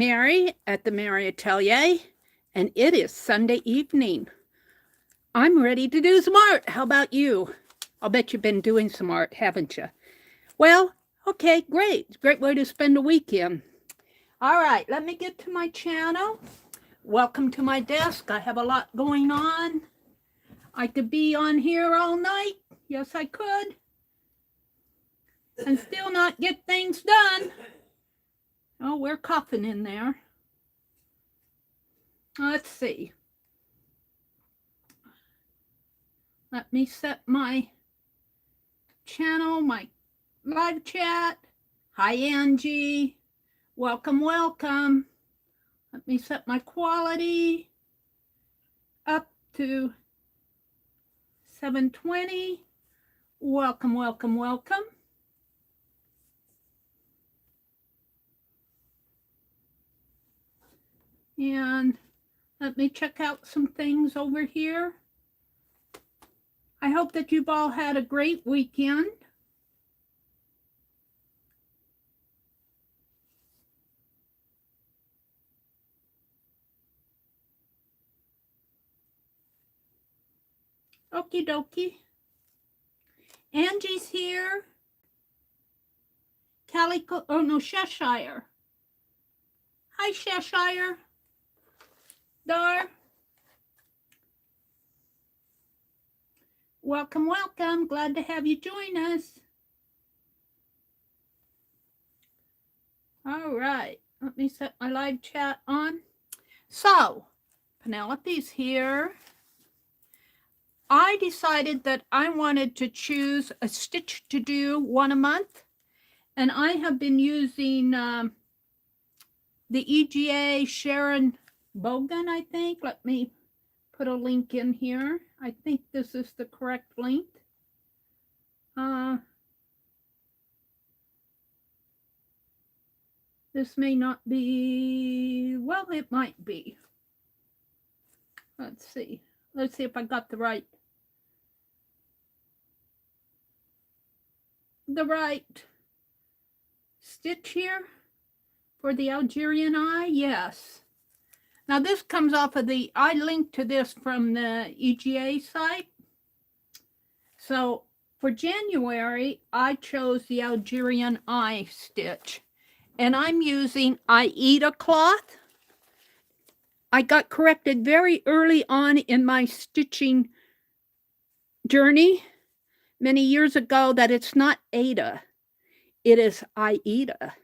Meri at the Meri Atelier, and it is Sunday evening. I'm ready to do some art. How about you? I'll bet you've been doing some art, haven't you? Well, okay, great. Great way to spend a weekend. All right, let me get to my channel. Welcome to my desk. I have a lot going on. I could be on here all night. Yes, I could. And still not get things done. Oh, we're coughing in there. Let's see. Let me set my channel, my live chat. Hi, Angie. Welcome, welcome. Let me set my quality up to 720. Welcome, welcome, welcome. And let me check out some things over here. I hope that you've all had a great weekend. Okie dokie. Angie's here. Calico, oh no, Cheshire. Hi, Cheshire. Dar. Welcome, welcome. Glad to have you join us. All right, let me set my live chat on. So, Penelope's here. I decided that I wanted to choose a stitch to do one a month, and I have been using the EGA Sharon Bogan, I think. Let me put a link in here. I think this is the correct link. This may not be, well, it might be. Let's see. Let's see if I got the right stitch here for the Algerian eye. Yes. Now this comes off of I linked to this from the EGA site. So for January, I chose the Algerian eye stitch, and I'm using Aida cloth. I got corrected very early on in my stitching journey many years ago that it's not Ada, it is Aida.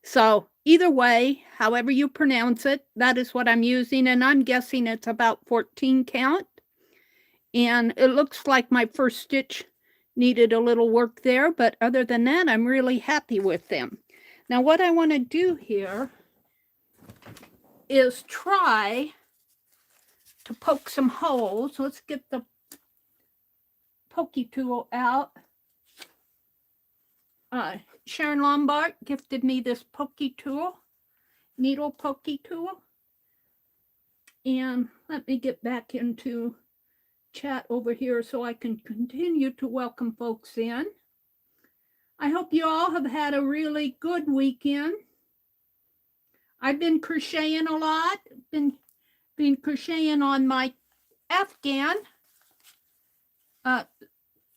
So either way, however you pronounce it, that is what I'm using, and I'm guessing it's about 14 count. And it looks like my first stitch needed a little work there, but other than that, I'm really happy with them. Now what I want to do here is try to poke some holes. Let's get the pokey tool out. Sharon Lombard gifted me this pokey tool, needle pokey tool. And let me get back into chat over here so I can continue to welcome folks in. I hope you all have had a really good weekend. I've been crocheting a lot, been crocheting on my Afghan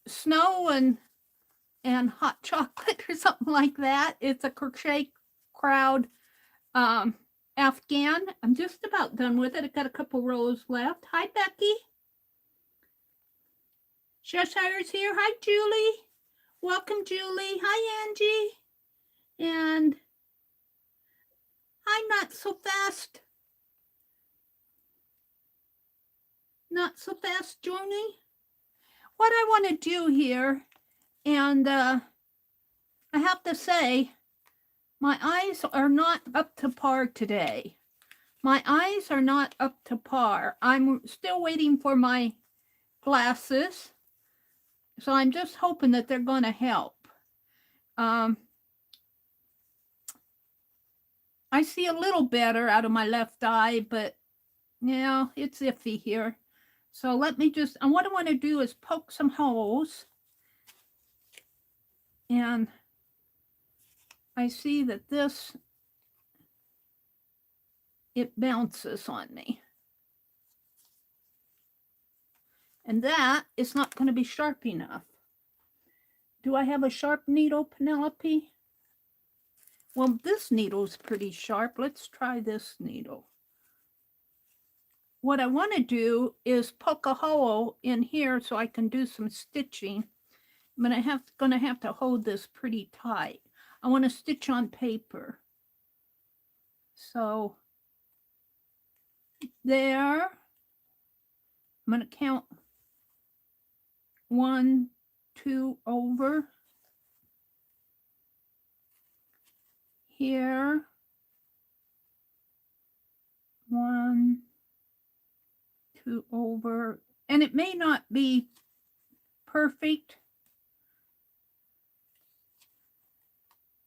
snow and hot chocolate or something like that. It's a crochet crowd Afghan. I'm just about done with it. I've got a couple rows left. Hi, Becky. Cheshire's here. Hi, Julie. Welcome, Julie. Hi, Angie. And hi, Not So Fast. Not So Fast, Joni. What I want to do here, and I have to say, my eyes are not up to par today. My eyes are not up to par. I'm still waiting for my glasses, so I'm just hoping that they're going to help. I see a little better out of my left eye, but yeah, it's iffy here. So let me just, and what I want to do is poke some holes. And I see that this it bounces on me. And that is not going to be sharp enough. Do I have a sharp needle, Penelope? Well, this needle is pretty sharp. Let's try this needle. What I want to do is poke a hole in here so I can do some stitching. But I'm going to have to hold this pretty tight. I want to stitch on paper. So there, I'm going to count 1, 2 over. Here, 1, 2 over. And it may not be perfect.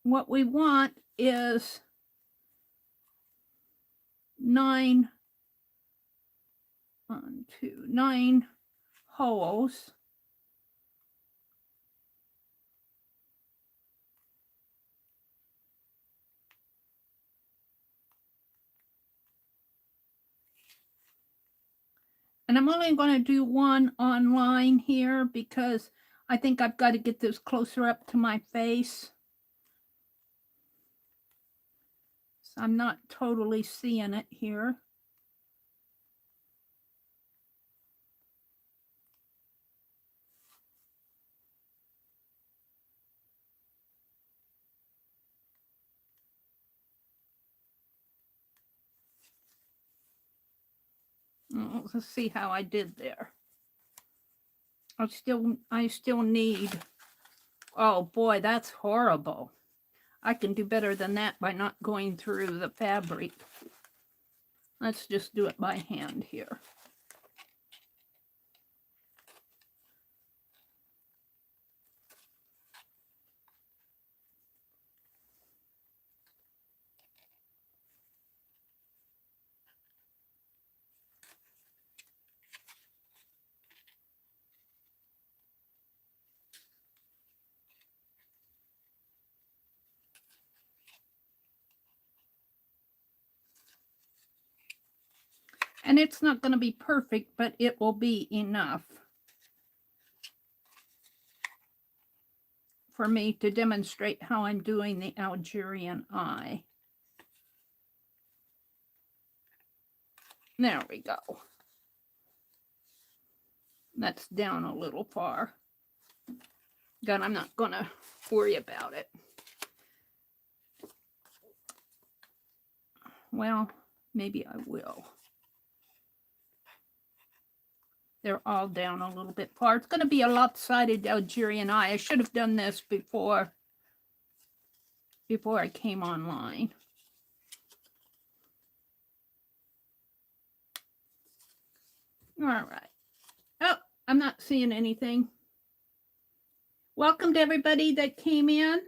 What we want is 9 holes. And I'm only going to do one online here because I think I've got to get this closer up to my face. So I'm not totally seeing it here. Let's see how I did there. I still need, oh boy, that's horrible. I can do better than that by not going through the fabric. Let's just do it by hand here. And it's not going to be perfect, but it will be enough for me to demonstrate how I'm doing the Algerian eye. There we go. That's down a little far. God, I'm not going to worry about it. Well, maybe I will. They're all down a little bit far. It's going to be a lopsided Algerian eye. I should have done this before I came online. All right. Oh, I'm not seeing anything. Welcome to everybody that came in.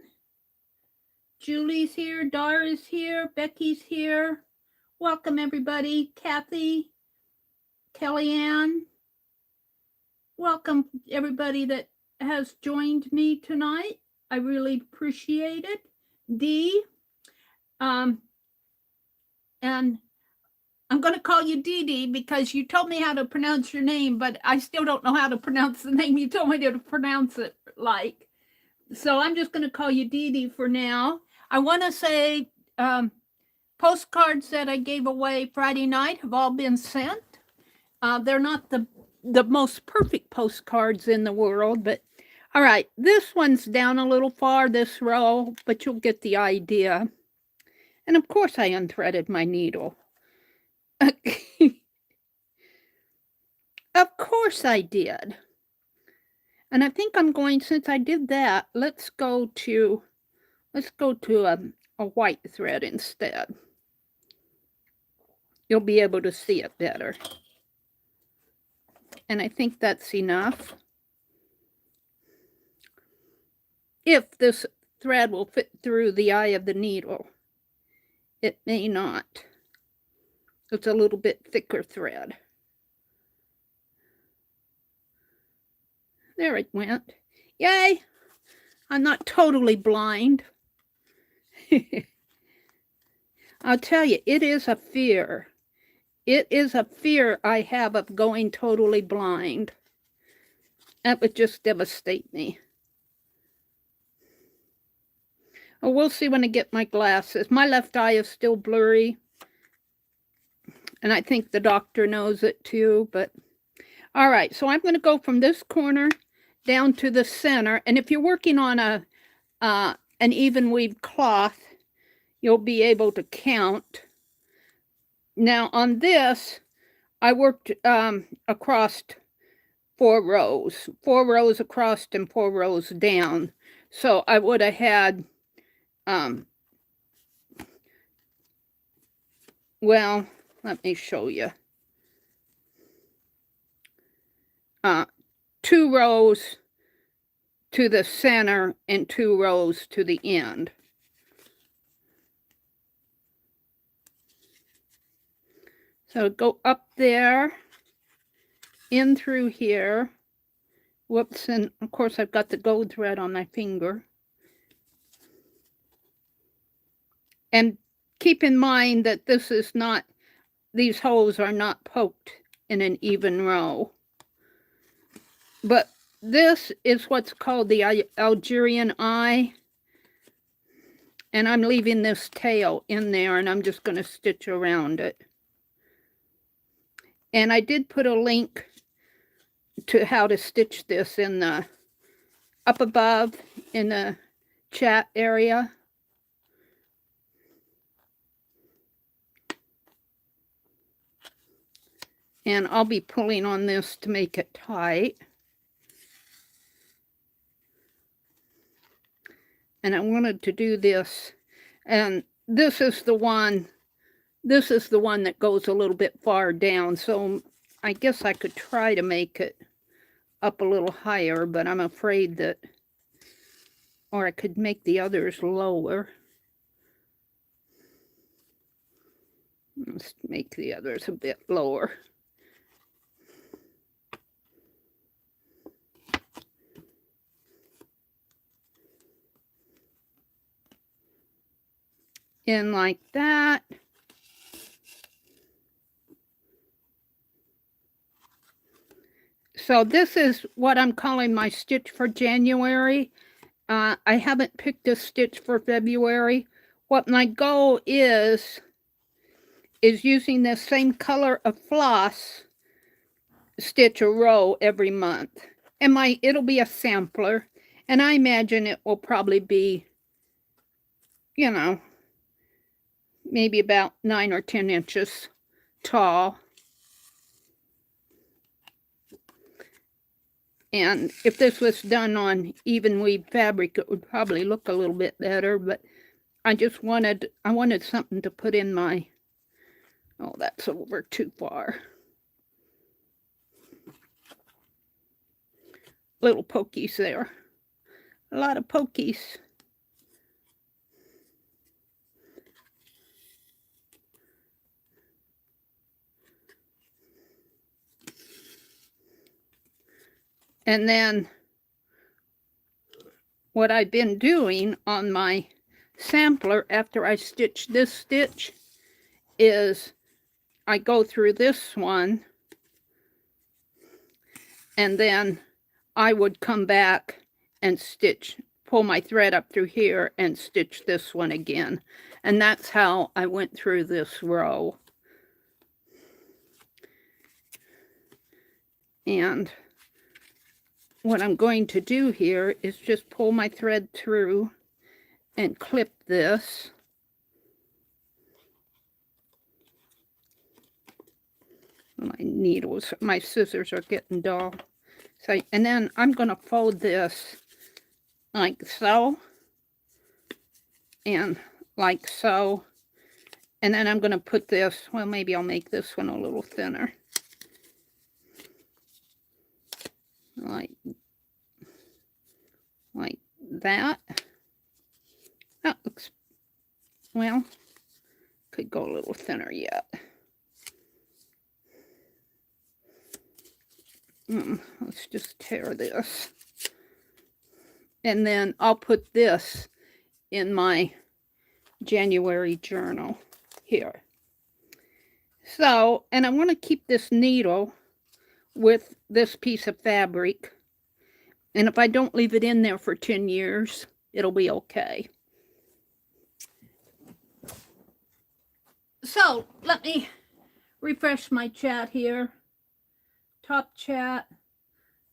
Julie's here, Dara's here, Becky's here. Welcome everybody. Kathy, Kellyanne. Welcome everybody that has joined me tonight. I really appreciate it. Dee, and I'm going to call you Dee Dee because you told me how to pronounce your name, but I still don't know how to pronounce the name you told me to pronounce it like. So I'm just going to call you Dee Dee for now. I want to say postcards that I gave away Friday night have all been sent. They're not the most perfect postcards in the world, but all right, this one's down a little far, this row, but you'll get the idea. And of course I unthreaded my needle. Of course I did. And I think I'm going, since I did that, let's go to a white thread instead. You'll be able to see it better. And I think that's enough. If this thread will fit through the eye of the needle, it may not. It's a little bit thicker thread. There it went. Yay! I'm not totally blind. I'll tell you, it is a fear. It is a fear I have of going totally blind. That would just devastate me. Oh, we'll see when I get my glasses. My left eye is still blurry. And I think the doctor knows it too, but all right, so I'm going to go from this corner down to the center. And if you're working on an even weave cloth, you'll be able to count. Now on this, I worked across 4 rows across and 4 rows down. So I would have had, well, let me show you. 2 rows to the center and 2 rows to the end. So go up there, in through here. Whoops, and of course I've got the gold thread on my finger. And keep in mind that this is not, these holes are not poked in an even row. But this is what's called the Algerian eye. And I'm leaving this tail in there, and I'm just going to stitch around it. And I did put a link to how to stitch this in the up above in the chat area. And I'll be pulling on this to make it tight. And I wanted to do this, and this is the one that goes a little bit far down, so I guess I could try to make it up a little higher, but I'm afraid that, or I could make the others lower. Let's make the others a bit lower. In like that. So this is what I'm calling my stitch for January. I haven't picked a stitch for February. What my goal is using the same color of floss, stitch a row every month. And it'll be a sampler. And I imagine it will probably be, you know, maybe about 9 or 10 inches tall. And if this was done on even weave fabric, it would probably look a little bit better, but I wanted something to put in my, oh, that's over too far. Little pokies there. A lot of pokies. And then what I've been doing on my sampler after I stitch this stitch is I go through this one, and then I would come back and stitch, pull my thread up through here and stitch this one again. And that's how I went through this row. And what I'm going to do here is just pull my thread through and clip this. My needles, my scissors are getting dull. So, and then I'm going to fold this like so and like so. And then I'm going to put this, well, maybe I'll make this one a little thinner. Like that. That looks, well, could go a little thinner yet. Let's just tear this. And then I'll put this in my January journal. here. So, and I want to keep this needle with this piece of fabric. And if I don't leave it in there for 10 years, it'll be okay. So, let me refresh my chat here. Top chat,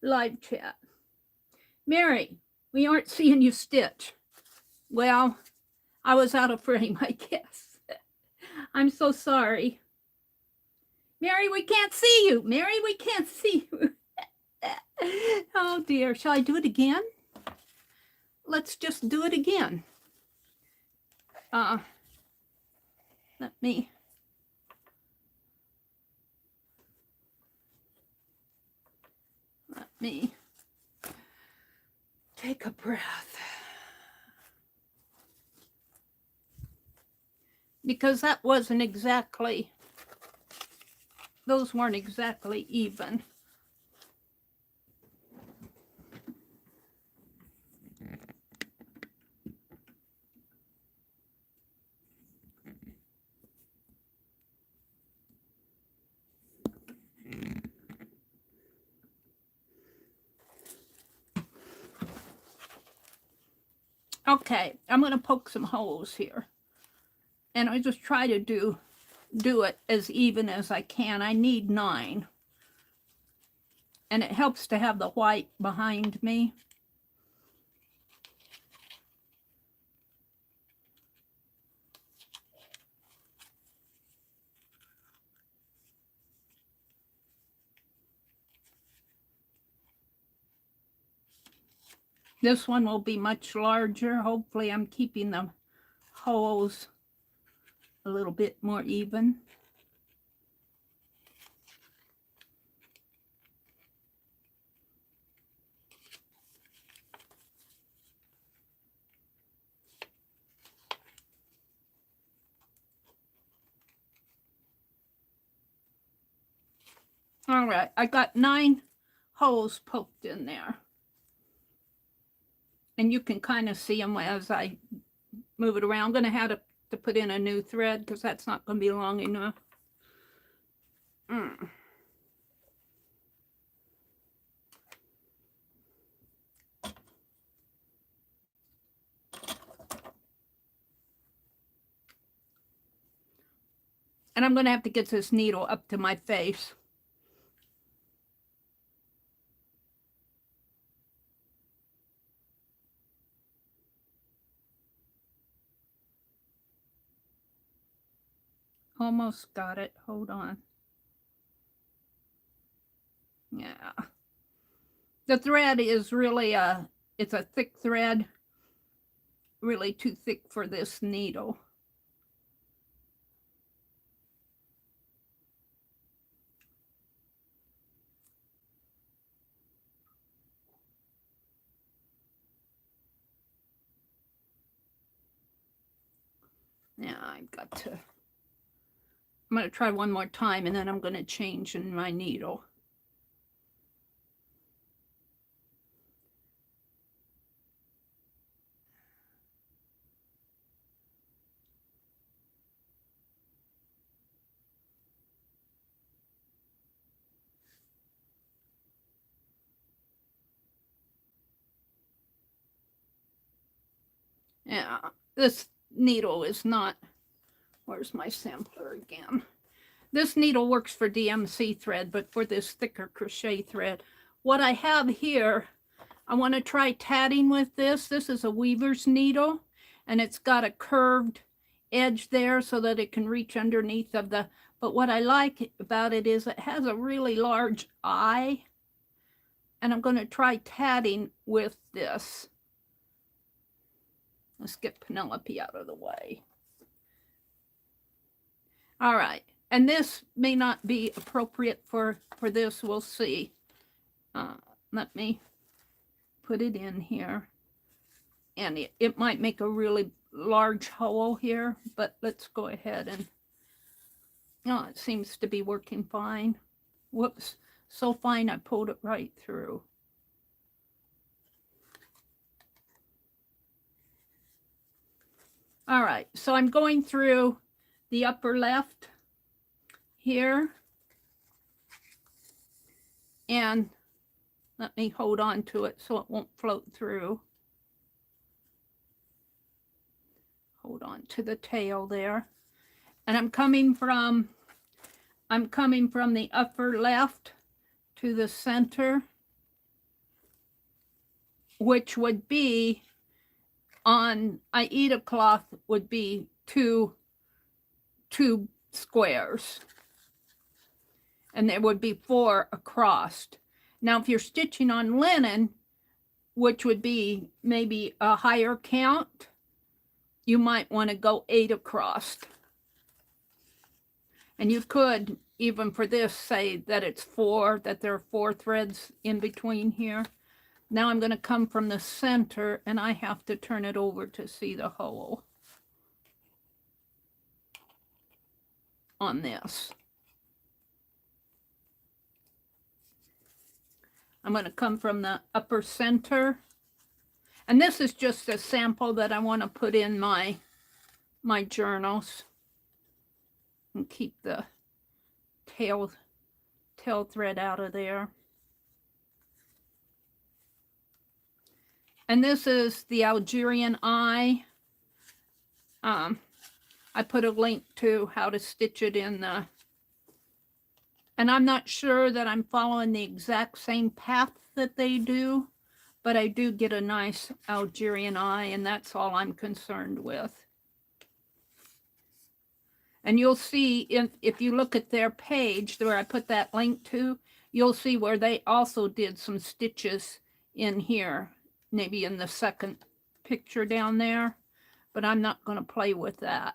live chat. Meri, we aren't seeing you stitch. Well, I was out of frame, I guess. I'm so sorry. Meri, we can't see you. Meri, we can't see you. Oh dear, shall I do it again? Let's just do it again. Let me take a breath. Because that wasn't exactly, those weren't exactly even. Okay, I'm going to poke some holes here. And I just try to do it as even as I can. I need 9. And it helps to have the white behind me. This one will be much larger. Hopefully I'm keeping the holes a little bit more even. All right, I got 9 holes poked in there. And you can kind of see them as I move it around. I'm going to have to put in a new thread because that's not going to be long enough. And I'm going to have to get this needle up to my face. Almost got it. Hold on. Yeah. The thread is really it's a thick thread. Really too thick for this needle. Yeah, I've got to. I'm going to try one more time and then I'm going to change in my needle. Yeah, this needle is not, where's my sampler again? This needle works for DMC thread, but for this thicker crochet thread. What I have here, I want to try tatting with this. This is a weaver's needle, and it's got a curved edge there so that it can reach underneath of the, but what I like about it is it has a really large eye, and I'm going to try tatting with this. Let's get Penelope out of the way. All right, and this may not be appropriate for this. We'll see. Let me put it in here. And it might make a really large hole here, but let's go ahead and, oh, it seems to be working fine. Whoops, so fine I pulled it right through. All right, so I'm going through the upper left here. And let me hold on to it so it won't float through. Hold on to the tail there. And I'm coming from the upper left to the center, which would be on Aida cloth would be two squares. And there would be 4 across. Now, if you're stitching on linen, which would be maybe a higher count, you might want to go 8 across. And you could, even for this, say that it's 4, that there are 4 threads in between here. Now I'm going to come from the center, and I have to turn it over to see the hole on this. I'm going to come from the upper center. And this is just a sample that I want to put in my journals. And keep the tail thread out of there. And this is the Algerian eye. I put a link to how to stitch it in the... And I'm not sure that I'm following the exact same path that they do, but I do get a nice Algerian eye, and that's all I'm concerned with. And you'll see, if you look at their page where I put that link to, you'll see where they also did some stitches in here, maybe in the second picture down there, but I'm not going to play with that.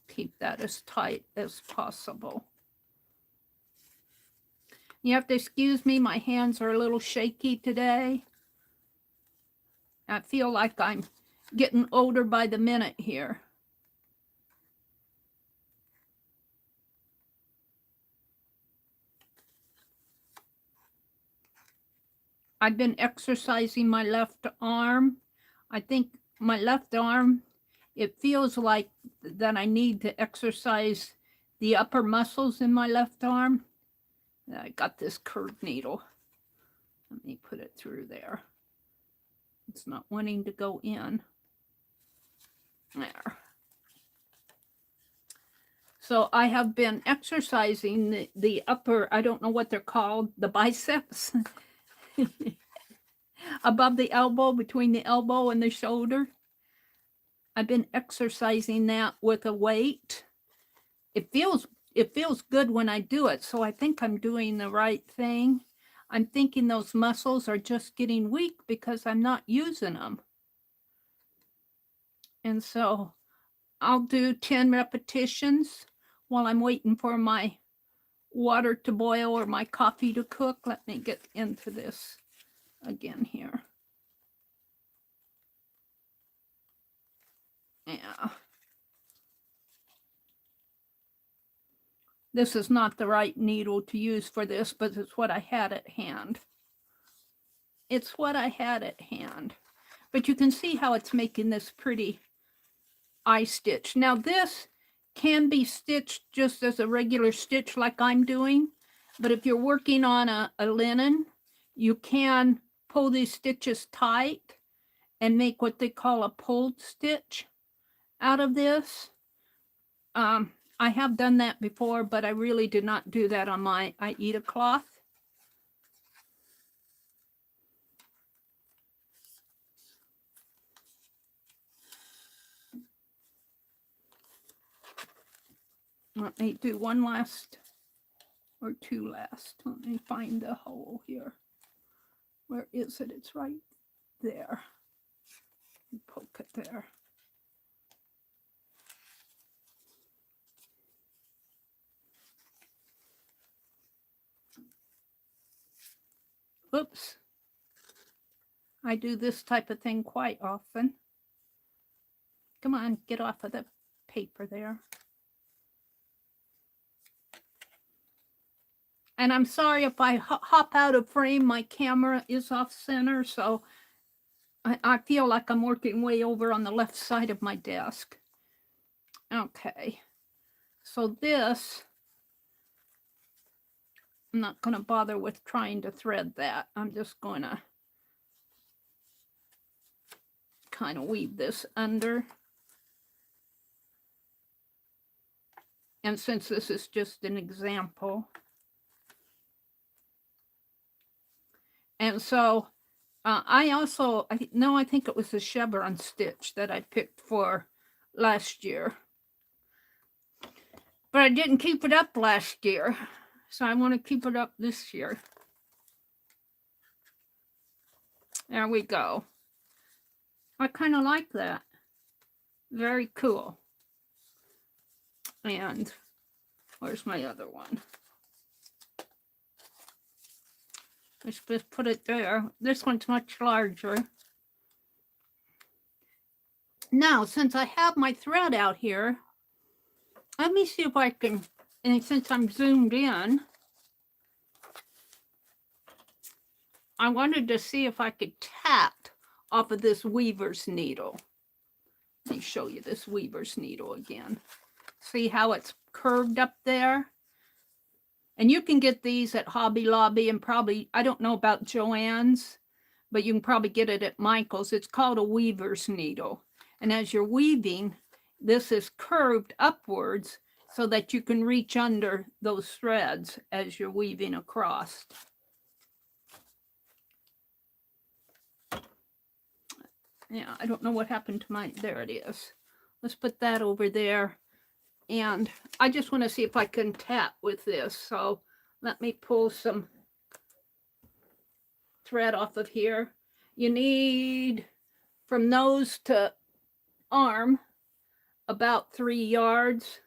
Keep that as tight as possible. You have to excuse me, my hands are a little shaky today. I feel like I'm getting older by the minute here. I've been exercising my left arm. I think my left arm, it feels like that I need to exercise the upper muscles in my left arm. I got this curved needle. Let me put it through there. It's not wanting to go in. There. So I have been exercising the upper, I don't know what they're called, the biceps. Above the elbow, between the elbow and the shoulder. I've been exercising that with a weight. It feels good when I do it, so I think I'm doing the right thing. I'm thinking those muscles are just getting weak because I'm not using them. And so I'll do 10 repetitions while I'm waiting for my water to boil or my coffee to cook. Let me get into this again here. Yeah. This is not the right needle to use for this, but it's what I had at hand. It's what I had at hand. But you can see how it's making this pretty eye stitch. Now this can be stitched just as a regular stitch like I'm doing, but if you're working on a linen, you can pull these stitches tight and make what they call a pulled stitch out of this. I have done that before, but I really did not do that on my Aida cloth. Let me do one last or two last. Let me find the hole here. Where is it? It's right there. Poke it there. Oops. I do this type of thing quite often. Come on, get off of the paper there. And I'm sorry if I hop out of frame, my camera is off center, so I feel like I'm working way over on the left side of my desk. Okay, so this, I'm not going to bother with trying to thread that. I'm just going to kind of weave this under. And since this is just an example, and so I think it was the chevron stitch that I picked for last year. But I didn't keep it up last year, so I want to keep it up this year. There we go. I kind of like that. Very cool. And where's my other one? Let's just put it there. This one's much larger. Now, since I have my thread out here, let me see if I can, and since I'm zoomed in, I wanted to see if I could tap off of this weaver's needle. Let me show you this weaver's needle again. See how it's curved up there? And you can get these at Hobby Lobby and probably, I don't know about Joann's, but you can probably get it at Michael's. It's called a weaver's needle. And as you're weaving, this is curved upwards so that you can reach under those threads as you're weaving across. Yeah, I don't know what happened to my, there it is. Let's put that over there. And I just want to see if I can tap with this. So let me pull some thread off of here. You need from nose to arm about 3 yards.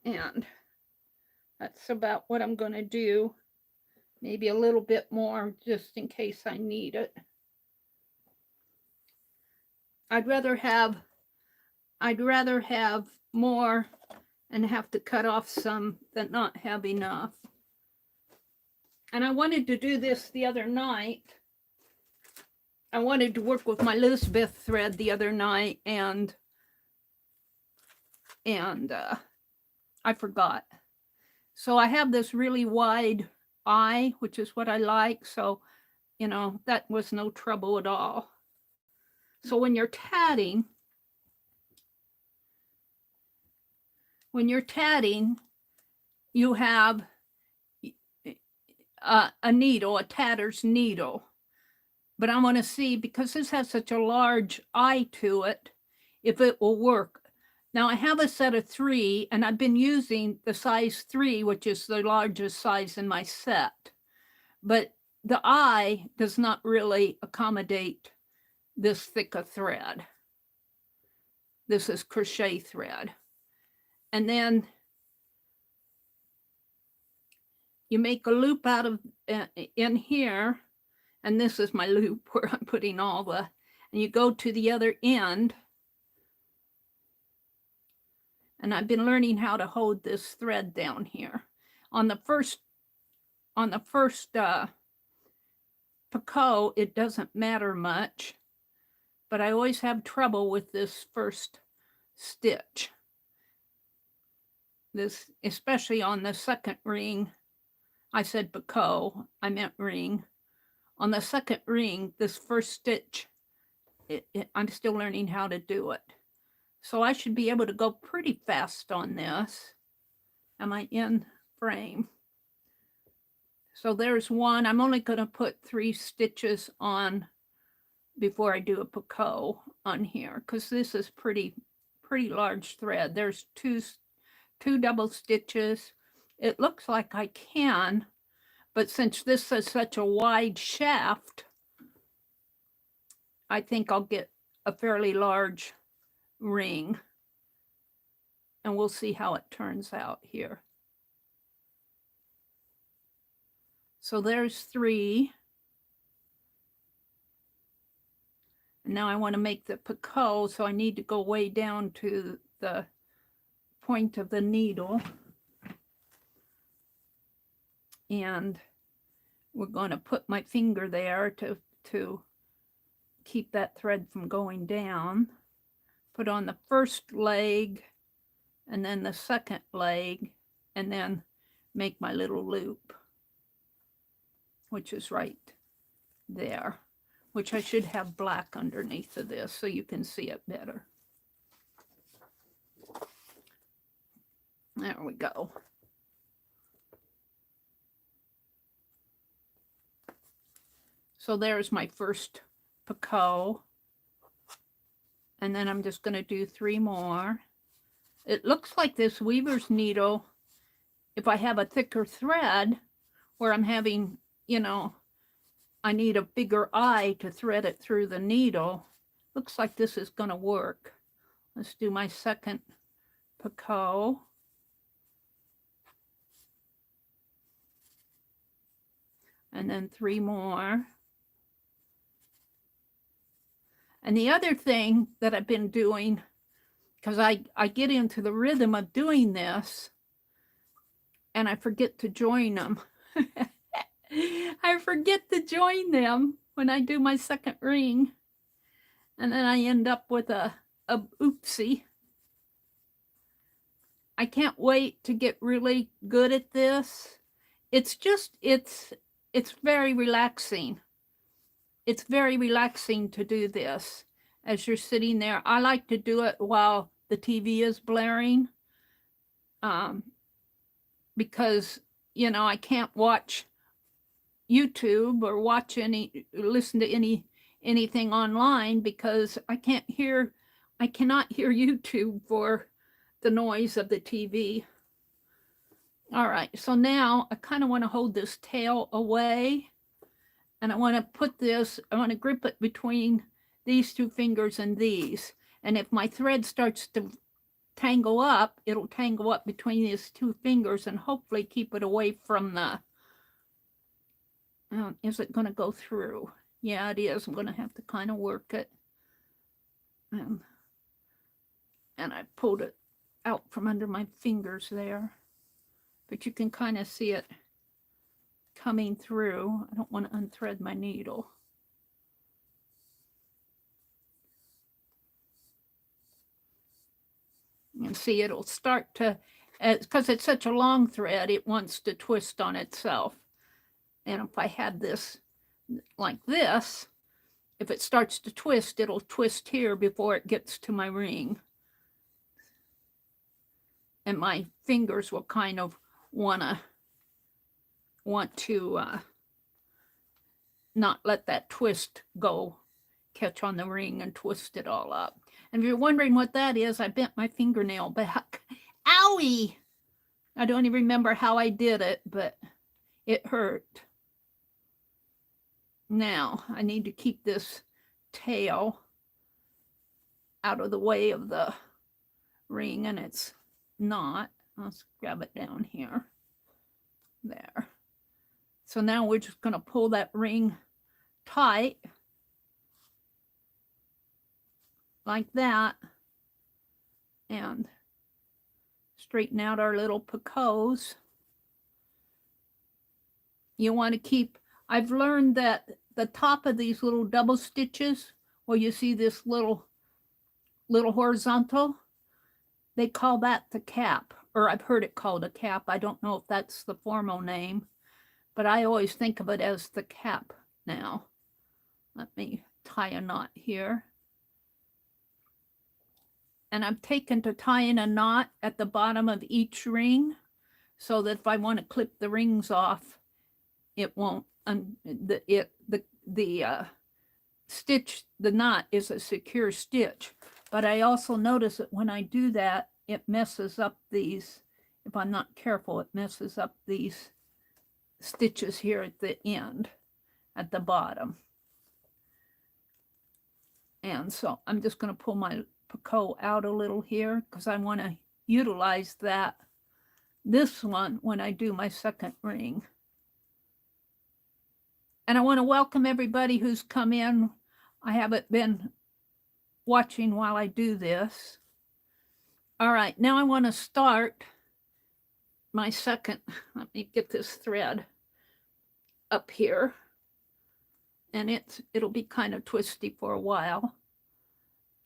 And that's about what I'm going to do. Maybe a little bit more just in case I need it. I'd rather have more and have to cut off some than not have enough. And I wanted to do this the other night. I wanted to work with my Elizabeth thread the other night and I forgot. So I have this really wide eye, which is what I like. So, you know, that was no trouble at all. So when you're tatting, you have a needle, a tatter's needle. But I want to see, because this has such a large eye to it, if it will work. Now I have a set of 3, and I've been using the size 3, which is the largest size in my set. But the eye does not really accommodate this thick a thread. This is crochet thread. And then you make a loop out of in here, and this is my loop where I'm putting all the, and you go to the other end. And I've been learning how to hold this thread down here. On the first picot, it doesn't matter much, but I always have trouble with this first stitch. This, especially on the second ring, I said picot, I meant ring. On the second ring, this first stitch, I'm still learning how to do it. So I should be able to go pretty fast on this. Am I in frame? So there's one. I'm only going to put 3 stitches on before I do a picot on here, because this is pretty large thread. There's two double stitches. It looks like I can, but since this is such a wide shaft, I think I'll get a fairly large ring, and we'll see how it turns out here. So there's 3. And now I want to make the picot, so I need to go way down to the point of the needle. And we're going to put my finger there to keep that thread from going down. Put on the first leg and then the second leg, and then make my little loop, which is right there, which I should have black underneath of this so you can see it better. There we go. So there's my first Picasso. And then I'm just going to do 3 more. It looks like this weaver's needle, if I have a thicker thread where I'm having, you know, I need a bigger eye to thread it through the needle. Looks like this is going to work. Let's do my second Picasso. And then 3 more. And the other thing that I've been doing, because I get into the rhythm of doing this, and I forget to join them. I forget to join them when I do my second ring. And then I end up with a oopsie. I can't wait to get really good at this. It's just, it's very relaxing. It's very relaxing to do this as you're sitting there. I like to do it while the TV is blaring, because, you know, I can't watch YouTube or listen to anything online because I cannot hear YouTube for the noise of the TV. All right, so now I kind of want to hold this tail away. And I want to grip it between these 2 fingers and these. And if my thread starts to tangle up, it'll tangle up between these 2 fingers and hopefully keep it away from the, is it going to go through? Yeah, it is. I'm going to have to kind of work it. And I pulled it out from under my fingers there. But you can kind of see it coming through. I don't want to unthread my needle. You can see it'll start to, because it's such a long thread, it wants to twist on itself. And if I had this like this, if it starts to twist, it'll twist here before it gets to my ring. And my fingers will kind of want to not let that twist go, catch on the ring and twist it all up. And if you're wondering what that is, I bent my fingernail back. Owie! I don't even remember how I did it, but it hurt. Now, I need to keep this tail out of the way of the ring, and it's not. Let's grab it down here. There. So now we're just going to pull that ring tight like that and straighten out our little Picassos. You want to keep, I've learned that the top of these little double stitches, where you see this little horizontal, they call that the cap, or I've heard it called a cap. I don't know if that's the formal name, but I always think of it as the cap now. Let me tie a knot here. And I'm taken to tying a knot at the bottom of each ring so that if I want to clip the rings off, it won't, the stitch, the knot is a secure stitch. But I also notice that when I do that, it messes up these, if I'm not careful, it messes up these stitches here at the end, at the bottom. And so I'm just going to pull my Picasso out a little here because I want to utilize this one when I do my second ring. And I want to welcome everybody who's come in. I haven't been watching while I do this. All right, now I want to start my second. Let me get this thread up here, and it'll be kind of twisty for a while.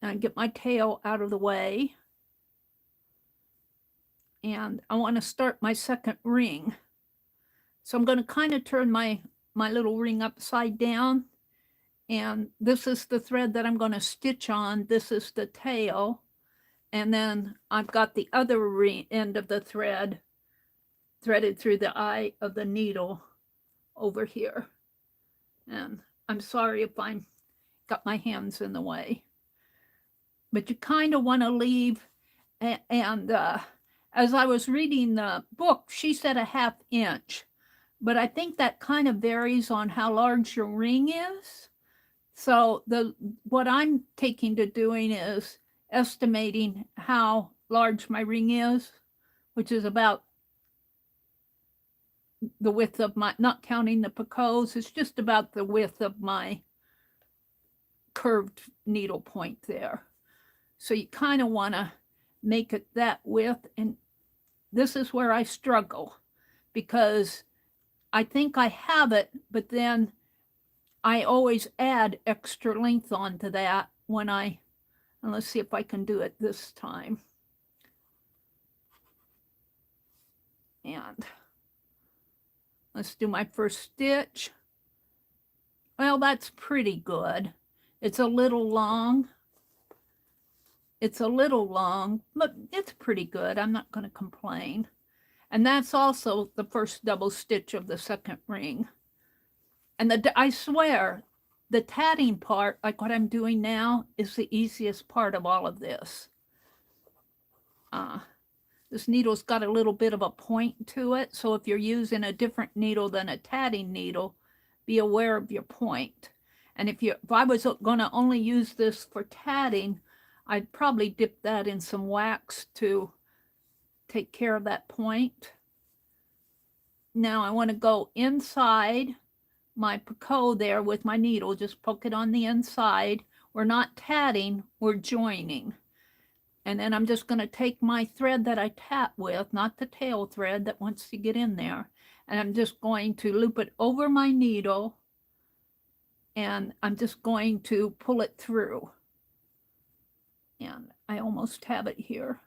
And I get my tail out of the way, and I want to start my second ring. So I'm going to kind of turn my little ring upside down, and this is the thread that I'm going to stitch on. This is the tail, and then I've got the other end of the thread threaded through the eye of the needle over here. And I'm sorry if I got my hands in the way, but you kind of want to leave. And as I was reading the book, she said a 1/2 inch, but I think that kind of varies on how large your ring is. So what I'm taking to doing is estimating how large my ring is, which is about the width of my, not counting the picots, it's just about the width of my curved needle point there. So you kind of want to make it that width. And this is where I struggle, because I think I have it, but then I always add extra length onto that when and let's see if I can do it this time. And let's do my first stitch. Well, that's pretty good. It's a little long. It's a little long, but it's pretty good. I'm not going to complain. And that's also the first double stitch of the second ring. And I swear, the tatting part, like what I'm doing now, is the easiest part of all of this. This needle's got a little bit of a point to it, so if you're using a different needle than a tatting needle, be aware of your point. And if I was going to only use this for tatting, I'd probably dip that in some wax to take care of that point. Now I want to go inside my picot there with my needle, just poke it on the inside. We're not tatting, we're joining. And then I'm just going to take my thread that I tat with, not the tail thread that wants to get in there, and I'm just going to loop it over my needle, and I'm just going to pull it through. And I almost have it here.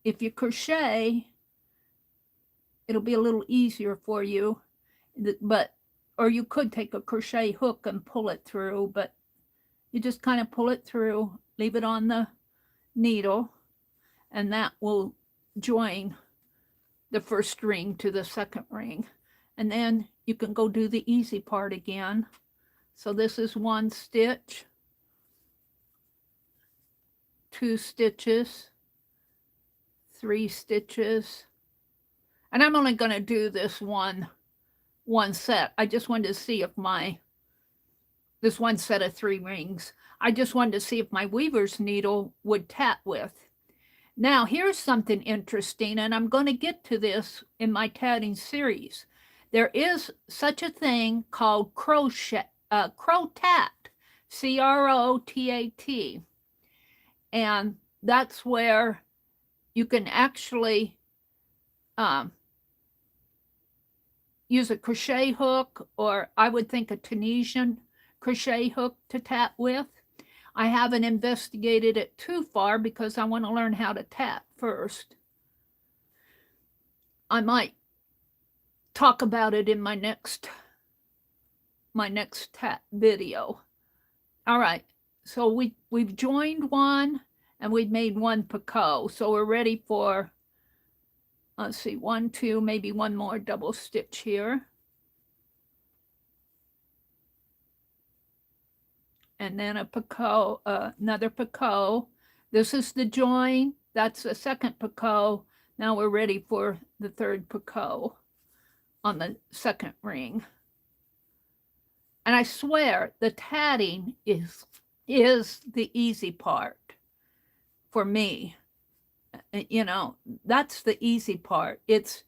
If you crochet, it'll be a little easier for you, or you could take a crochet hook and pull it through, but you just kind of pull it through, leave it on the needle, and that will join the first ring to the second ring. And then you can go do the easy part again. So this is 1 stitch, 2 stitches, 3 stitches, and I'm only going to do this one set. I just wanted to see if this one set of 3 rings, I just wanted to see if my weaver's needle would tat with. Now here's something interesting, and I'm going to get to this in my tatting series. There is such a thing called crochet, crotat, C-R-O-T-A-T, and that's where you can actually use a crochet hook, or I would think a Tunisian crochet hook to tat with. I haven't investigated it too far because I want to learn how to tat first. I might talk about it in my next tat video. All right, so we've joined one and we've made 1 picot, so we're ready for, let's see, 1, 2, maybe 1 more double stitch here. And then a picot, another picot. This is the join. That's the second picot. Now we're ready for the third picot on the second ring. And I swear the tatting is the easy part for me. You know, that's the easy part. It's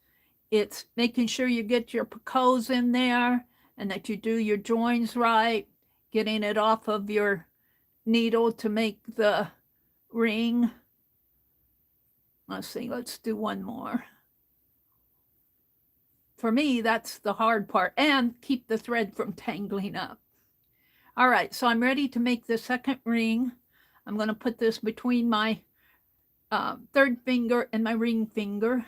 making sure you get your picots in there and that you do your joins right, getting it off of your needle to make the ring. Let's see, let's do 1 more. for me, that's the hard part, and keep the thread from tangling up. All right, so I'm ready to make the second ring. I'm going to put this between my third finger and my ring finger.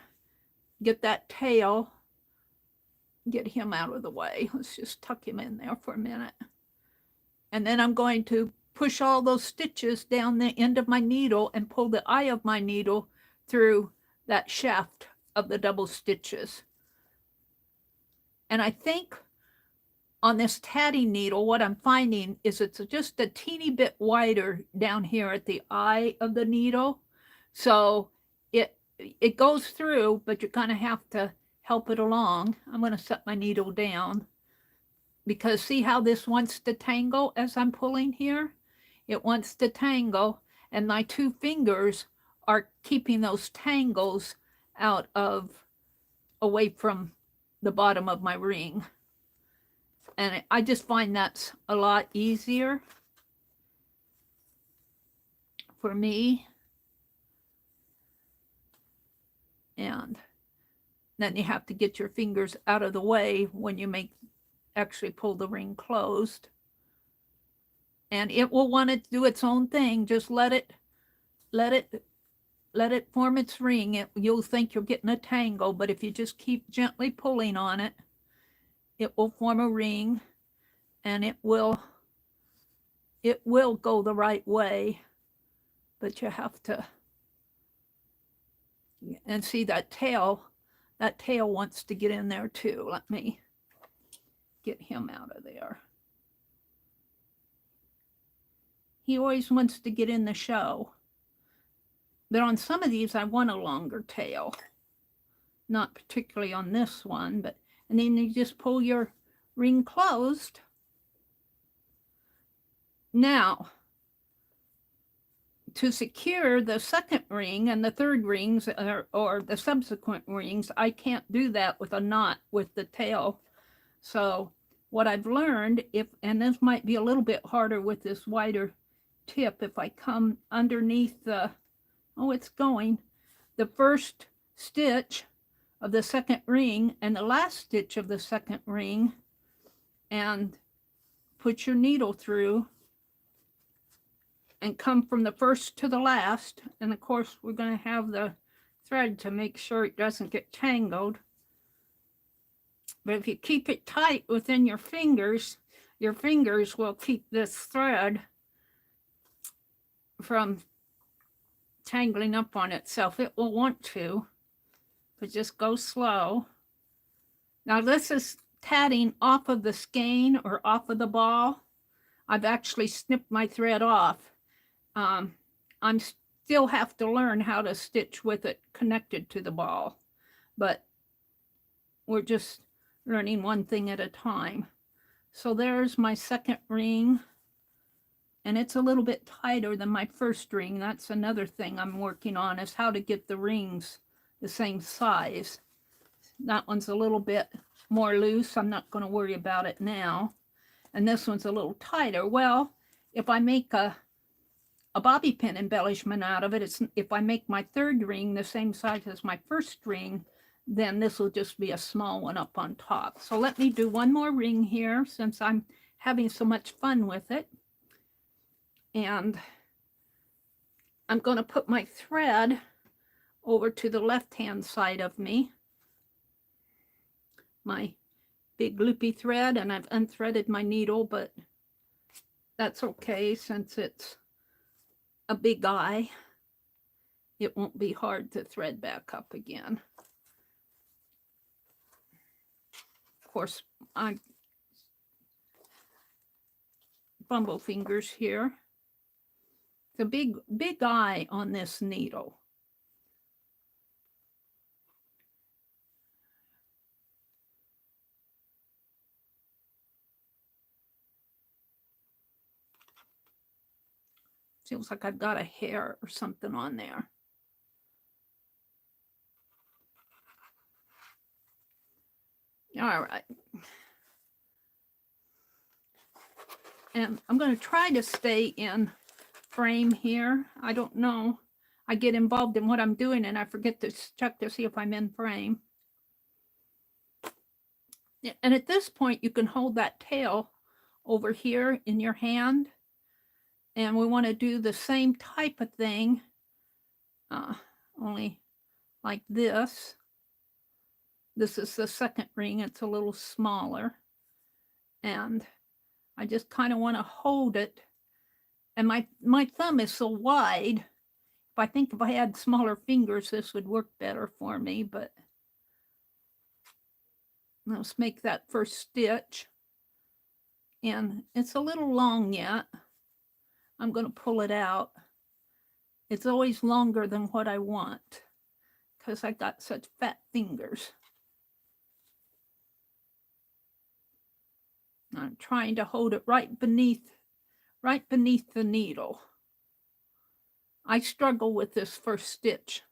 Get that tail, get him out of the way. Let's just tuck him in there for a minute. And then I'm going to push all those stitches down the end of my needle and pull the eye of my needle through that shaft of the double stitches. And I think on this tatting needle, what I'm finding is it's just a teeny bit wider down here at the eye of the needle. So it goes through, but you're going to have to help it along. I'm going to set my needle down because see how this wants to tangle as I'm pulling here? It wants to tangle, and my two fingers are keeping those tangles away from the bottom of my ring. And I just find that's a lot easier for me. And then you have to get your fingers out of the way when you actually pull the ring closed. And it will want it to do its own thing. Just let it form its ring. You'll think you're getting a tangle, but if you just keep gently pulling on it, it will form a ring, and it will go the right way. But you have to, and see that tail wants to get in there too. Let me get him out of there. He always wants to get in the show. But on some of these, I want a longer tail. Not particularly on this one, but, and then you just pull your ring closed. Now, to secure the second ring and the third rings or the subsequent rings, I can't do that with a knot with the tail. So what I've learned, and this might be a little bit harder with this wider tip, if I come underneath the, the first stitch of the second ring and the last stitch of the second ring, and put your needle through and come from the first to the last. And of course, we're going to have the thread to make sure it doesn't get tangled. But if you keep it tight within your fingers will keep this thread from tangling up on itself. It will want to, but just go slow. Now this is tatting off of the skein or off of the ball. I've actually snipped my thread off. I'm still have to learn how to stitch with it connected to the ball, but we're just learning one thing at a time. So there's my second ring, and it's a little bit tighter than my first ring. That's another thing I'm working on, is how to get the rings the same size. That one's a little bit more loose. I'm not going to worry about it now. And this one's a little tighter. Well, if I make a bobby pin embellishment out of it, if I make my third ring the same size as my first ring, then this will just be a small one up on top. So let me do one more ring here since I'm having so much fun with it. And I'm going to put my thread over to the left-hand side of me, my big loopy thread, and I've unthreaded my needle, but that's okay since it's a big eye. It won't be hard to thread back up again. Of course, I'm bumble fingers here. It's a big eye on this needle. Feels like I've got a hair or something on there. All right. And I'm going to try to stay in frame here. I don't know. I get involved in what I'm doing and I forget to check to see if I'm in frame. And at this point, you can hold that tail over here in your hand. And we want to do the same type of thing, only like this. This is the second ring. It's a little smaller. And I just kind of want to hold it. And my thumb is so wide. I think if I had smaller fingers, this would work better for me. But let's make that first stitch. And it's a little long yet. I'm going to pull it out. It's always longer than what I want because I got such fat fingers. I'm trying to hold it right beneath the needle. I struggle with this first stitch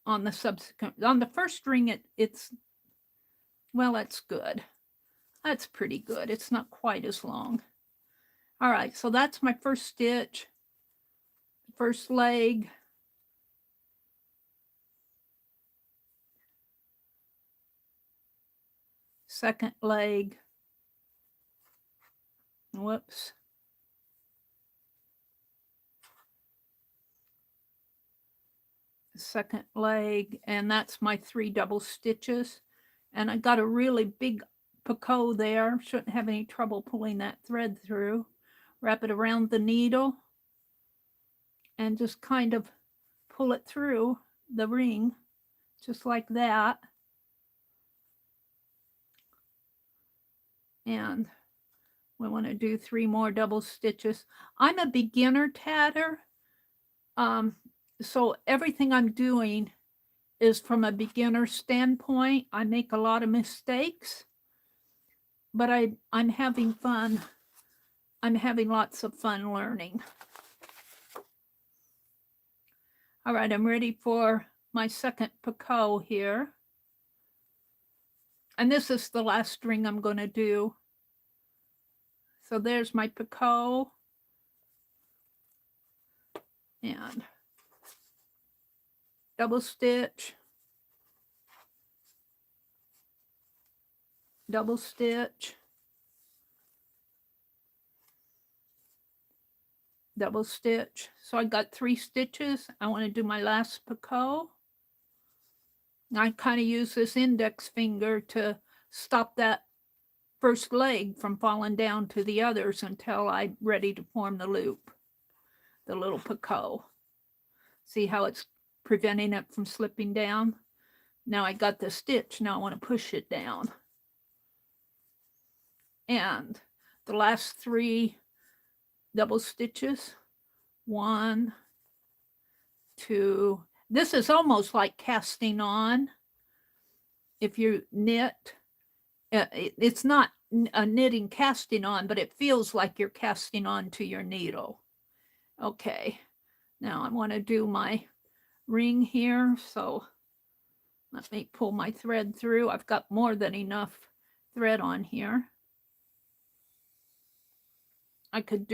on the subsequent. On the first ring, it's well, that's good. That's pretty good. It's not quite as long. All right, so that's my first stitch, first leg. Second leg. Whoops. Second leg, and that's my 3 double stitches. And I got a really big picot there. Shouldn't have any trouble pulling that thread through. Wrap it around the needle and just kind of pull it through the ring, just like that. And we want to do 3 more double stitches. I'm a beginner tatter, so everything I'm doing is from a beginner standpoint. I make a lot of mistakes, but I'm having fun. I'm having lots of fun learning. All right, I'm ready for my second picot here. And this is the last string I'm going to do. So there's my picot. And double stitch. Double stitch. Double stitch. So I got 3 stitches. I want to do my last picot. I kind of use this index finger to stop that first leg from falling down to the others until I'm ready to form the loop, the little picot. See how it's preventing it from slipping down? Now I got the stitch. Now I want to push it down. And the last 3 double stitches. 1, 2. This is almost like casting on. If you knit, it's not a knitting casting on, but it feels like you're casting on to your needle. Okay, now I want to do my ring here. So let me pull my thread through. I've got more than enough thread on here. I could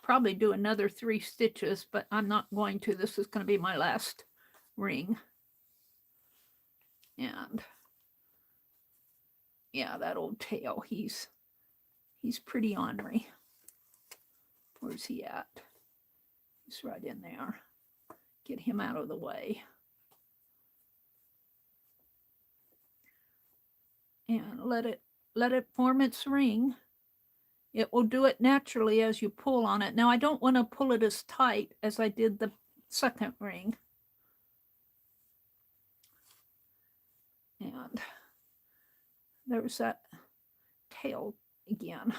probably do another 3 stitches, but I'm not going to. This is going to be my last ring. And yeah, that old tail, he's pretty ornery. Where's he at? He's right in there. Get him out of the way. And let it form its ring. It will do it naturally as you pull on it. Now, I don't want to pull it as tight as I did the second ring. And there's that tail again.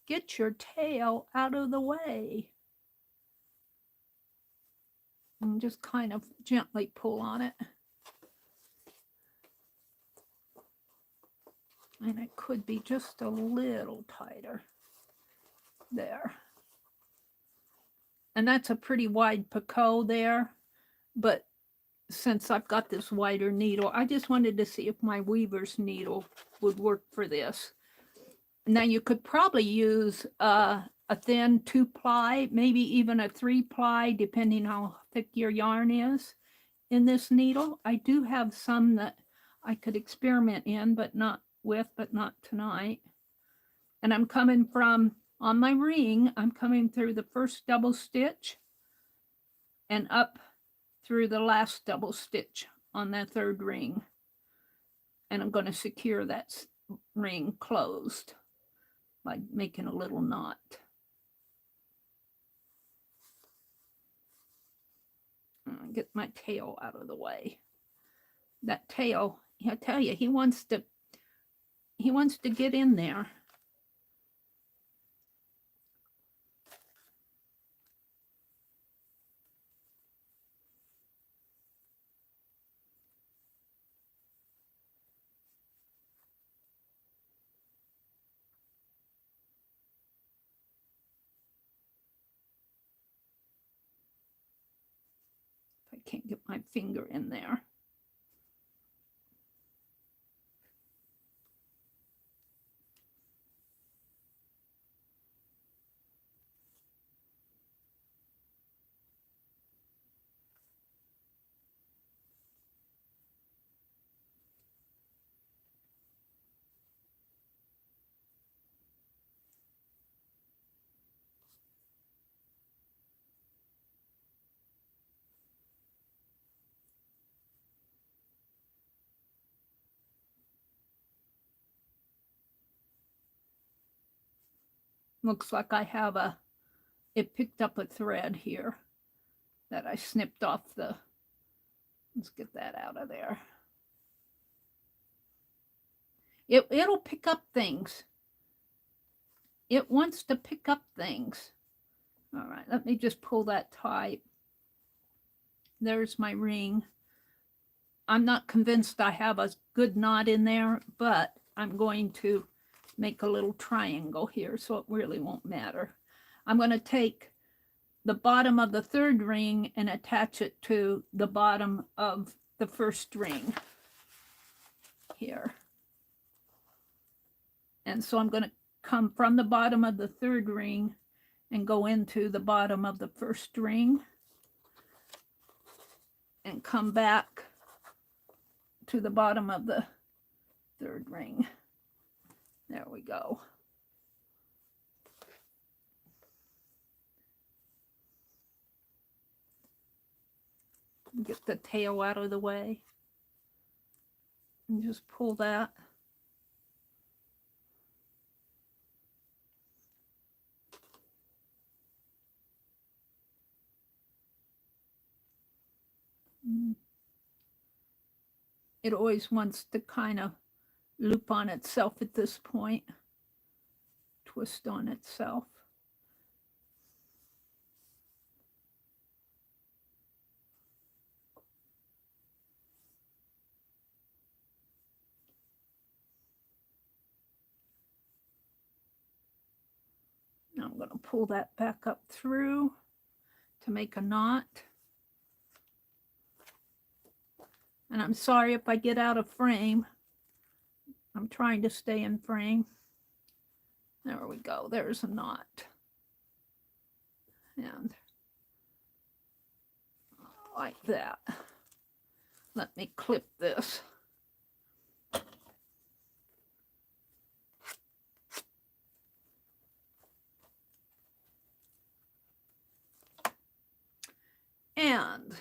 Get your tail out of the way. And just kind of gently pull on it. And it could be just a little tighter. There. And that's a pretty wide picot there. But since I've got this wider needle, I just wanted to see if my weaver's needle would work for this. Now you could probably use a thin 2-ply, maybe even a 3-ply, depending how thick your yarn is in this needle. I do have some that I could experiment in, but not with, but not tonight. And I'm coming from, on my ring, I'm coming through the first double stitch and up through the last double stitch on that third ring. And I'm going to secure that ring closed by making a little knot. Get my tail out of the way. That tail, I tell you, he wants to get in there. I can't get my finger in there. Looks like I have it picked up a thread here that I snipped off the, let's get that out of there. It'll pick up things. It wants to pick up things. All right, let me just pull that tight. There's my ring. I'm not convinced I have a good knot in there, but I'm going to make a little triangle here, so it really won't matter. I'm going to take the bottom of the third ring and attach it to the bottom of the first ring here. And so I'm going to come from the bottom of the third ring and go into the bottom of the first ring and come back to the bottom of the third ring. There we go. Get the tail out of the way and just pull that. It always wants to kind of loop on itself at this point, twist on itself. Now I'm going to pull that back up through to make a knot. And I'm sorry if I get out of frame. I'm trying to stay in frame. There we go. There's a knot. And like that. Let me clip this. And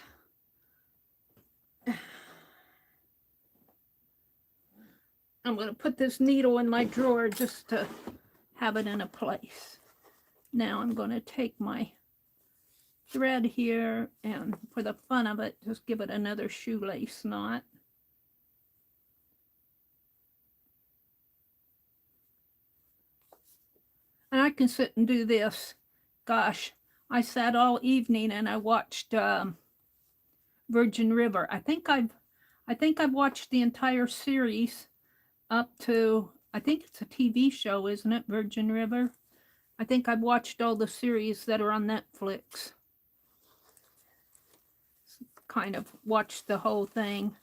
I'm going to put this needle in my drawer just to have it in a place. Now I'm going to take my thread here and for the fun of it, just give it another shoelace knot. And I can sit and do this. Gosh, I sat all evening and I watched Virgin River. I think I've watched the entire series up to, I think it's a TV show, isn't it? Virgin River. I think I've watched all the series that are on Netflix. Kind of watched the whole thing.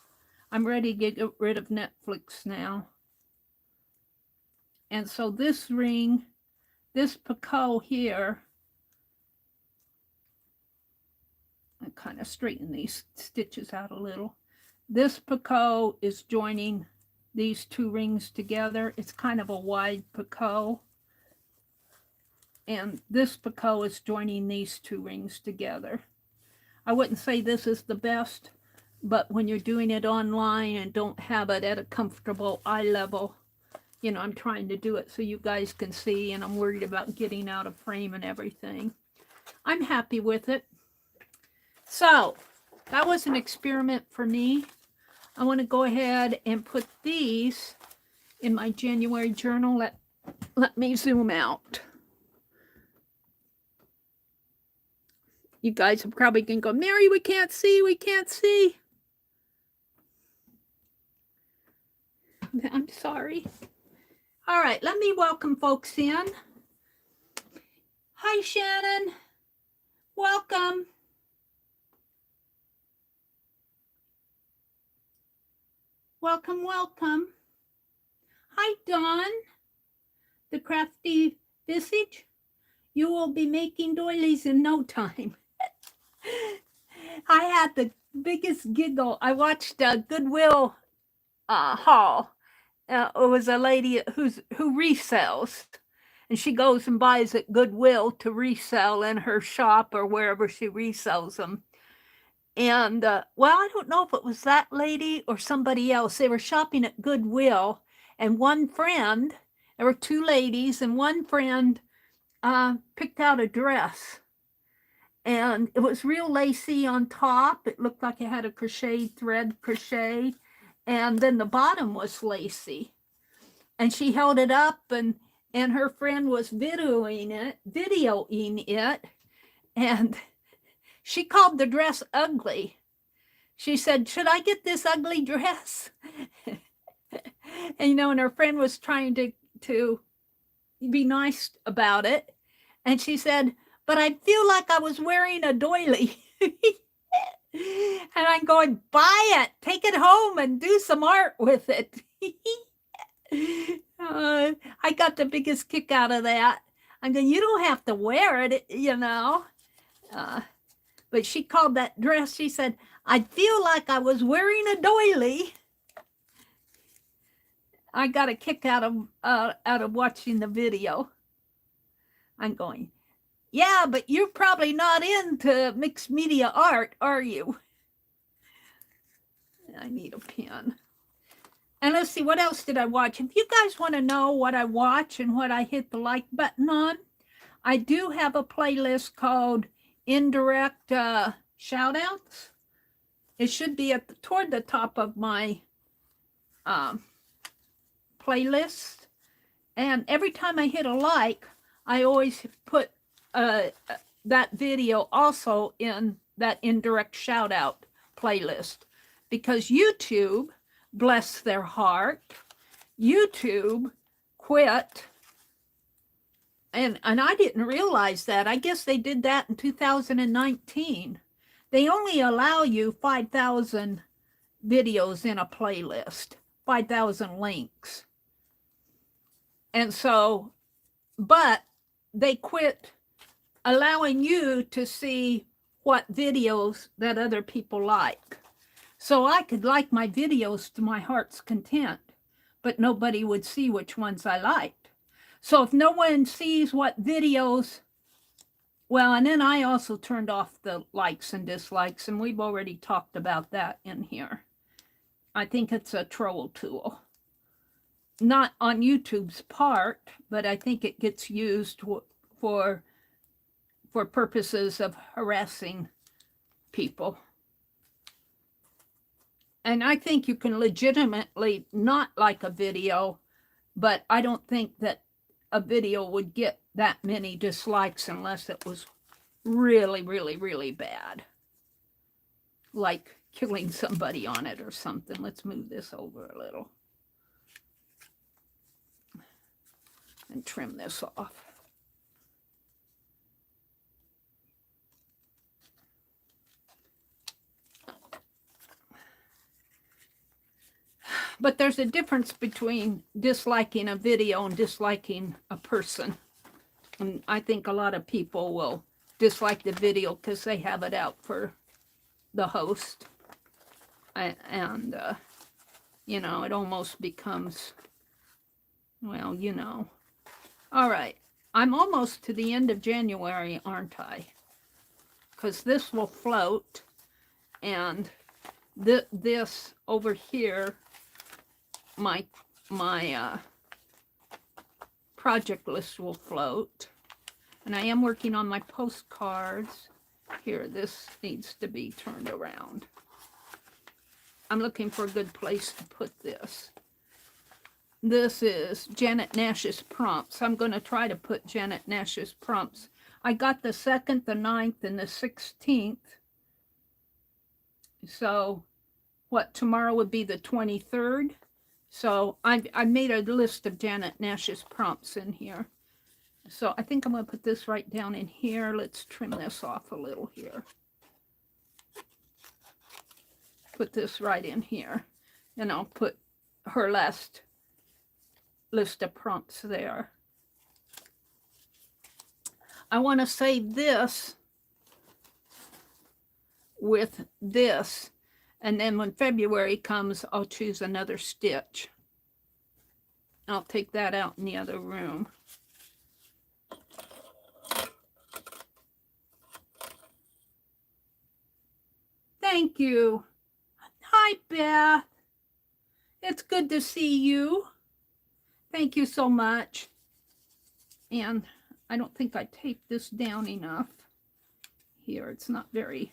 I'm ready to get rid of Netflix now. And so this ring, this Picasso here, I kind of straighten these stitches out a little. This Picasso is joining these two rings together. It's kind of a wide picot. And this picot is joining these two rings together. I wouldn't say this is the best, but when you're doing it online and don't have it at a comfortable eye level, you know, I'm trying to do it so you guys can see, and I'm worried about getting out of frame and everything. I'm happy with it. So that was an experiment for me. I want to go ahead and put these in my January journal. Let me zoom out. You guys are probably going to go, Meri, we can't see, we can't see. I'm sorry. All right, let me welcome folks in. Hi, Shannon. Welcome. Welcome, welcome. Hi, Dawn, the crafty visage. You will be making doilies in no time. I had the biggest giggle. I watched a Goodwill haul. It was a lady who resells, and she goes and buys at Goodwill to resell in her shop or wherever she resells them. And, well, I don't know if it was that lady or somebody else. They were shopping at Goodwill, and one friend, there were two ladies, and one friend picked out a dress. And it was real lacy on top. It looked like it had a thread crochet. And then the bottom was lacy. And she held it up, and her friend was videoing it. And she called the dress ugly. She said, should I get this ugly dress? And, you know, and her friend was trying to be nice about it. And she said, but I feel like I was wearing a doily. And I'm going, buy it, take it home and do some art with it. I got the biggest kick out of that. I'm going, you don't have to wear it, you know. But she called that dress, she said, I feel like I was wearing a doily. I got a kick out of watching the video. I'm going, yeah, but you're probably not into mixed media art, are you? I need a pen. And let's see, what else did I watch? If you guys want to know what I watch and what I hit the like button on, I do have a playlist called Indirect Shoutouts. It should be toward the top of my playlist. And every time I hit a like, I always put that video also in that indirect shout out playlist, because YouTube, bless their heart, YouTube quit, and I didn't realize that. I guess they did that in 2019. They only allow you 5,000 videos in a playlist, 5,000 links. And so, but they quit allowing you to see what videos that other people like. So I could like my videos to my heart's content, but nobody would see which ones I liked. So if no one sees what videos, well, and then I also turned off the likes and dislikes, and we've already talked about that in here. I think it's a troll tool. Not on YouTube's part, but I think it gets used for purposes of harassing people. And I think you can legitimately not like a video, but I don't think that a video would get that many dislikes unless it was really, really, really bad. Like killing somebody on it or something. Let's move this over a little and trim this off. But there's a difference between disliking a video and disliking a person. And I think a lot of people will dislike the video because they have it out for the host. And you know, it almost becomes, well, you know. All right, I'm almost to the end of January, aren't I? Because this will float, and this over here, my project list will float. And I am working on my postcards. Here, this needs to be turned around. I'm looking for a good place to put this. This is Janet Nash's prompts. I'm going to try to put Janet Nash's prompts. I got the 2nd, the 9th, and the 16th. So, what, tomorrow would be the 23rd? So, I made a list of Janet Nash's prompts in here. So, I think I'm going to put this right down in here. Let's trim this off a little here. Put this right in here. And I'll put her last list of prompts there. I want to save this with this, and then when February comes, I'll choose another stitch. I'll take that out in the other room. Thank you. Hi, Beth. It's good to see you. Thank you so much. And I don't think I taped this down enough. Here, it's not very,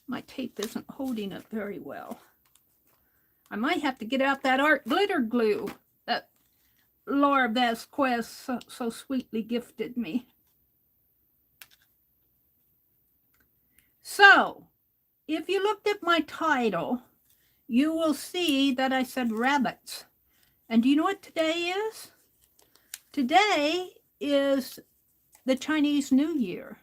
my tape isn't holding it very well. I might have to get out that art glitter glue that Laura Vasquez so sweetly gifted me. So, if you looked at my title, you will see that I said rabbits. And do you know what today is? Today is the Chinese New Year.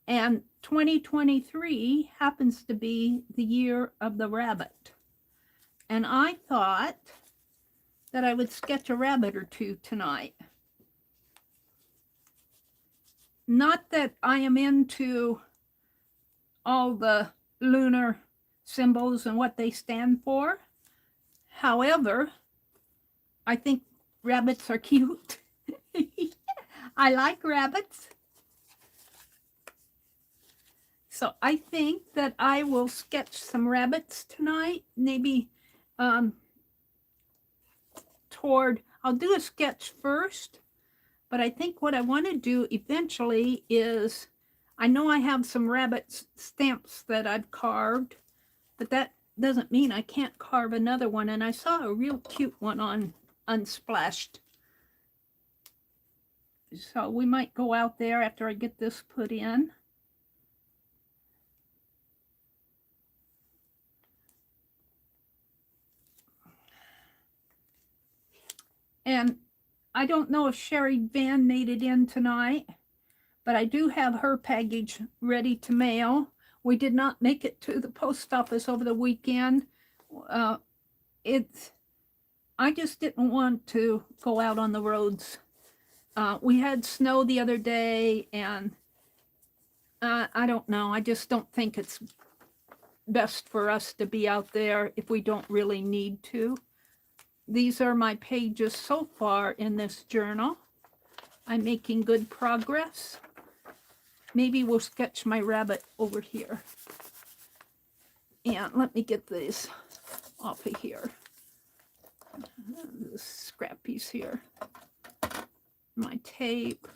And 2023 happens to be the year of the rabbit. And I thought that I would sketch a rabbit or two tonight. Not that I am into all the lunar symbols and what they stand for. However, I think rabbits are cute. I like rabbits. So I think that I will sketch some rabbits tonight. Maybe I'll do a sketch first, but I think what I want to do eventually is, I know I have some rabbit stamps that I've carved, but that doesn't mean I can't carve another one. And I saw a real cute one on Unsplashed. So we might go out there after I get this put in. And I don't know if Sherry Van made it in tonight, but I do have her package ready to mail. We did not make it to the post office over the weekend. I just didn't want to go out on the roads. We had snow the other day, and I don't know. I just don't think it's best for us to be out there if we don't really need to. These are my pages so far in this journal. I'm making good progress. Maybe we'll sketch my rabbit over here. And let me get these off of here. The scrappies here. My tape.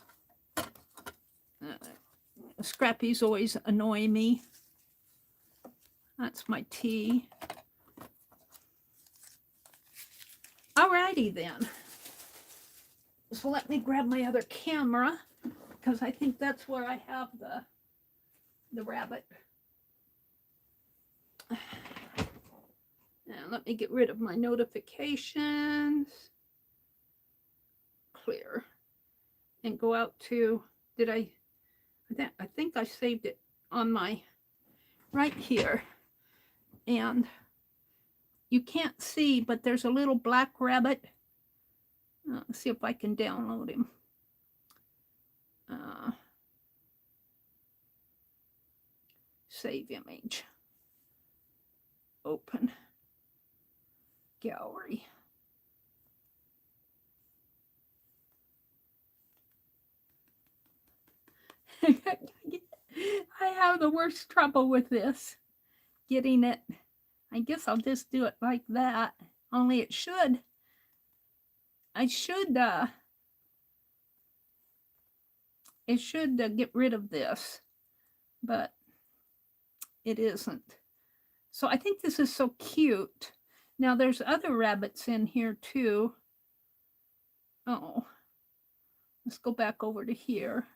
Scrappies always annoy me. That's my tea. Alrighty then. So let me grab my other camera, because I think that's where I have the rabbit. And let me get rid of my notifications. Clear. And go out to, I think I saved it on my, right here. And you can't see, but there's a little black rabbit. Let's see if I can download him. Save image. Open. Gallery. I have the worst trouble with this. Getting it. I guess I'll just do it like that. Only it should. It should get rid of this. But it isn't. So I think this is so cute. Now there's other rabbits in here too. Oh, let's go back over to here.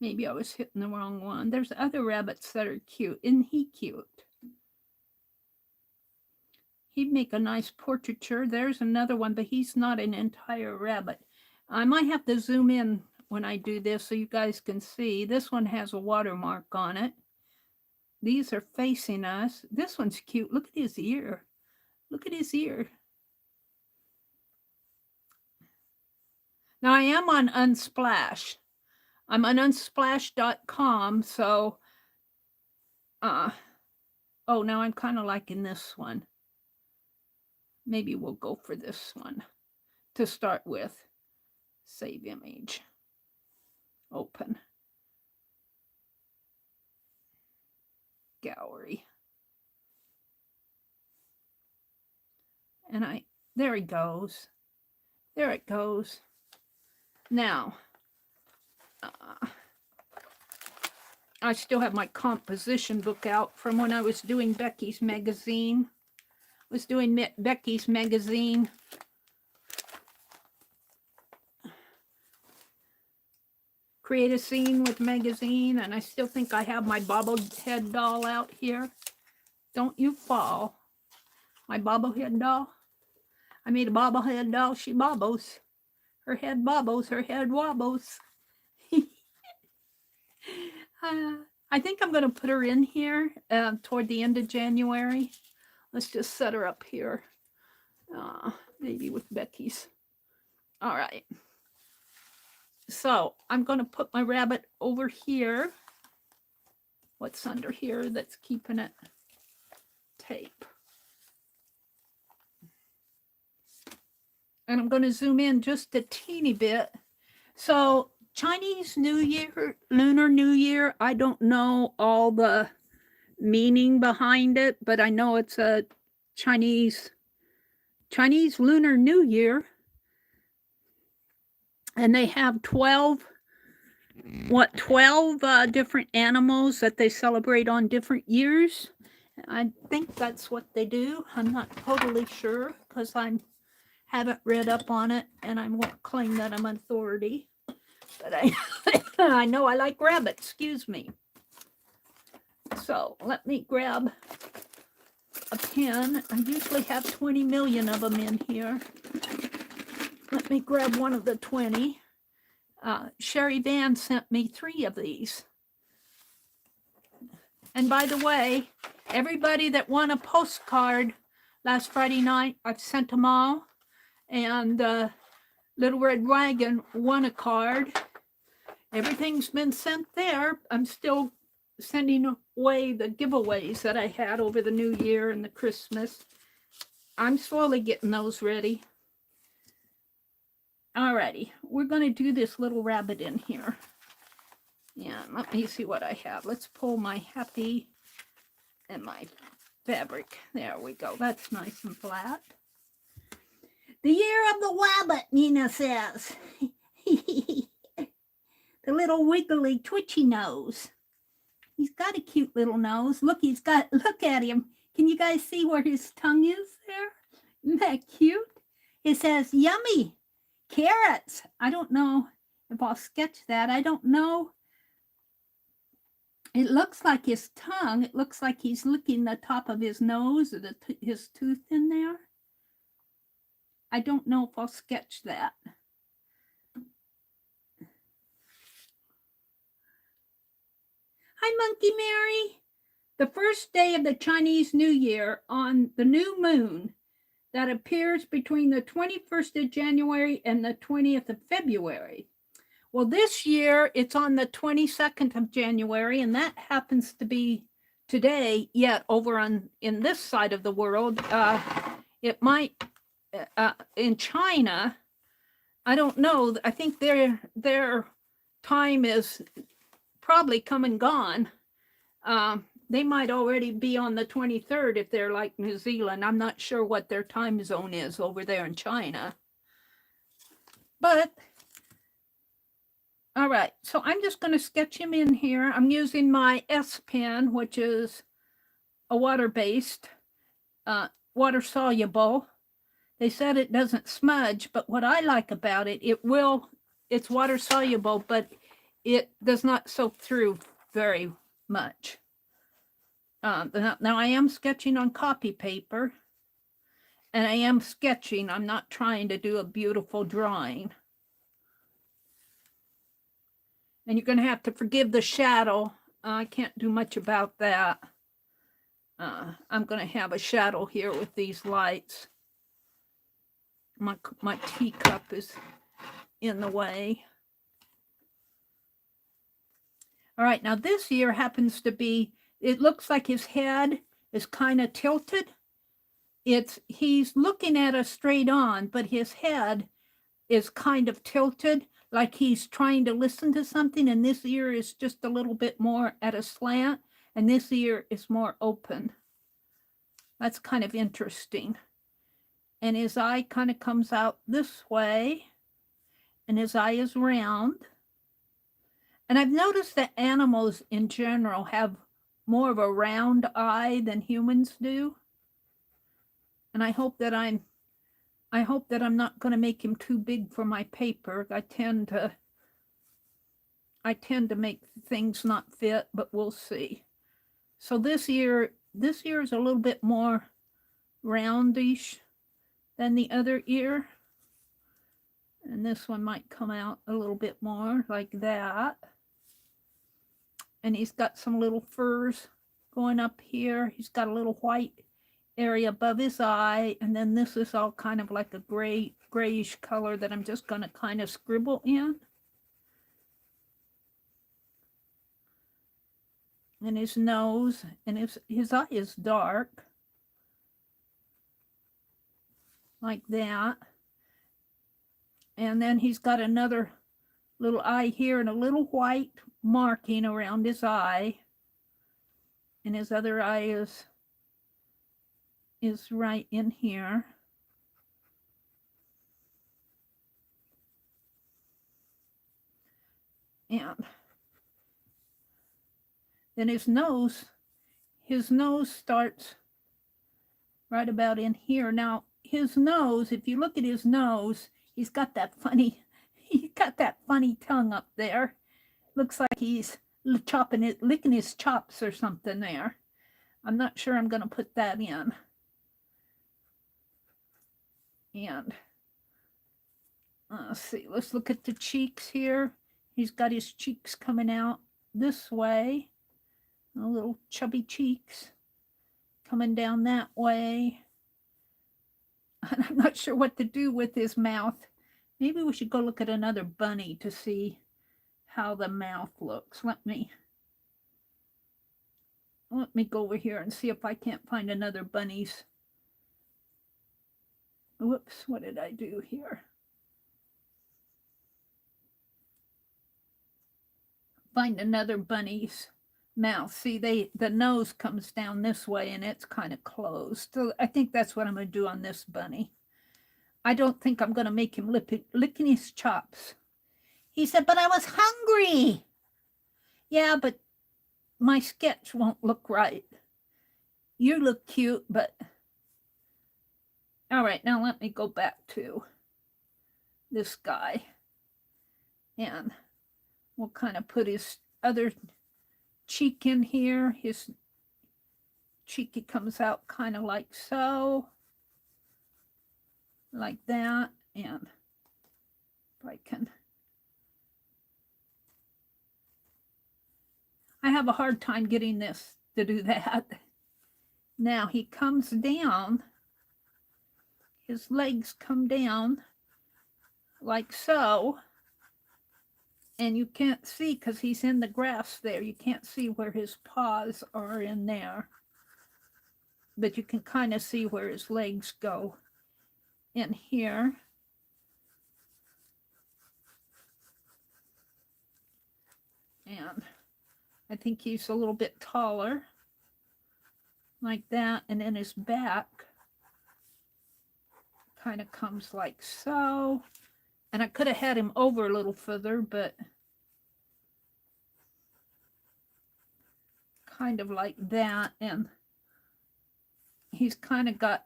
Maybe I was hitting the wrong one. There's other rabbits that are cute. Isn't he cute? He'd make a nice portraiture. There's another one, but he's not an entire rabbit. I might have to zoom in when I do this so you guys can see. This one has a watermark on it. These are facing us. This one's cute. Look at his ear. Look at his ear. Now I am on Unsplash. I'm on unsplash.com, so oh, now I'm kind of liking this one. Maybe we'll go for this one to start with. Save image. Open. Gallery. And there he goes. There it goes. Now, I still have my composition book out from when I was doing Becky's magazine. Becky's magazine. Create a scene with magazine, and I still think I have my bobblehead doll out here. Don't you fall. My bobblehead doll. I made a bobblehead doll. She bobbles. Her head bobbles. Her head wobbles. I think I'm going to put her in here toward the end of January. Let's just set her up here. Maybe with Becky's. All right. So I'm going to put my rabbit over here. What's under here that's keeping it? Tape. And I'm going to zoom in just a teeny bit. So Chinese New Year, Lunar New Year, I don't know all the meaning behind it, but I know it's a Chinese Lunar New Year. And they have 12 different animals that they celebrate on different years. I think that's what they do. I'm not totally sure because I haven't read up on it, and I won't claim that I'm an authority. But I know I like rabbits, excuse me. So let me grab a pen. I usually have 20 million of them in here. Let me grab one of the 20. Sherry Van sent me 3 of these. And by the way, everybody that won a postcard last Friday night, I've sent them all. And Little Red Wagon won a card. Everything's been sent there. I'm still sending away the giveaways that I had over the New Year and the Christmas. I'm slowly getting those ready. Alrighty, we're going to do this little rabbit in here. Yeah, let me see what I have. Let's pull my happy and my fabric. There we go. That's nice and flat. The year of the wabbit, Nina says. The little wiggly, twitchy nose. He's got a cute little nose. Look, look at him. Can you guys see where his tongue is there? Isn't that cute? It says, yummy. Carrots. I don't know if I'll sketch that. I don't know. It looks like his tongue. It looks like he's licking the top of his nose or his tooth in there. I don't know if I'll sketch that. Hi, Monkey Mary. The first day of the Chinese New Year on the new moon that appears between the 21st of January and the 20th of February. Well, this year it's on the 22nd of January, and that happens to be today, yet over in this side of the world, It might, in China, I don't know. I think their time is probably come and gone. They might already be on the 23rd if they're like New Zealand. I'm not sure what their time zone is over there in China. But, all right, so I'm just going to sketch him in here. I'm using my S pen, which is a water-based, water-soluble. They said it doesn't smudge, but what I like about it, it's water-soluble, but it does not soak through very much. Now I am sketching on copy paper, and I am sketching. I'm not trying to do a beautiful drawing. And you're going to have to forgive the shadow. I can't do much about that. I'm going to have a shadow here with these lights. My teacup is in the way. All right, now this year happens to be, it looks like his head is kind of tilted. He's looking at us straight on, but his head is kind of tilted, like he's trying to listen to something, and this ear is just a little bit more at a slant, and this ear is more open. That's kind of interesting. And his eye kind of comes out this way, and his eye is round. And I've noticed that animals in general have more of a round eye than humans do. And I hope that I'm not going to make him too big for my paper. I tend to make things not fit, but we'll see. So this ear is a little bit more roundish than the other ear. And this one might come out a little bit more like that. And he's got some little furs going up here. He's got a little white area above his eye. And then this is all kind of like a grayish color that I'm just going to kind of scribble in. And his nose, and his eye is dark. Like that. And then he's got another little eye here and a little white marking around his eye. And his other eye is right in here. And then his nose starts right about in here. Now, his nose, if you look at his nose, he's got that funny tongue up there. Looks like he's licking his chops or something there. I'm not sure I'm going to put that in. And let's see, let's look at the cheeks here. He's got his cheeks coming out this way. Little chubby cheeks coming down that way. And I'm not sure what to do with his mouth. Maybe we should go look at another bunny to see how the mouth looks. Let me go over here and see if I can't find another bunny's. Whoops, what did I do here? Find another bunny's mouth. See, the nose comes down this way and it's kind of closed. So I think that's what I'm going to do on this bunny. I don't think I'm going to make him licking his chops. He said, but I was hungry. Yeah, but my sketch won't look right. You look cute, but... All right, now let me go back to this guy. And we'll kind of put his other cheek in here. His cheeky comes out kind of like so. Like that. And if I can... I have a hard time getting this to do that. Now he comes down. His legs come down like so. And you can't see because he's in the grass there. You can't see where his paws are in there. but you can kind of see where his legs go in here. And I think he's a little bit taller, like that, and then his back kind of comes like so. And I could have had him over a little further, but kind of like that. And he's kind of got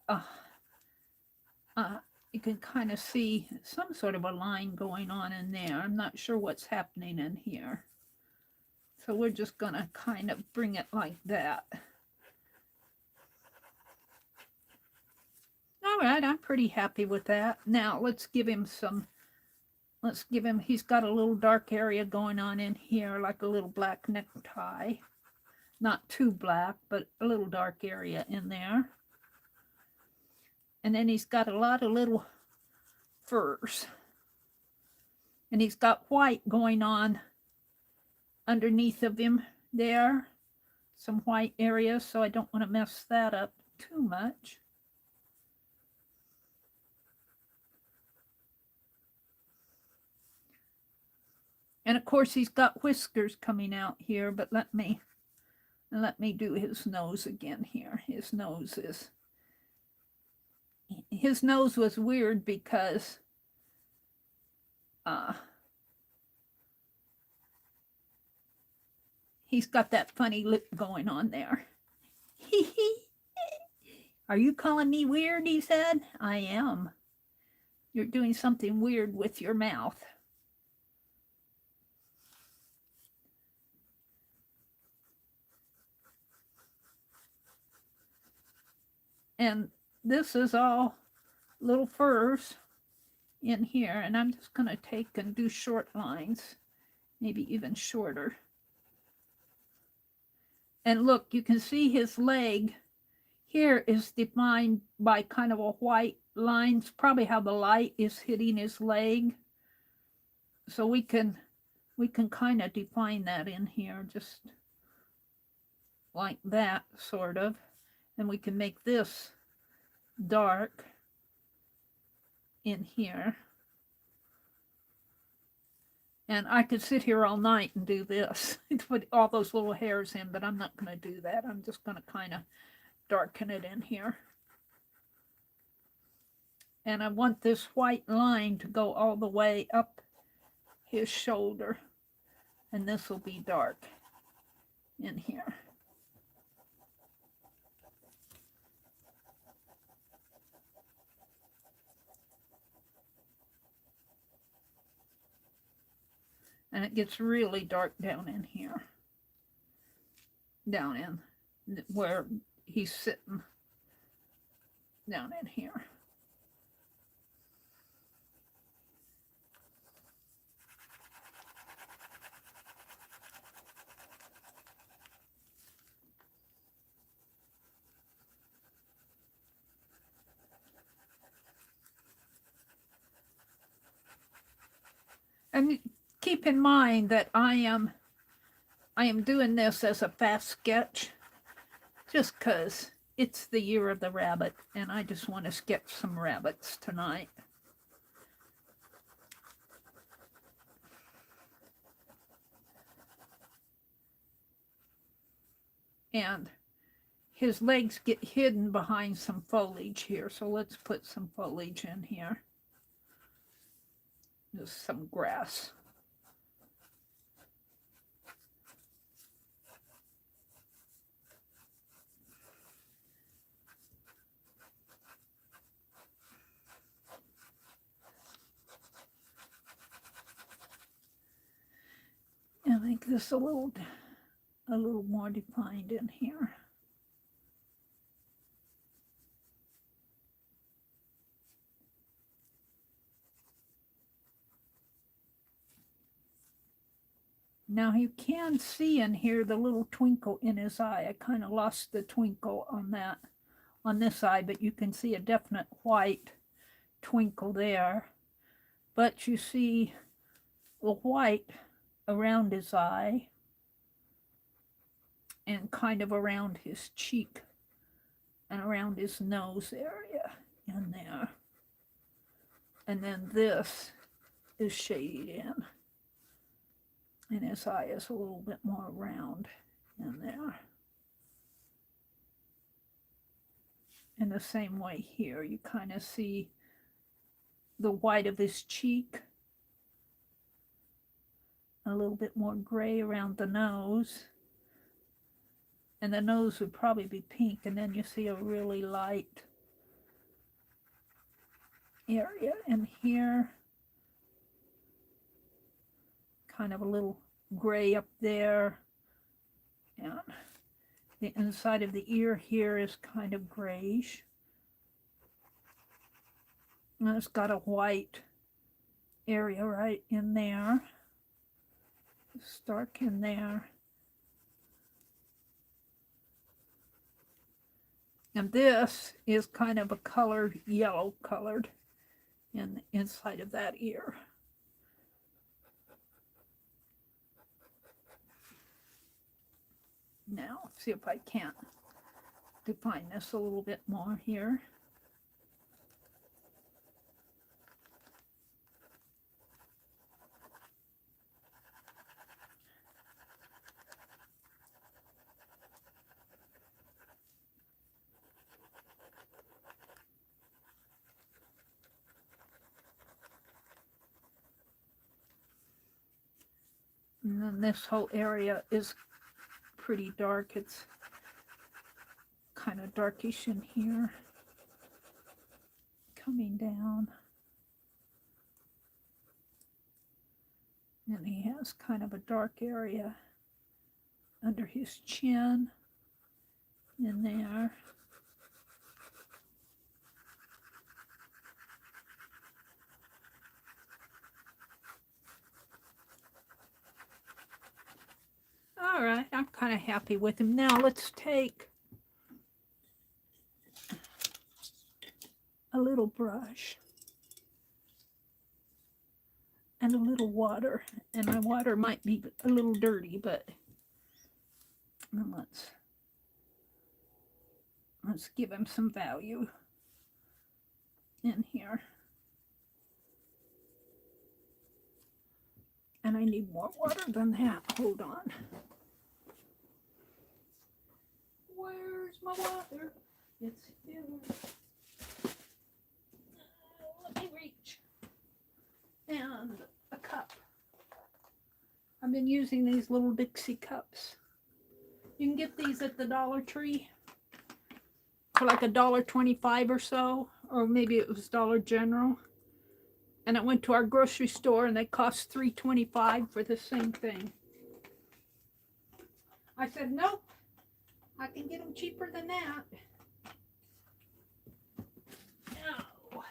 you can kind of see some sort of a line going on in there. I'm not sure what's happening in here. So we're just going to kind of bring it like that. All right, I'm pretty happy with that. Now let's give him he's got a little dark area going on in here, like a little black necktie. Not too black, but a little dark area in there. And then he's got a lot of little furs. And he's got white going on underneath of him there. Some white areas, so I don't want to mess that up too much. And of course he's got whiskers coming out here, but let me do his nose again here. His nose was weird because he's got that funny lip going on there. Are you calling me weird? He said. I am. You're doing something weird with your mouth. And this is all little furs in here. And I'm just going to take and do short lines, maybe even shorter. And look, you can see his leg here is defined by kind of a white line. It's probably how the light is hitting his leg. So we can kind of define that in here, just like that, sort of. And we can make this dark in here. And I could sit here all night and do this, put all those little hairs in, but I'm not going to do that. I'm just going to kind of darken it in here. And I want this white line to go all the way up his shoulder. And this will be dark in here. And it gets really dark down in here. Down in where he's sitting. Down in here. And keep in mind that I am doing this as a fast sketch just because it's the year of the rabbit and I just want to sketch some rabbits tonight. And his legs get hidden behind some foliage here, so let's put some foliage in here. Just some grass. And make this a little more defined in here. Now you can see in here the little twinkle in his eye. I kind of lost the twinkle on this eye, but you can see a definite white twinkle there. But you see the white around his eye and kind of around his cheek and around his nose area in there. And then this is shaded in. And his eye is a little bit more round in there. In the same way here, you kind of see the white of his cheek. A little bit more gray around the nose. And the nose would probably be pink, and then you see a really light area in here. Kind of a little gray up there. And the inside of the ear here is kind of grayish. And it's got a white area right in there. It's dark in there. And this is kind of a colored, yellow colored in the inside of that ear. Now, see if I can't define this a little bit more here. And then this whole area is pretty dark. It's kind of darkish in here, coming down. And he has kind of a dark area under his chin in there. All right, I'm kind of happy with him. Now let's take a little brush and a little water. And my water might be a little dirty, but let's give him some value in here. And I need more water than that. Hold on. Where's my water? It's here. Let me reach. And a cup. I've been using these little Dixie cups. You can get these at the Dollar Tree for like $1.25 or so, or maybe it was Dollar General. And I went to our grocery store and they cost $3.25 for the same thing. I said, nope, I can get them cheaper than that. No.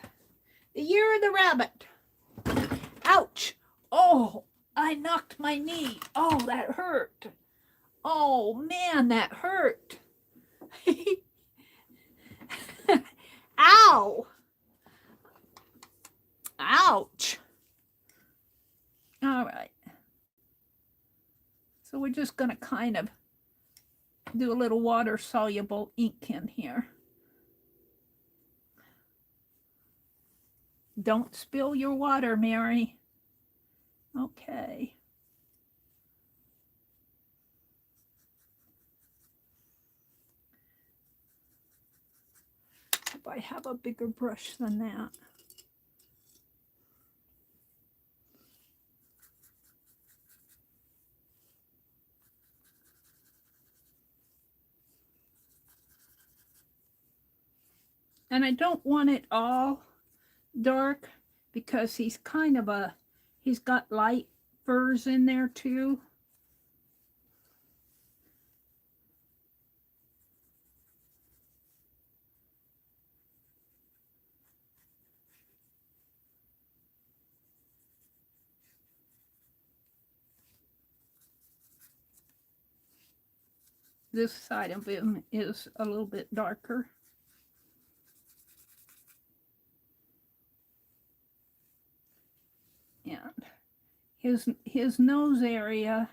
The Year of the Rabbit. Ouch. Oh, I knocked my knee. Oh, that hurt. Oh, man, that hurt. Ow. Ouch. All right. So we're just going to kind of do a little water-soluble ink in here. Don't spill your water, Meri. Okay. If I have a bigger brush than that. And I don't want it all dark because he's kind of he's got light furs in there too. This side of him is a little bit darker. And his nose area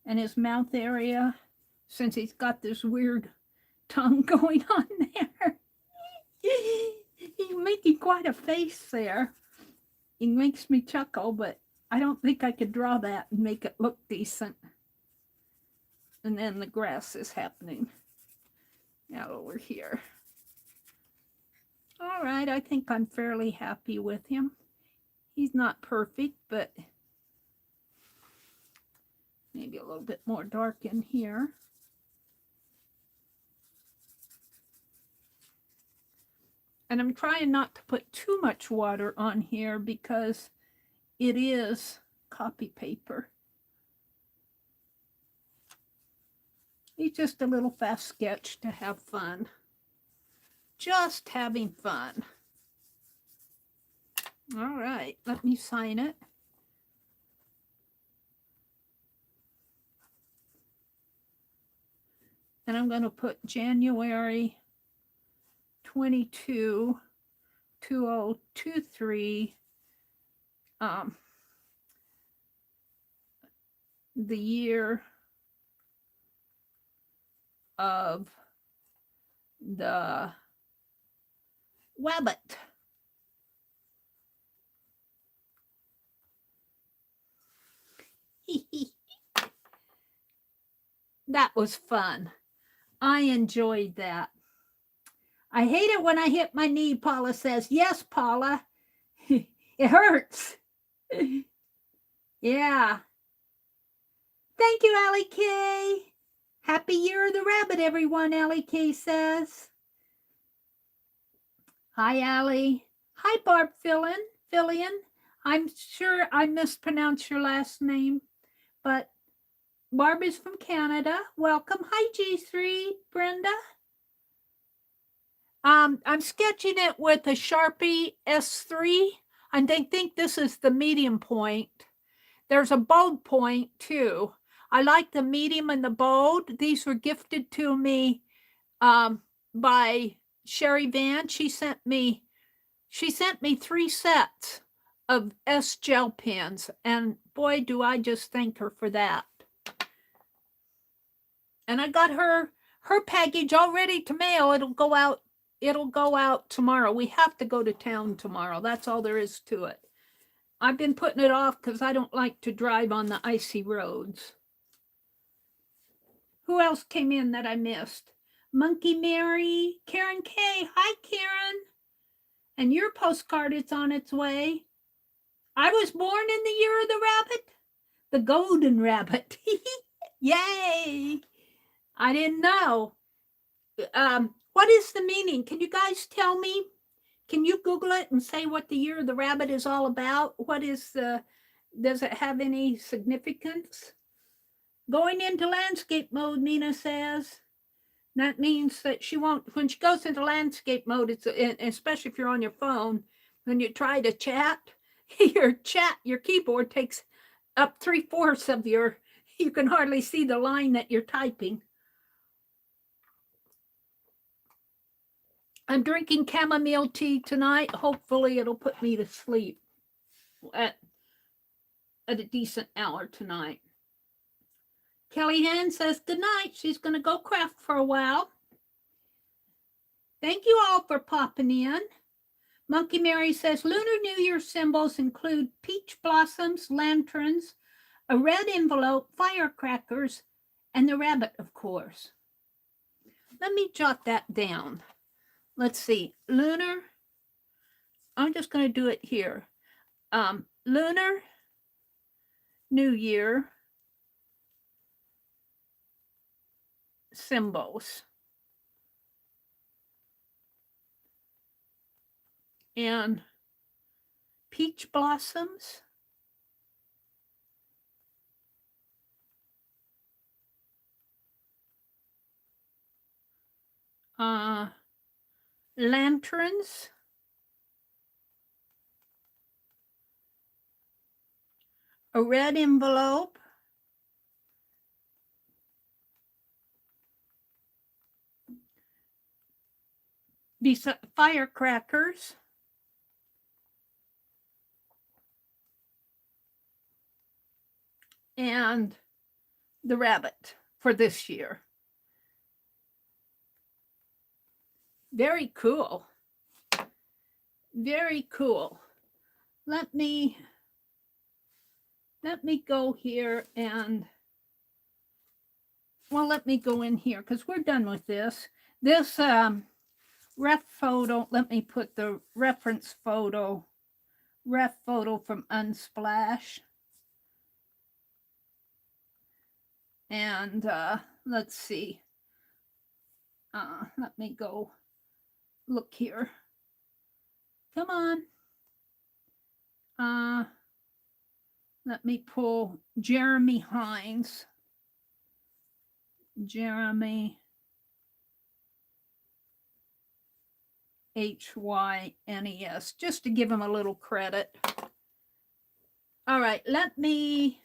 and his mouth area, since he's got this weird tongue going on there. He's making quite a face there. It makes me chuckle, but I don't think I could draw that and make it look decent. And then the grass is happening. Now over here. All right, I think I'm fairly happy with him. He's not perfect, but maybe a little bit more dark in here. And I'm trying not to put too much water on here because it is copy paper. It's just a little fast sketch to have fun. Just having fun. All right, let me sign it. And I'm going to put January 22, 2023, the year of the rabbit. That was fun. I enjoyed that. I hate it when I hit my knee, Paula says. Yes, Paula. It hurts. Yeah. Thank you, Allie K. Happy Year of the Rabbit, everyone, Allie K says. Hi, Allie. Hi, Barb Fillion. I'm sure I mispronounced your last name, but Barb is from Canada. Welcome. Hi, G3, Brenda. I'm sketching it with a Sharpie S3. And I think this is the medium point. There's a bold point too. I like the medium and the bold. These were gifted to me by Sherry Van. She sent me 3 sets of S gel pens, and boy, do I just thank her for that. And I got her package all ready to mail. It'll go out tomorrow. We have to go to town tomorrow. That's all there is to it. I've been putting it off because I don't like to drive on the icy roads. Who else came in that I missed? Monkey Mary, Karen K. Hi, Karen. And your postcard is on its way. I was born in the year of the rabbit, the golden rabbit. Yay! I didn't know. What is the meaning? Can you guys tell me? Can you Google it and say what the year of the rabbit is all about? What is does it have any significance? Going into landscape mode, Nina says. That means that she won't, when she goes into landscape mode, it's especially if you're on your phone, when you try to chat, your keyboard takes up 3/4 of you can hardly see the line that you're typing. I'm drinking chamomile tea tonight. Hopefully it'll put me to sleep at a decent hour tonight. Kelly Ann says good night. She's going to go craft for a while. Thank you all for popping in. Monkey Mary says Lunar New Year symbols include peach blossoms, lanterns, a red envelope, firecrackers, and the rabbit, of course. Let me jot that down. Let's see. Lunar. I'm just going to do it here. Lunar New Year symbols. And peach blossoms. Lanterns. A red envelope. Firecrackers. And the rabbit for this year. Very cool. Very cool. Let me go here and, well, let me go in here because we're done with this. This ref photo, let me put the reference photo, ref photo from Unsplash. And let's see. Let me go look here. Come on. Let me pull Jeremy Hines. Jeremy Hynes, just to give him a little credit. All right, let me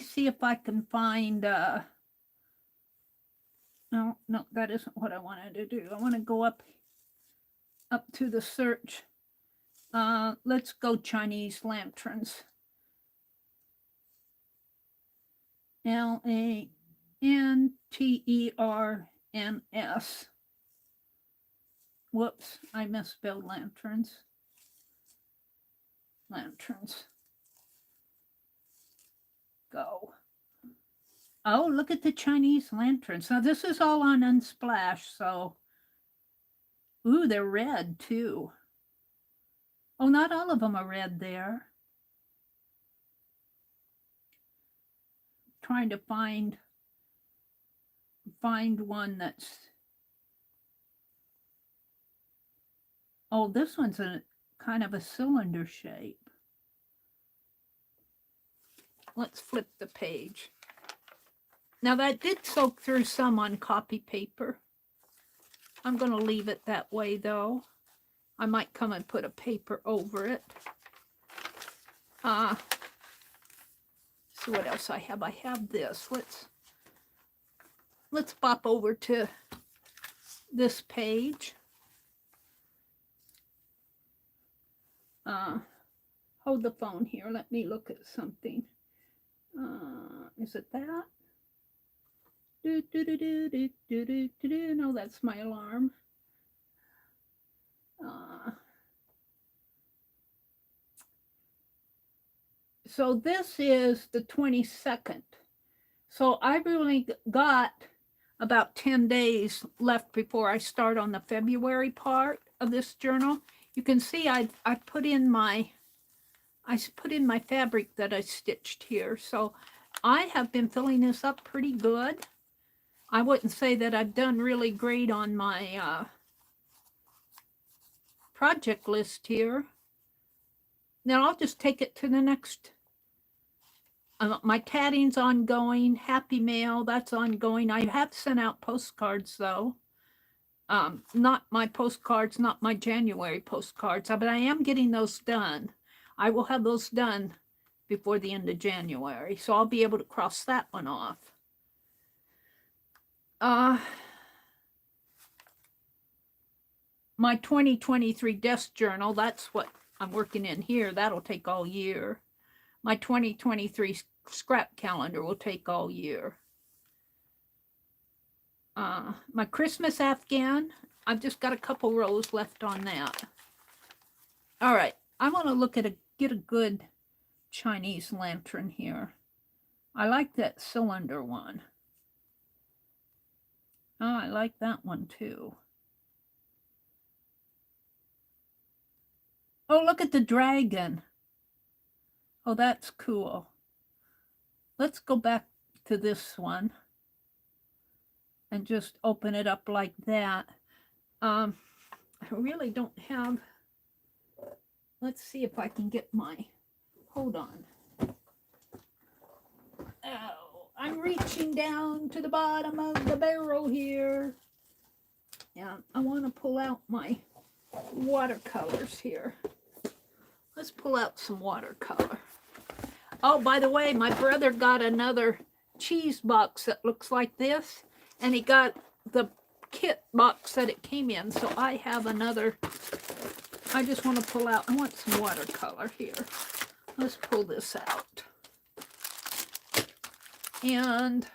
see if I can find no, that isn't what I wanted to do. I want to go up to the search. Let's go Chinese lanterns. LANTERNS. Whoops, I misspelled lanterns. Lanterns. Go. Oh, look at the Chinese lanterns. Now this is all on Unsplash, so. Ooh, they're red too. Oh, not all of them are red there. Trying to find one that's. Oh, this one's a kind of a cylinder shape. Let's flip the page. Now that did soak through some on copy paper. I'm going to leave it that way though. I might come and put a paper over it. So what else I have? I have this. Let's pop over to this page. Hold the phone here. Let me look at something. Is it that? No, that's my alarm. So this is the 22nd. So I really got about 10 days left before I start on the February part of this journal. You can see I put in my fabric that I stitched here. So I have been filling this up pretty good. I wouldn't say that I've done really great on my project list here. Now I'll just take it to the next. My tatting's ongoing. Happy Mail, that's ongoing. I have sent out postcards though. Not my postcards, not my January postcards, but I am getting those done. I will have those done before the end of January, so I'll be able to cross that one off. My 2023 desk journal, that's what I'm working in here. That'll take all year. My 2023 scrap calendar will take all year. My Christmas Afghan, I've just got a couple rows left on that. All right, I want to look at get a good Chinese lantern here. I like that cylinder one. Oh, I like that one too. Oh, look at the dragon. Oh, that's cool. Let's go back to this one and just open it up like that. I really don't have, let's see if I can get my, hold on. Oh, I'm reaching down to the bottom of the barrel here. And I want to pull out my watercolors here. Let's pull out some watercolor. Oh, by the way, my brother got another cheese box that looks like this, and he got the kit box that it came in. So I have another. I just want to pull out. I want some watercolor here. Let's pull this out. And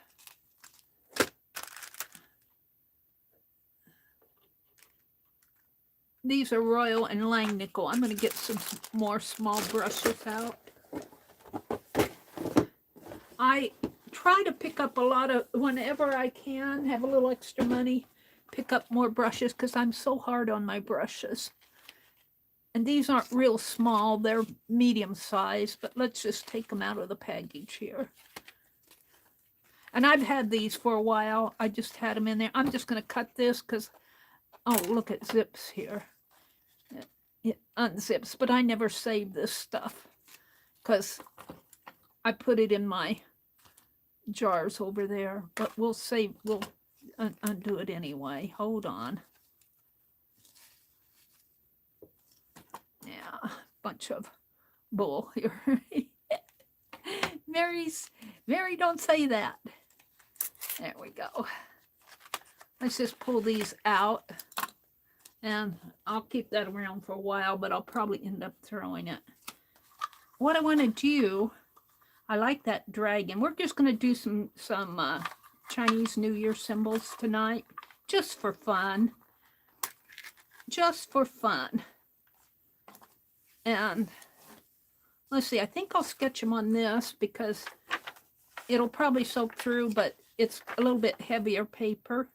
these are Royal and Langnickel. I'm going to get some more small brushes out. I try to pick up a lot of, whenever I can, have a little extra money, pick up more brushes because I'm so hard on my brushes. And these aren't real small, they're medium size, but let's just take them out of the package here. And I've had these for a while. I just had them in there. I'm just going to cut this because, oh, look at zips here. It unzips, but I never save this stuff because I put it in my jars over there. But we'll undo it anyway. Hold on. Yeah, bunch of bull here. Meri, don't say that. There we go. Let's just pull these out. And I'll keep that around for a while, but I'll probably end up throwing it. What I want to do, I like that dragon. We're just going to do some Chinese New Year symbols tonight, just for fun. Just for fun. And let's see, I think I'll sketch them on this because it'll probably soak through, but it's a little bit heavier paper.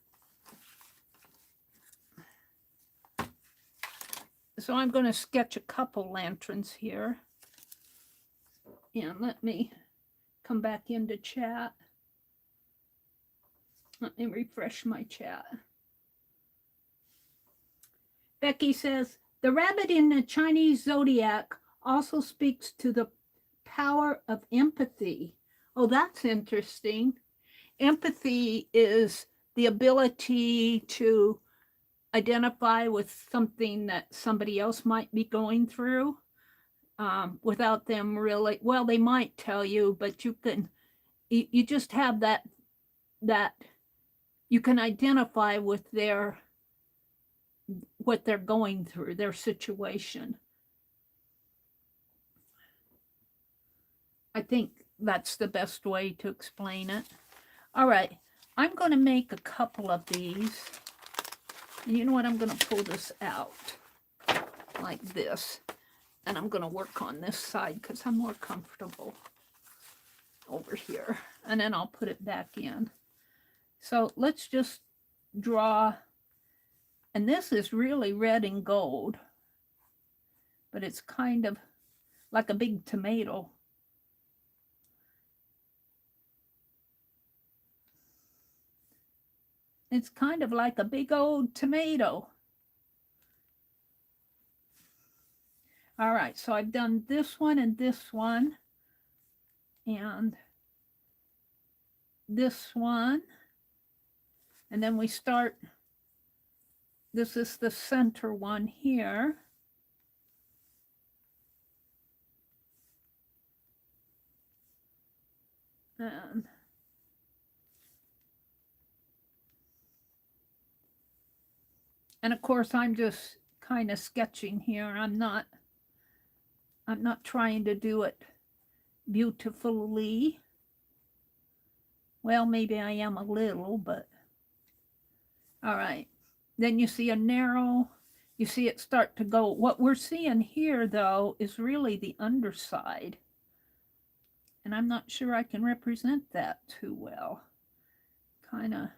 So I'm going to sketch a couple lanterns here. And let me come back into chat. Let me refresh my chat. Becky says, the rabbit in the Chinese zodiac also speaks to the power of empathy. Oh, that's interesting. Empathy is the ability to identify with something that somebody else might be going through without them really, well, they might tell you, but you just have that you can identify with what they're going through, their situation. I think that's the best way to explain it. All right, I'm going to make a couple of these. And you know what? I'm going to pull this out like this. And I'm going to work on this side because I'm more comfortable over here. And then I'll put it back in. So let's just draw. And this is really red and gold. But it's kind of like a big tomato. It's kind of like a big old tomato. All right, so I've done this one and this one. And this one. And then we start, this is the center one here. And of course, I'm just kind of sketching here. I'm not trying to do it beautifully. Well, maybe I am a little, but all right. Then you see a narrow, you see it start to go. What we're seeing here, though, is really the underside. And I'm not sure I can represent that too well. Kind of.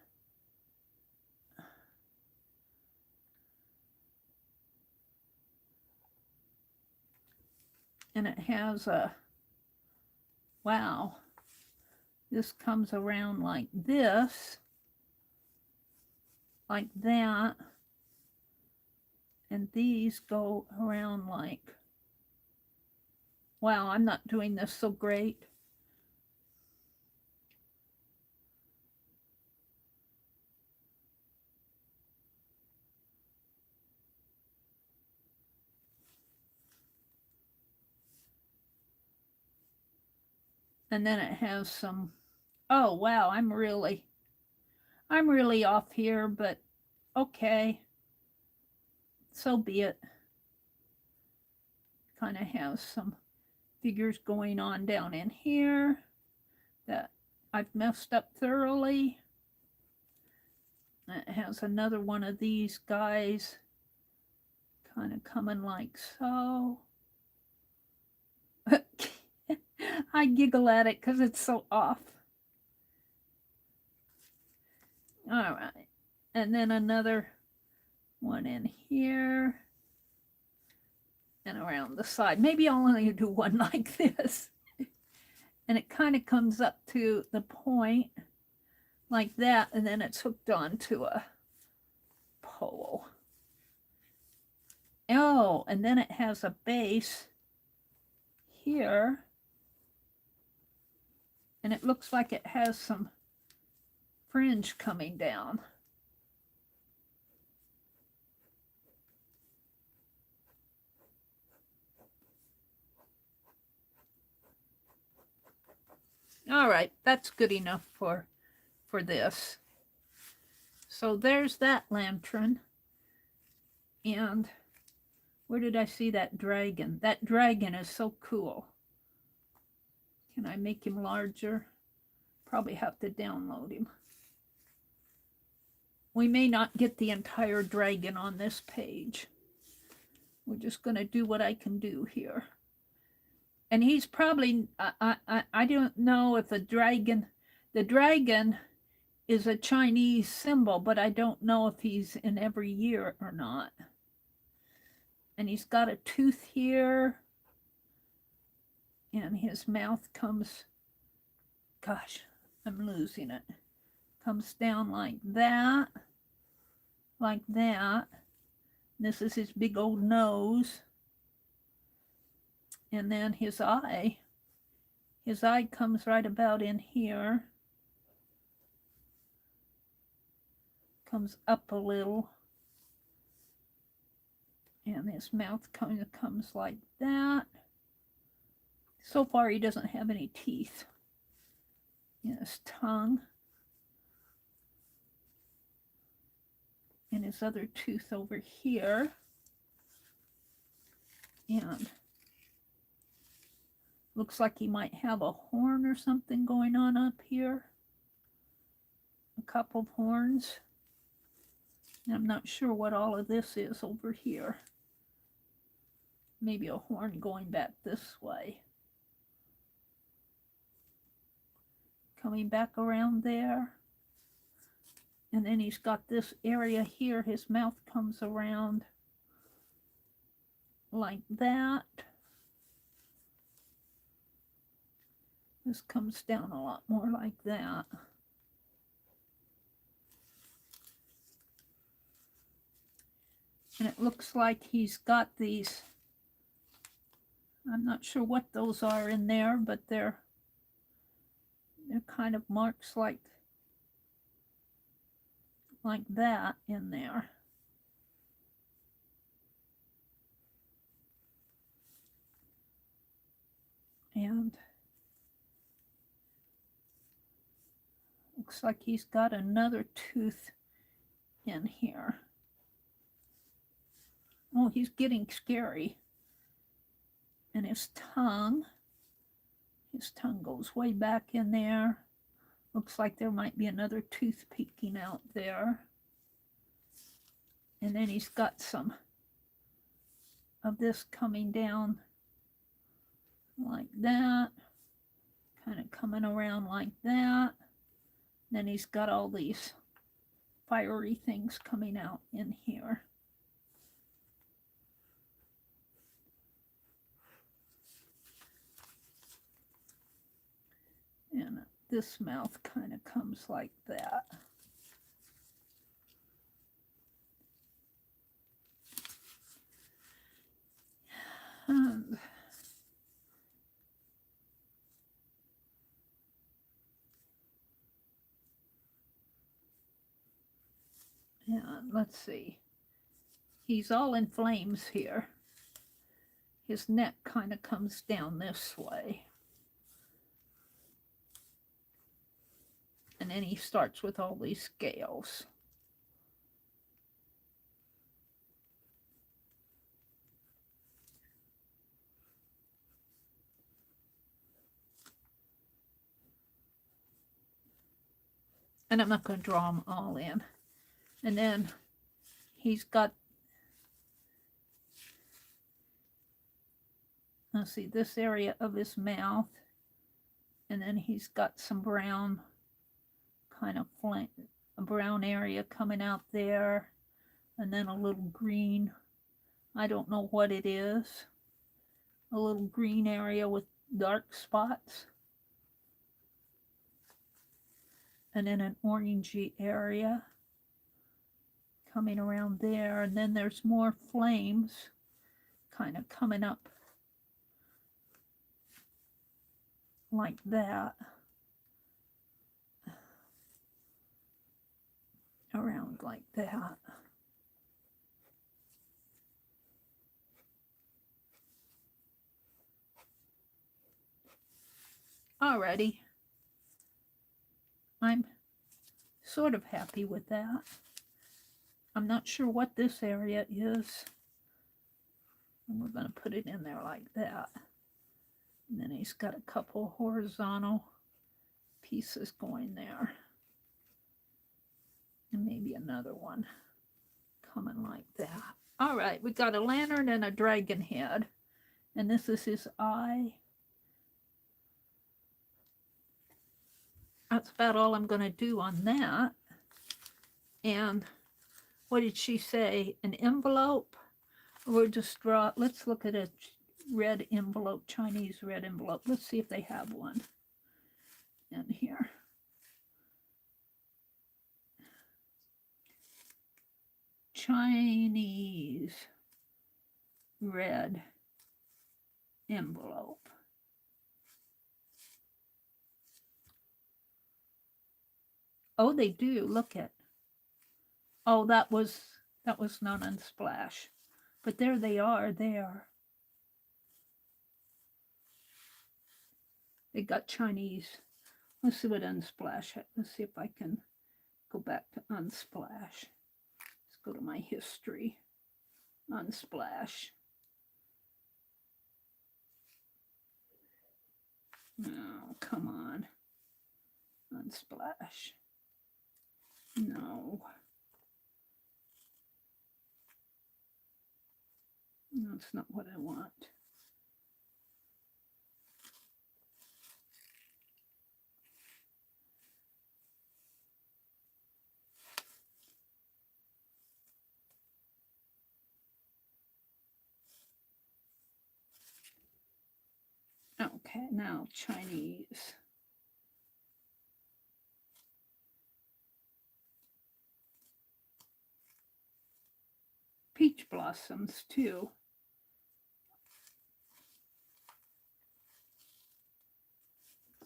And it has a, wow, this comes around like this, like that, and these go around like, wow, I'm not doing this so great. And then it has some, oh wow, I'm really off here, but okay, so be it. Kind of has some figures going on down in here that I've messed up thoroughly. It has another one of these guys kind of coming like so. I giggle at it because it's so off. All right. And then another one in here. And around the side. Maybe I'll only do one like this. And it kind of comes up to the point like that. And then it's hooked onto a pole. Oh, and then it has a base here. And it looks like it has some fringe coming down. All right, that's good enough for this. So there's that lantern. And where did I see that dragon? That dragon is so cool. Can I make him larger? Probably have to download him. We may not get the entire dragon on this page. We're just going to do what I can do here. And he's probably, I don't know if the dragon is a Chinese symbol, but I don't know if he's in every year or not. And he's got a tooth here. And his mouth comes, gosh, I'm losing it. Comes down like that. Like that. This is his big old nose. And then his eye comes right about in here. Comes up a little. And his mouth kind of comes like that. So far he doesn't have any teeth in his tongue. And his other tooth over here. And looks like he might have a horn or something going on up here. A couple of horns. I'm not sure what all of this is over here. Maybe a horn going back this way. Coming back around there. And then he's got this area here. His mouth comes around like that. This comes down a lot more like that. And it looks like he's got these, I'm not sure what those are in there, but they're kind of marks like that in there. And looks like he's got another tooth in here. Oh, he's getting scary. And his tongue goes way back in there. Looks like there might be another tooth peeking out there. And then he's got some of this coming down like that. Kind of coming around like that. Then he's got all these fiery things coming out in here. And this mouth kind of comes like that. And let's see. He's all in flames here. His neck kind of comes down this way. And then he starts with all these scales. And I'm not going to draw them all in. And then he's got let's see, this area of his mouth. And then he's got some brown kind of flank, a brown area coming out there. And then a little green. I don't know what it is. A little green area with dark spots. And then an orangey area coming around there. And then there's more flames kind of coming up like that. Around like that. Alrighty. I'm sort of happy with that. I'm not sure what this area is. And we're going to put it in there like that. And then he's got a couple horizontal pieces going there. And maybe another one coming like that. All right, we got a lantern and a dragon head. And this is his eye. That's about all I'm going to do on that. And what did she say? An envelope? We'll just draw. Let's look at a red envelope, Chinese red envelope. Let's see if they have one in here. Chinese red envelope. Oh, they do. Look at. Oh, that was not Unsplash. But there they are there. They got Chinese. Let's see what Unsplash. Let's see if I can go back to Unsplash. Let's go to my history. Unsplash. No, come on. Unsplash. No. That's not what I want. Okay, now Chinese. Peach blossoms too.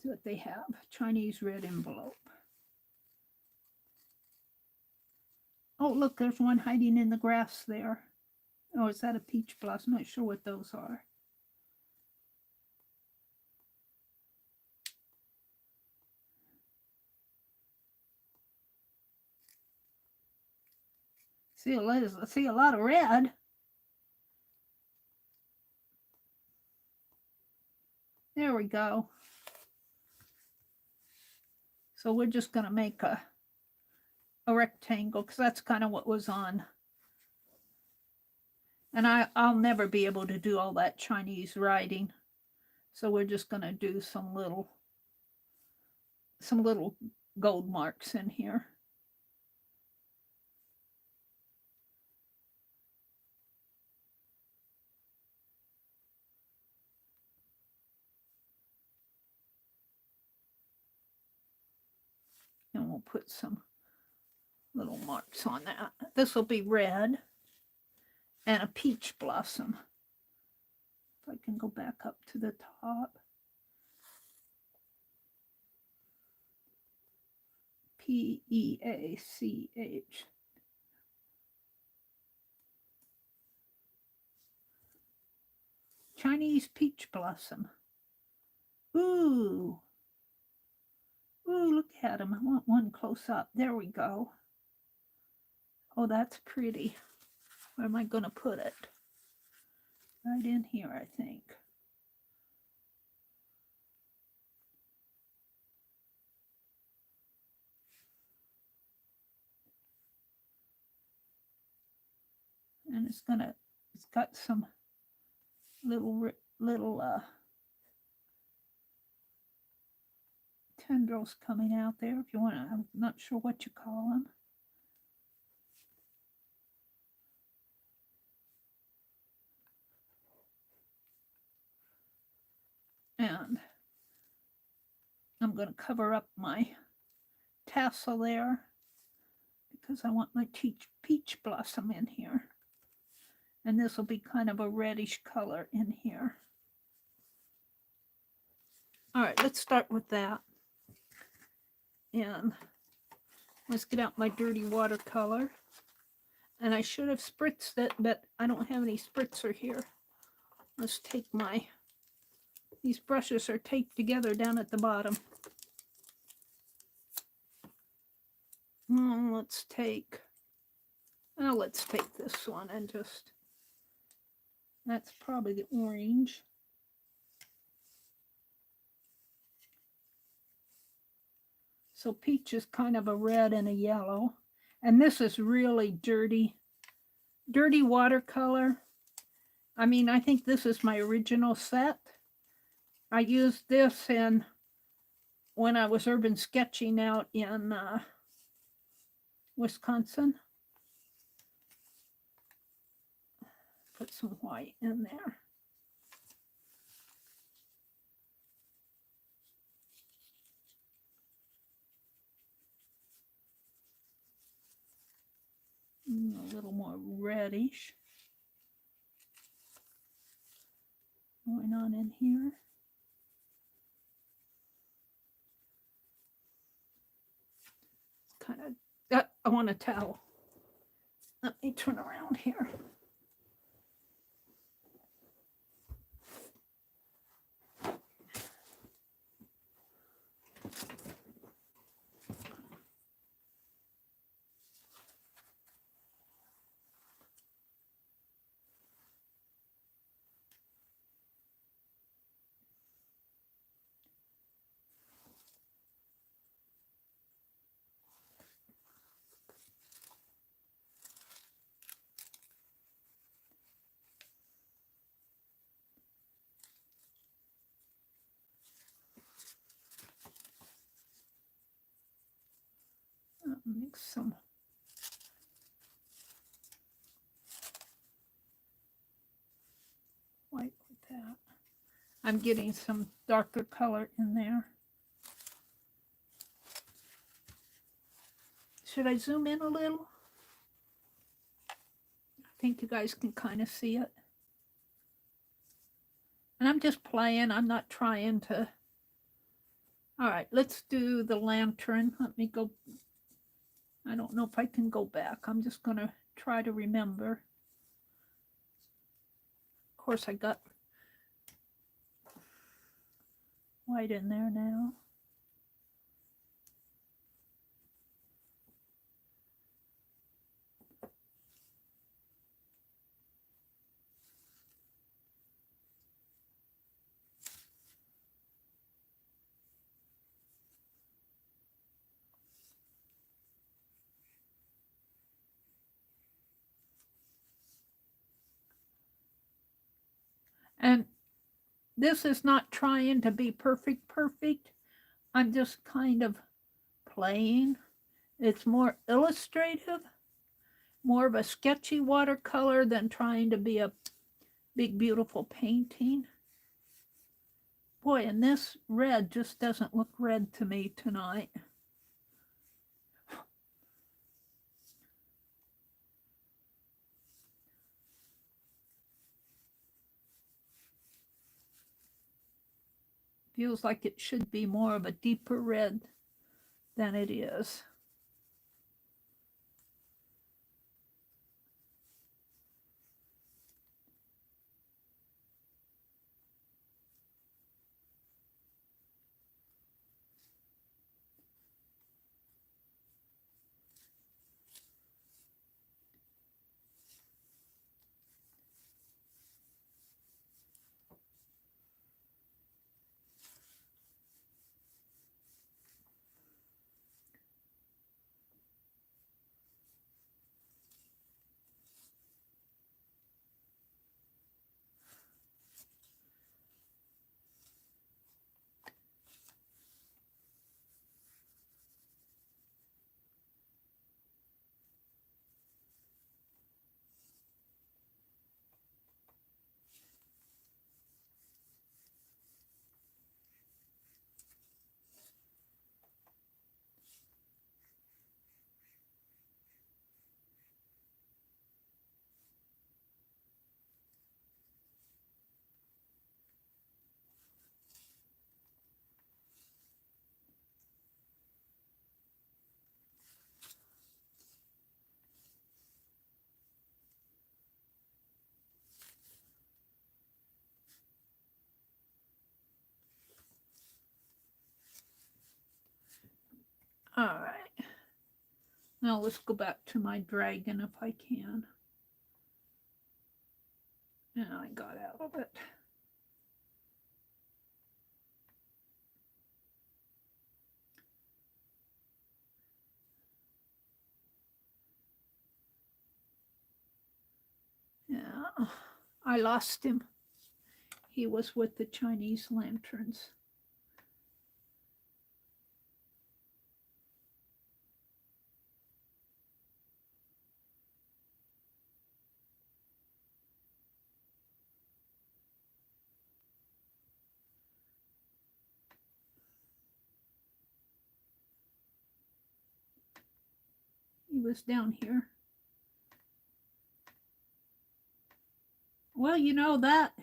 See what they have. Chinese red envelope. Oh, look, there's one hiding in the grass there. Oh, is that a peach blossom? I'm not sure what those are. See a lot of red. There we go. So we're just going to make a rectangle because that's kind of what was on. And I'll never be able to do all that Chinese writing. So we're just going to do some little gold marks in here. And we'll put some little marks on that. This will be red and a peach blossom. If I can go back up to the top. P-E-A-C-H. Chinese peach blossom. Ooh. Ooh, look at him. I want one close up. There we go. Oh, that's pretty. Where am I going to put it? Right in here, I think. And it's got some little little tendrils coming out there, if you want to. I'm not sure what you call them. And I'm going to cover up my tassel there because I want my peach blossom in here. And this will be kind of a reddish color in here. All right, let's start with that. And let's get out my dirty watercolor. And I should have spritzed it, but I don't have any spritzer here. Let's take these brushes are taped together down at the bottom. Let's take this one and just, that's probably the orange. So peach is kind of a red and a yellow. And this is really dirty watercolor. I mean, I think this is my original set. I used this when I was urban sketching out in Wisconsin. Put some white in there. A little more reddish going on in here. It's kind of, I want a towel. Let me turn around here. Mix some white with that. I'm getting some darker color in there. Should I zoom in a little? I think you guys can kind of see it. And I'm just playing. I'm not trying to. All right, let's do the lantern. Let me go. I don't know if I can go back. I'm just going to try to remember. Of course, I got white in there now. And this is not trying to be perfect. I'm just kind of playing. It's more illustrative, more of a sketchy watercolor than trying to be a big, beautiful painting. Boy, and this red just doesn't look red to me tonight. Feels like it should be more of a deeper red than it is. All right. Now let's go back to my dragon if I can. And I got out of it. Yeah, I lost him. He was with the Chinese lanterns. He was down here. Well, you know that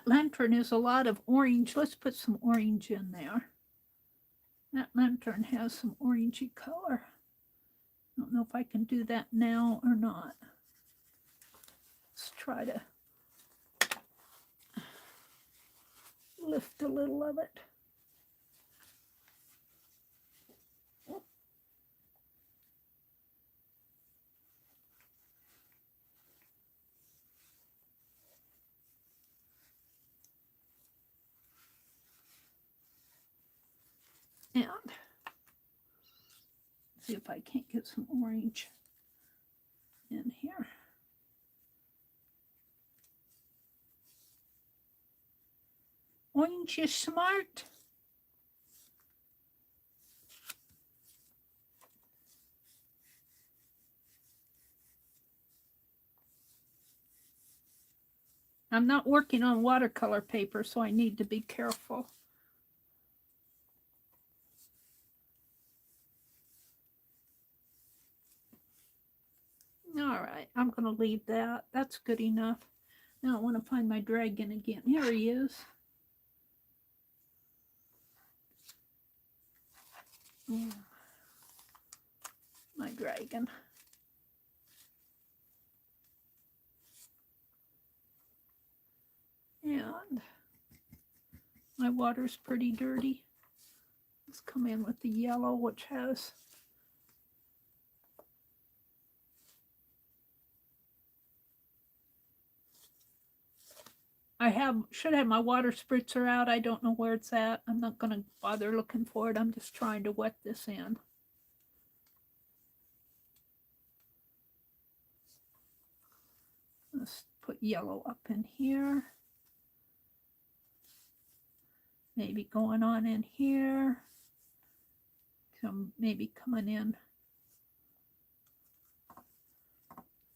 lantern is a lot of orange. Let's put some orange in there. That lantern has some orangey color. I don't know if I can do that now or not. Let's try to lift a little of it. And see if I can't get some orange in here. Orange is smart. I'm not working on watercolor paper, so I need to be careful. All right, I'm going to leave that. That's good enough. Now I want to find my dragon again. Here he is. My dragon. And my water's pretty dirty. Let's come in with the yellow, which has should have my water spritzer out. I don't know where it's at. I'm not going to bother looking for it. I'm just trying to wet this in. Let's put yellow up in here. Maybe going on in here. Maybe coming in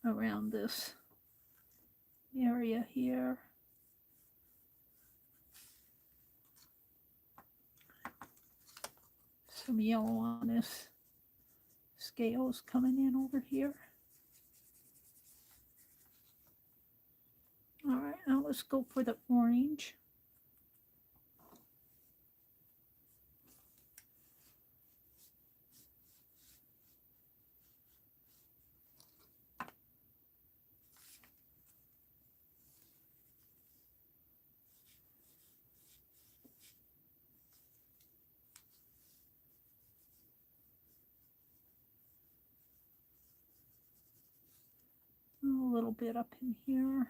around this area here. Some yellow on this scales coming in over here. All right, now let's go for the orange. A little bit up in here.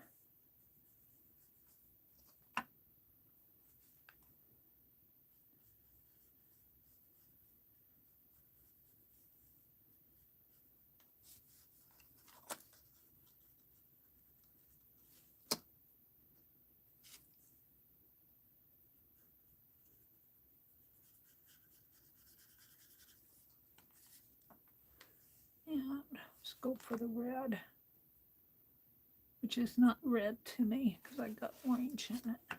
And let's go for the red, which is not red to me because I got orange in it.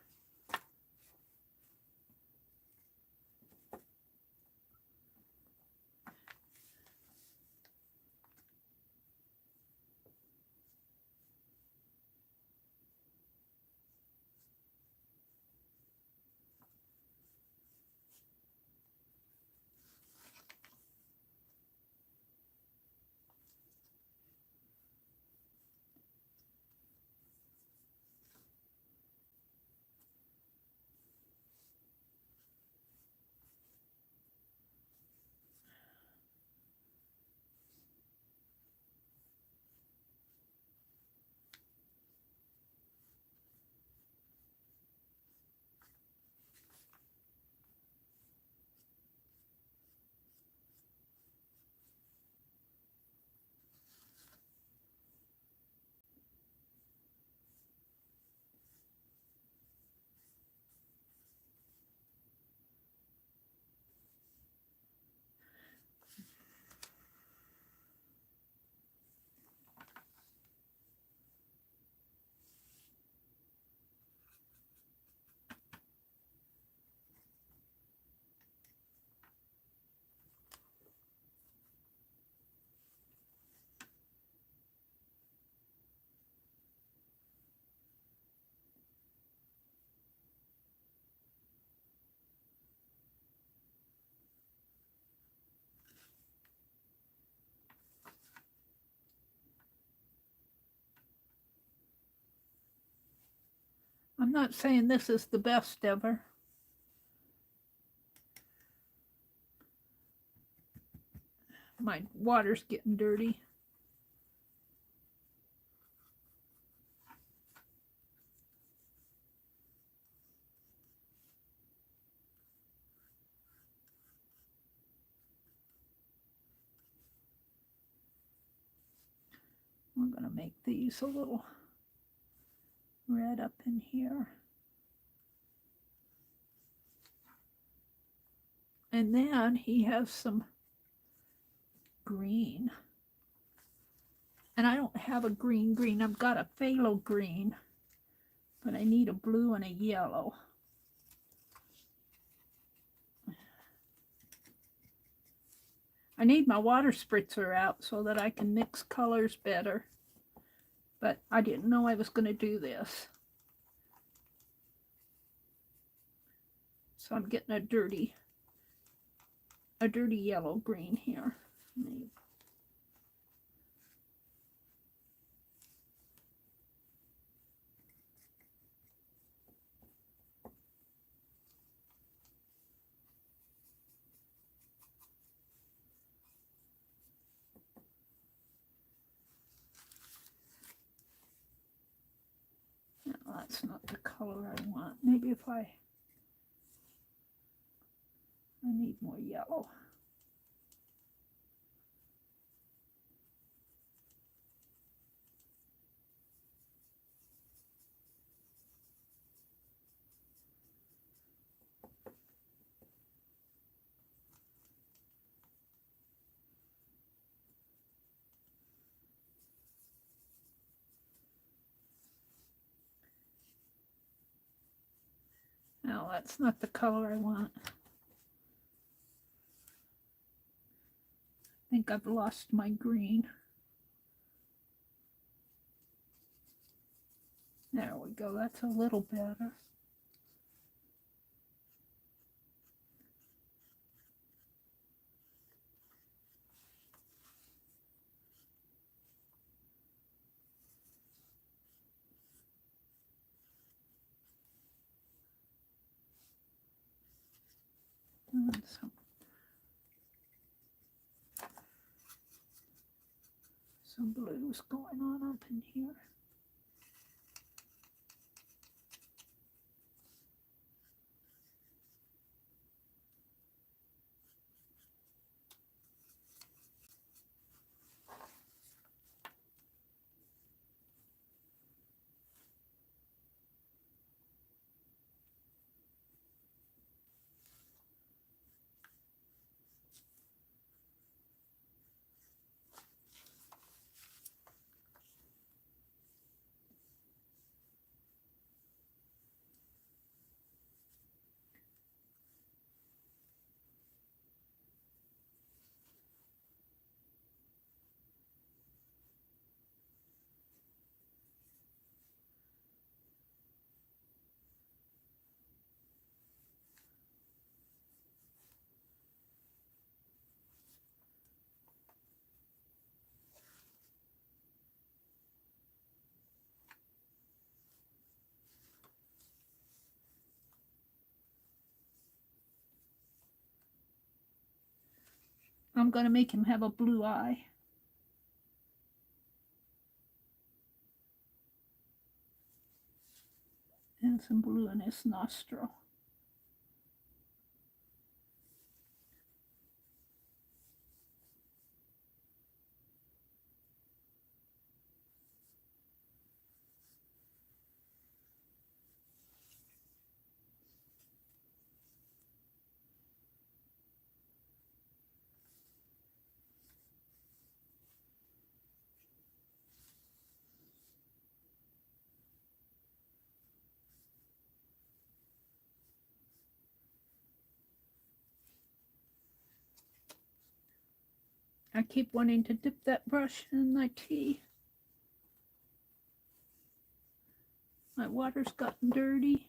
I'm not saying this is the best ever. My water's getting dirty. We're going to make these a little red up in here. And then he has some green. And I don't have a green. I've got a phthalo green, but I need a blue and a yellow. I need my water spritzer out so that I can mix colors better. But I didn't know I was going to do this. So I'm getting a dirty yellow green here. No, that's not the color I want. Maybe if I need more yellow. No, that's not the color I want. I think I've lost my green. There we go, that's a little better. And some blues going on up in here. I'm going to make him have a blue eye. And some blue in his nostril. I keep wanting to dip that brush in my tea. My water's gotten dirty.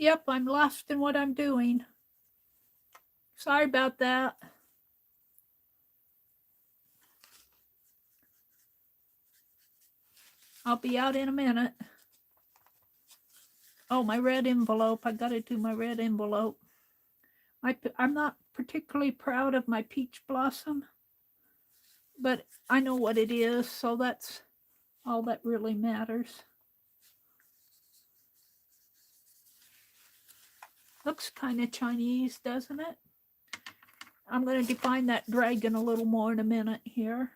Yep, I'm lost in what I'm doing. Sorry about that. I'll be out in a minute. Oh, my red envelope. I got to do my red envelope. I'm not particularly proud of my peach blossom, but I know what it is, so that's all that really matters. Looks kind of Chinese, doesn't it? I'm going to define that dragon a little more in a minute here.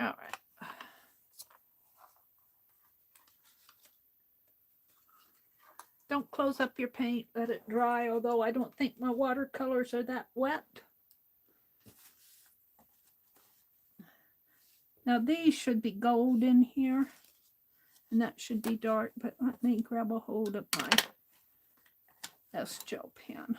All right. Don't close up your paint, let it dry, although I don't think my watercolors are that wet. Now these should be gold in here, and that should be dark, but let me grab a hold of my S-gel pen.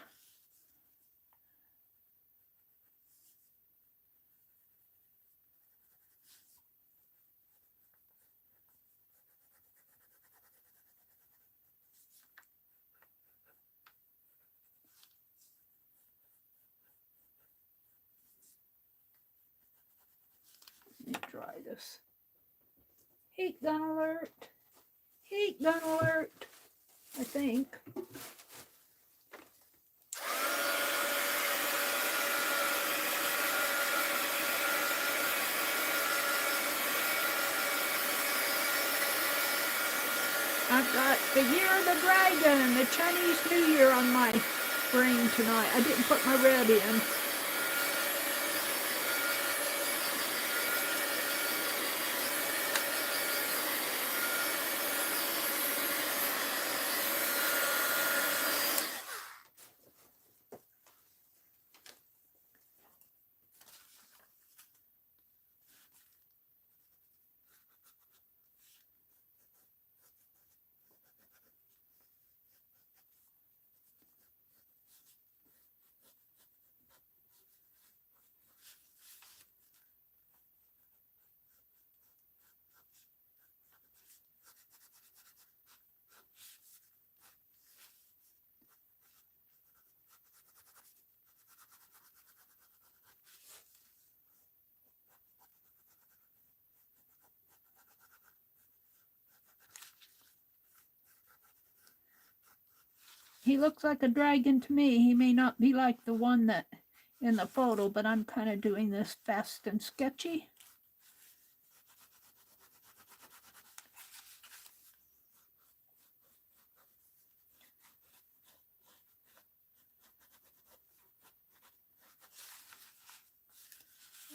Let me dry this. Heat gun alert. Heat gun alert, I think. I've got the Year of the Dragon, the Chinese New Year on my brain tonight. I didn't put my red in. He looks like a dragon to me. He may not be like the one that in the photo, but I'm kind of doing this fast and sketchy.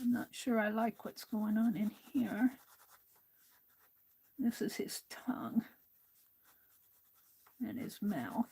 I'm not sure I like what's going on in here. This is his tongue and his mouth.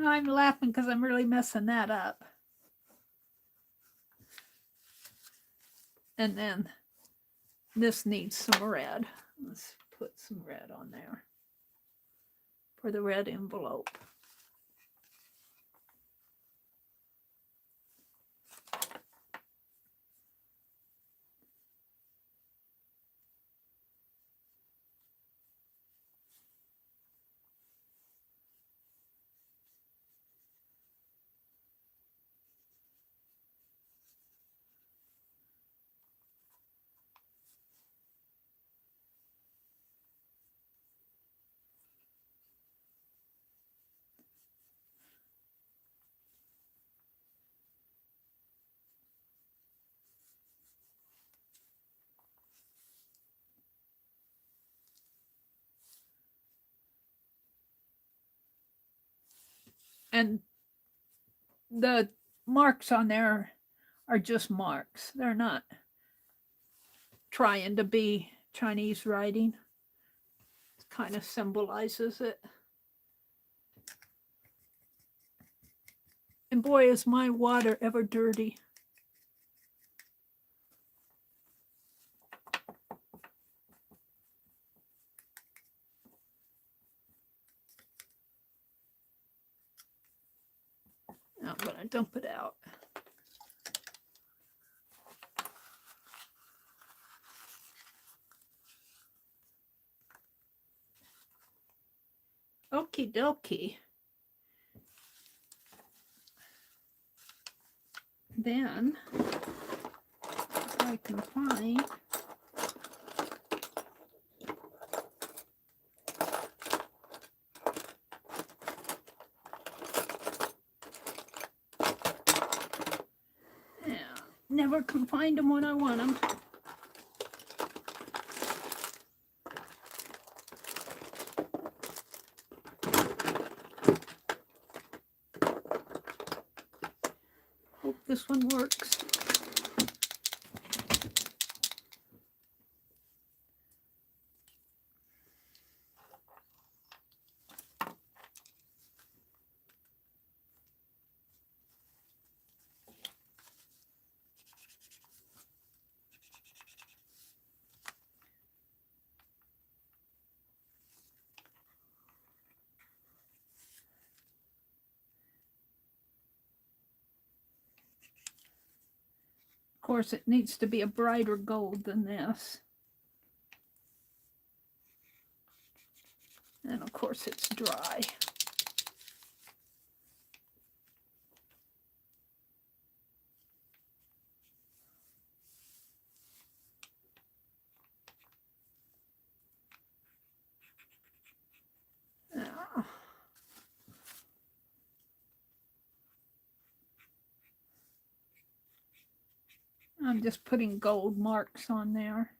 I'm laughing because I'm really messing that up. And then this needs some red. Let's put some red on there for the red envelope. And the marks on there are just marks. They're not trying to be Chinese writing. It kind of symbolizes it. And boy, is my water ever dirty. Now I'm going to dump it out. Okie dokie. Then, if I can find never can find them when I want them. Hope this one works. Of course, it needs to be a brighter gold than this. And of course, it's dry. I'm just putting gold marks on there.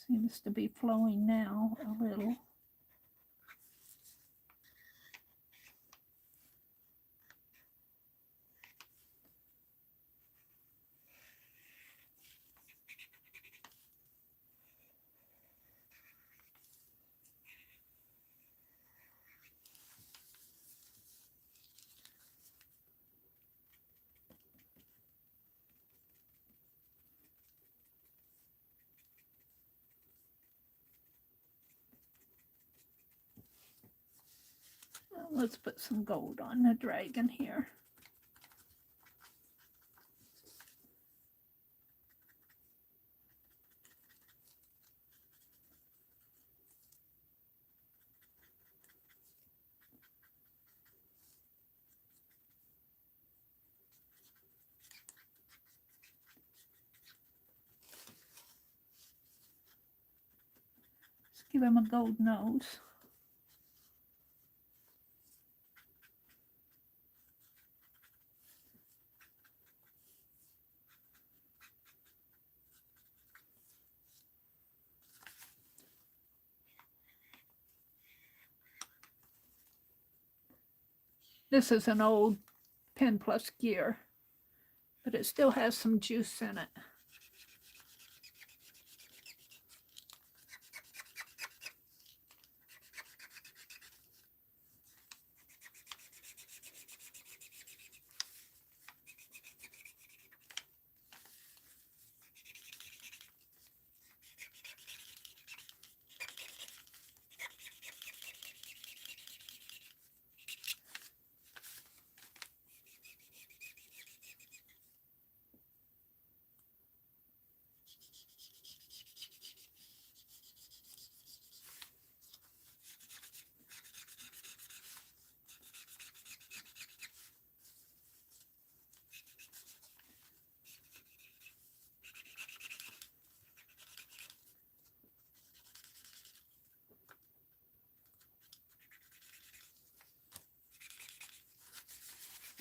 Seems to be flowing now a little. Let's put some gold on the dragon here. Let's give him a gold nose. This is an old Pen Plus gear, but it still has some juice in it.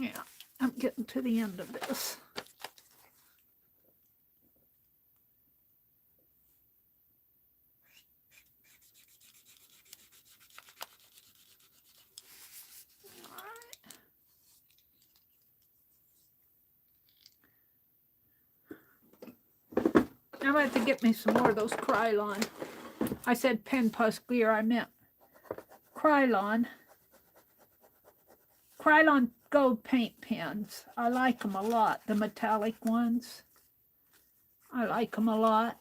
Yeah, I'm getting to the end of this. I'm going to have to get me some more of those Krylon. I said pen plus clear, I meant Krylon. Krylon gold paint pens. I like them a lot, the metallic ones. I like them a lot.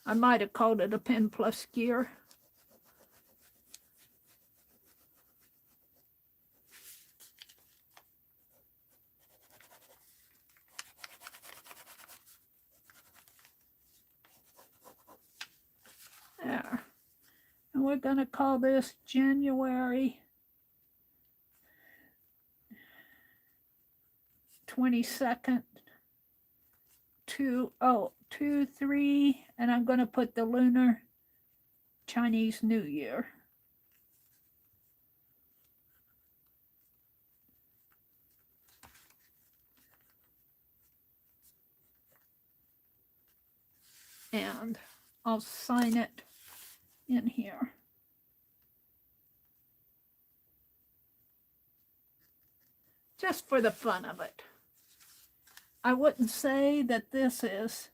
I might have called it a pen plus gear. There. And we're going to call this January 22nd, 2023, and I'm going to put the Lunar Chinese New Year. And I'll sign it in here. Just for the fun of it. I wouldn't say that this is,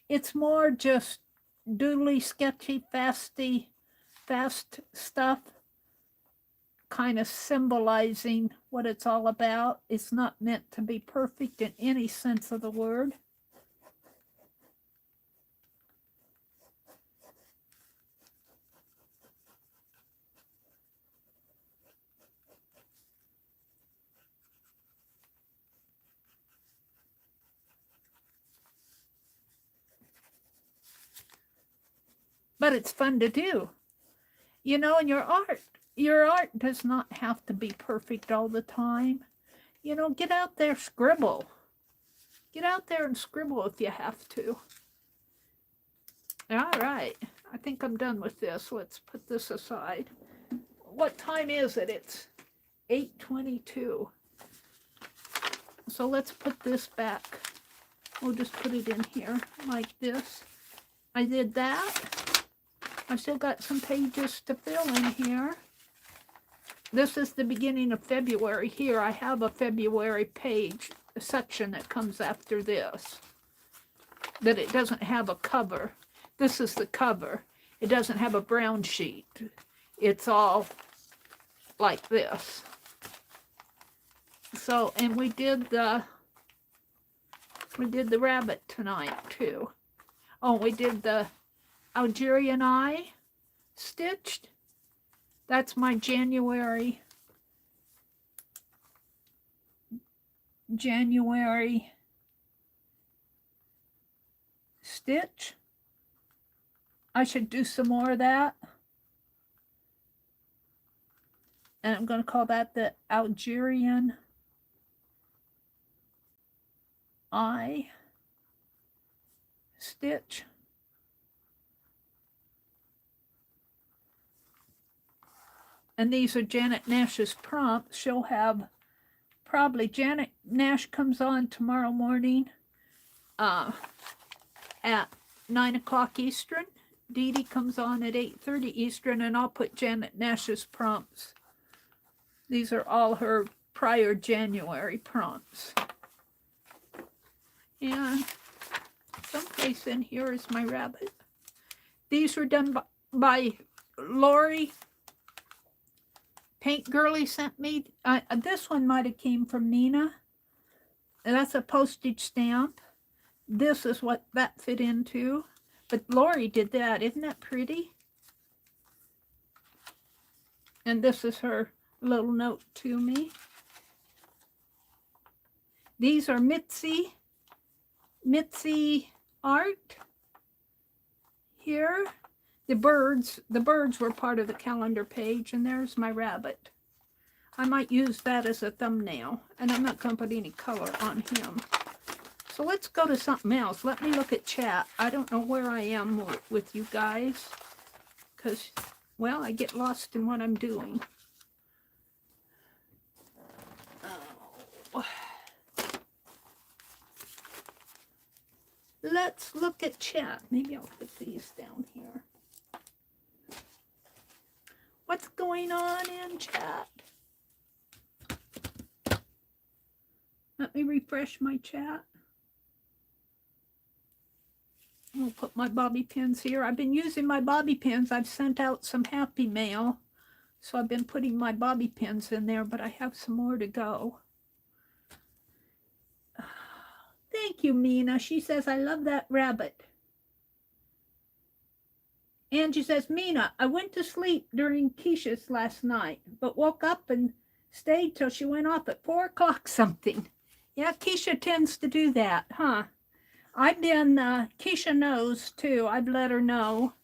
it's more just doodly, sketchy, fast stuff, kind of symbolizing what it's all about. It's not meant to be perfect in any sense of the word. But it's fun to do. You know, in your art does not have to be perfect all the time. You know, get out there, scribble. Get out there and scribble if you have to. All right. I think I'm done with this. Let's put this aside. What time is it? It's 8:22. So let's put this back. We'll just put it in here like this. I did that. I still got some pages to fill in here. This is the beginning of February. Here I have a February page, a section that comes after this. That it doesn't have a cover. This is the cover. It doesn't have a brown sheet. It's all like this. So, and we did the rabbit tonight too. Oh, we did the Algerian eye stitched. That's my January stitch. I should do some more of that. And I'm going to call that the Algerian eye stitch. And these are Janet Nash's prompts. She'll have probably, Janet Nash comes on tomorrow morning at 9 o'clock Eastern. Dee Dee comes on at 8:30 Eastern, and I'll put Janet Nash's prompts. These are all her prior January prompts. And someplace in here is my rabbit. These were done by Lori. Paint Girly sent me. This one might have came from Nina. And that's a postage stamp. This is what that fit into. But Lori did that. Isn't that pretty? And this is her little note to me. These are Mitzi art. Here. The birds were part of the calendar page, and there's my rabbit. I might use that as a thumbnail, and I'm not going to put any color on him. So let's go to something else. Let me look at chat. I don't know where I am with you guys, because, well, I get lost in what I'm doing. Oh. Let's look at chat. Maybe I'll put these down here. What's going on in chat? Let me refresh my chat. I'll put my bobby pins here. I've been using my bobby pins. I've sent out some happy mail. So I've been putting my bobby pins in there, but I have some more to go. Thank you, Mina. She says, I love that rabbit. Angie says, Mina, I went to sleep during Keisha's last night, but woke up and stayed till she went off at 4 o'clock something. Yeah, Keisha tends to do that, huh? I've been, Keisha knows too. I've let her know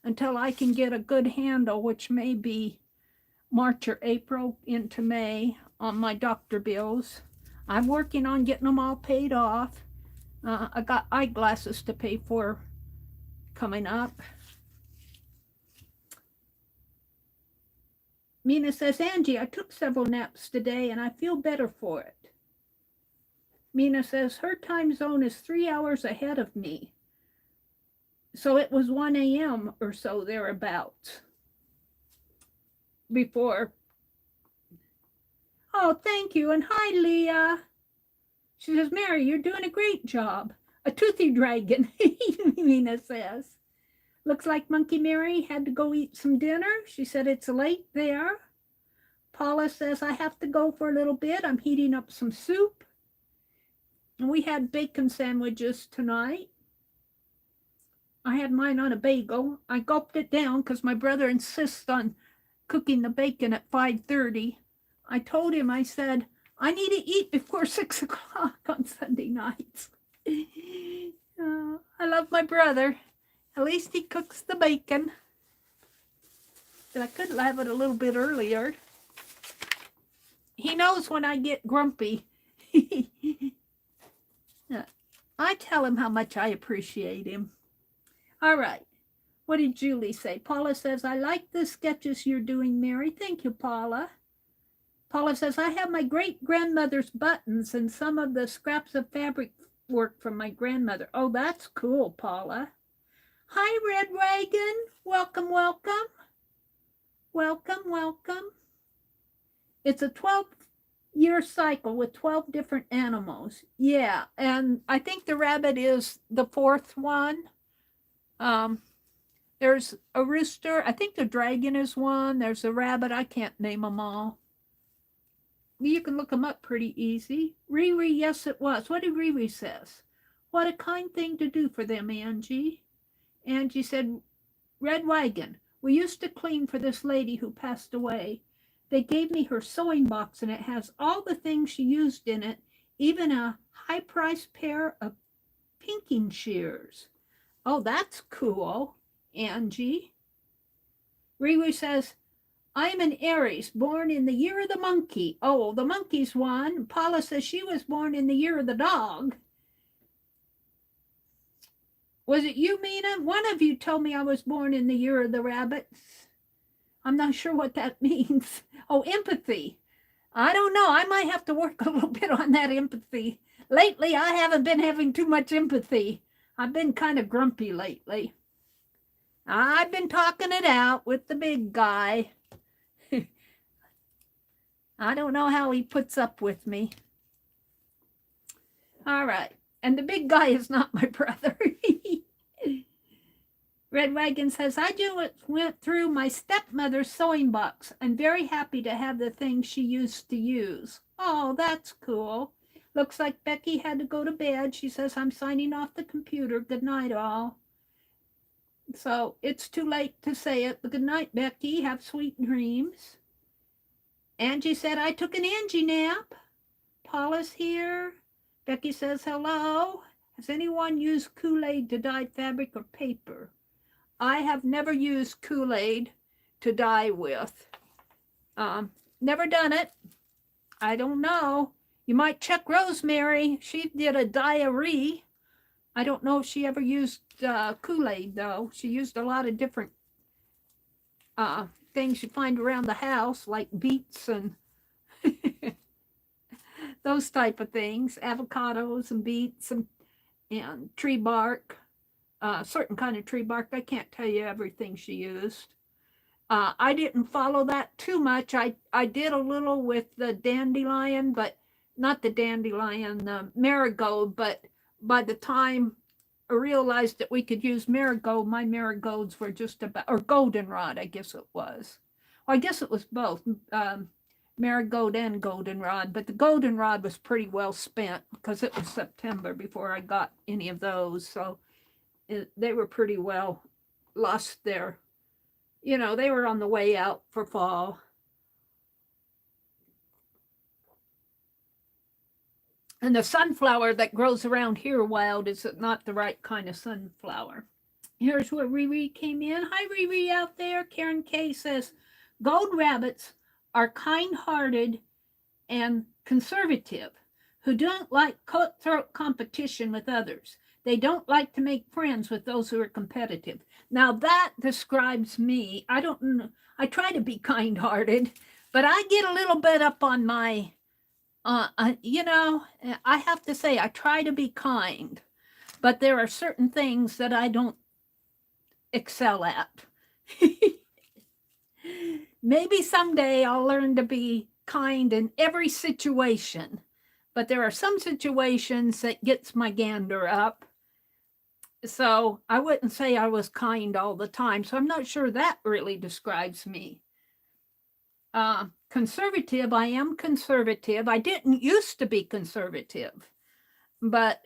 until I can get a good handle, which may be March or April into May on my doctor bills. I'm working on getting them all paid off. I got eyeglasses to pay for coming up. Mina says, Angie, I took several naps today and I feel better for it. Mina says, her time zone is 3 hours ahead of me. So it was 1 a.m. or so thereabouts before. Oh, thank you. And hi, Leah. She says, Meri, you're doing a great job. A toothy dragon, Mina says. Looks like Monkey Meri had to go eat some dinner. She said it's late there. Paula says, I have to go for a little bit. I'm heating up some soup. And we had bacon sandwiches tonight. I had mine on a bagel. I gulped it down because my brother insists on cooking the bacon at 5:30. I told him, I said, I need to eat before 6 o'clock on Sunday nights. I love my brother. At least he cooks the bacon. But I could have it a little bit earlier. He knows when I get grumpy. I tell him how much I appreciate him. All right. What did Julie say? Paula says, I like the sketches you're doing, Meri. Thank you, Paula. Paula says, I have my great-grandmother's buttons and some of the scraps of fabric work from my grandmother. Oh, that's cool, Paula. Hi, Red Wagon. Welcome, welcome. Welcome, welcome. It's a 12-year cycle with 12 different animals. Yeah, and I think the rabbit is the 4th one. There's a rooster. I think the dragon is one. There's a rabbit. I can't name them all. You can look them up pretty easy. Riri, yes, it was. What did Riri says? What a kind thing to do for them, Angie. Angie said, Red Wagon, we used to clean for this lady who passed away. They gave me her sewing box, and it has all the things she used in it, even a high-priced pair of pinking shears. Oh, that's cool, Angie. Riri says, I'm an Aries, born in the year of the monkey. Oh, the monkey's one. Paula says she was born in the year of the dog. Was it you, Mina? One of you told me I was born in the year of the rabbit. I'm not sure what that means. Oh, empathy. I don't know. I might have to work a little bit on that empathy. Lately, I haven't been having too much empathy. I've been kind of grumpy lately. I've been talking it out with the big guy. I don't know how he puts up with me. All right. And the big guy is not my brother. Red Wagon says, I just went through my stepmother's sewing box. I'm very happy to have the things she used to use. Oh, that's cool. Looks like Becky had to go to bed. She says, I'm signing off the computer. Good night, all. So it's too late to say it. But good night, Becky. Have sweet dreams. Angie said, I took an Angie nap. Paula's here. Becky says, hello. Has anyone used Kool-Aid to dye fabric or paper? I have never used Kool-Aid to dye with. Never done it. I don't know. You might check Rosemary. She did a diary. I don't know if she ever used Kool-Aid, though. She used a lot of different things you find around the house, like beets and those type of things, avocados and beets and tree bark, certain kind of tree bark. I can't tell you everything she used. I didn't follow that too much. I did a little with the dandelion, but not the dandelion, the marigold, but by the time I realized that we could use marigold, my marigolds were just about, or goldenrod, I guess it was. Well, I guess it was both, marigold and goldenrod, but the goldenrod was pretty well spent because it was September before I got any of those. So they were pretty well lost their, they were on the way out for fall. And the sunflower that grows around here wild is not the right kind of sunflower. Here's where Riri came in. Hi, Riri out there. Karen K says, gold rabbits are kind-hearted and conservative who don't like cutthroat competition with others. They don't like to make friends with those who are competitive. Now that describes me. I don't know. I try to be kind-hearted, but I get a little bit up on my, I have to say, I try to be kind, but there are certain things that I don't excel at. Maybe someday I'll learn to be kind in every situation, but there are some situations that gets my gander up. So I wouldn't say I was kind all the time. So I'm not sure that really describes me. Conservative, I am conservative. I didn't used to be conservative, but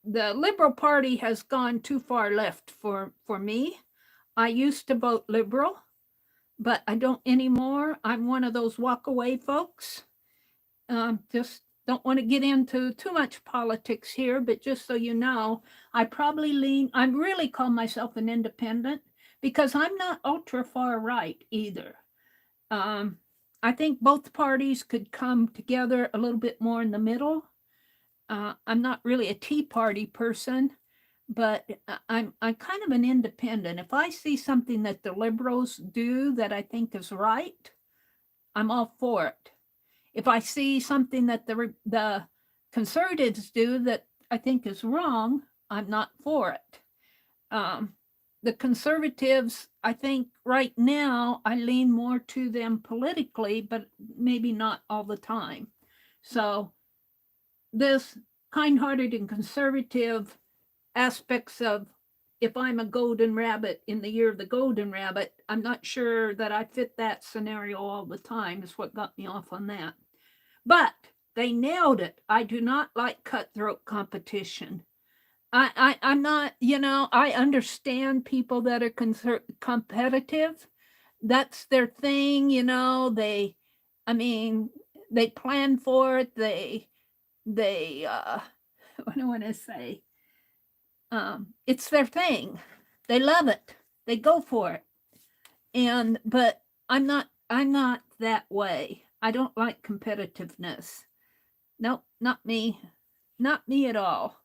the Liberal Party has gone too far left for me. I used to vote Liberal, but I don't anymore. I'm one of those walk away folks. Just don't want to get into too much politics here, but just so you know, I really call myself an independent because I'm not ultra far right either. I think both parties could come together a little bit more in the middle. I'm not really a Tea Party person, but I'm kind of an independent. If I see something that the liberals do that I think is right, I'm all for it. If I see something that the conservatives do that I think is wrong, I'm not for it. The conservatives, I think right now, I lean more to them politically, but maybe not all the time. So this kind-hearted and conservative aspects of, if I'm a golden rabbit in the year of the golden rabbit, I'm not sure that I fit that scenario all the time, is what got me off on that. But they nailed it. I do not like cutthroat competition. I'm not, I understand people that are competitive. That's their thing, they plan for it. They what do I want to say? It's their thing. They love it. They go for it. But I'm not that way. I don't like competitiveness. Nope, not me. Not me at all.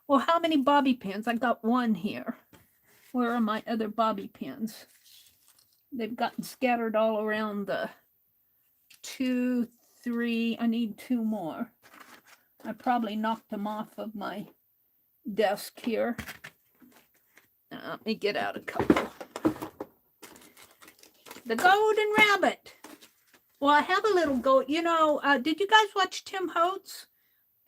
Well, how many bobby pins? I got one here. Where are my other bobby pins? They've gotten scattered all around the 2, 3. I need 2 more. I probably knocked them off of my desk here. Let me get out a couple. The golden rabbit. Well, I have a little gold. Did you guys watch Tim Holtz?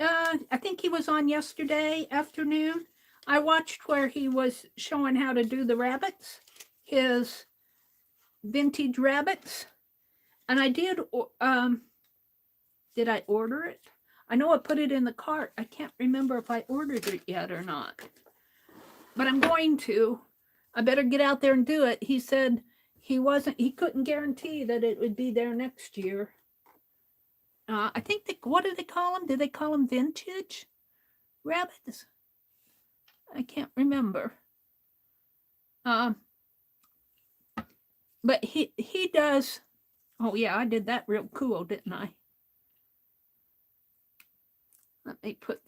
I think he was on yesterday afternoon. I watched where he was showing how to do the rabbits, his vintage rabbits. And I did I order it? I know I put it in the cart. I can't remember if I ordered it yet or not. But I'm going to. I better get out there and do it. He said he couldn't guarantee that it would be there next year. I think what do they call them? Do they call them vintage rabbits? I can't remember. But he does. Oh yeah, I did that real cool, didn't I? Let me put.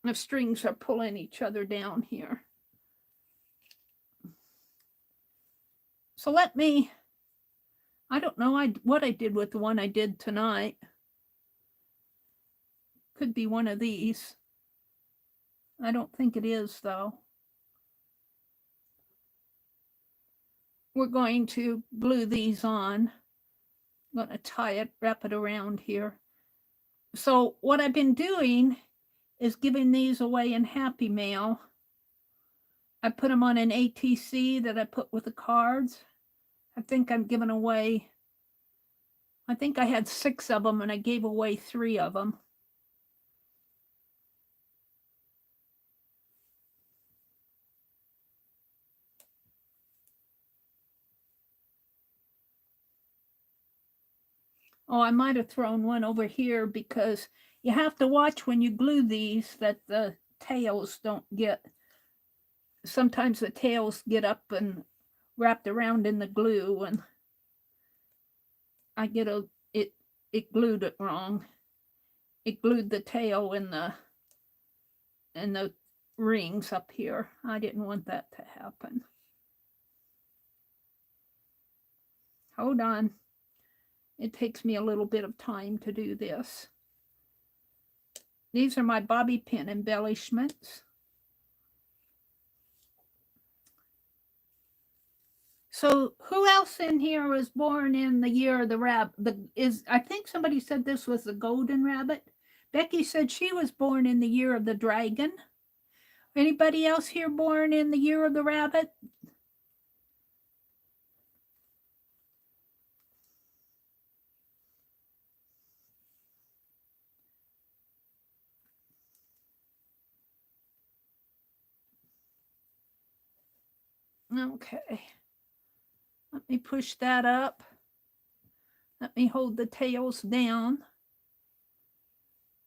The strings are pulling each other down here. So I don't know what I did with the one I did tonight. Could be one of these. I don't think it is, though. we're going to glue these on. I'm going to tie it, wrap it around here. So what I've been doing is giving these away in Happy Mail. I put them on an ATC that I put with the cards. I think I'm giving away, I think I had 6 of them and I gave away 3 of them. Oh, I might have thrown one over here because you have to watch when you glue these that the tails don't get, sometimes the tails get up and wrapped around in the glue and I get it glued it wrong. It glued the tail in the rings up here. I didn't want that to happen. Hold on. It takes me a little bit of time to do this. These are my bobby pin embellishments. So who else in here was born in the year of the rabbit? I think somebody said this was the golden rabbit. Becky said she was born in the year of the dragon. Anybody else here born in the year of the rabbit? Okay. Let me push that up. Let me hold the tails down.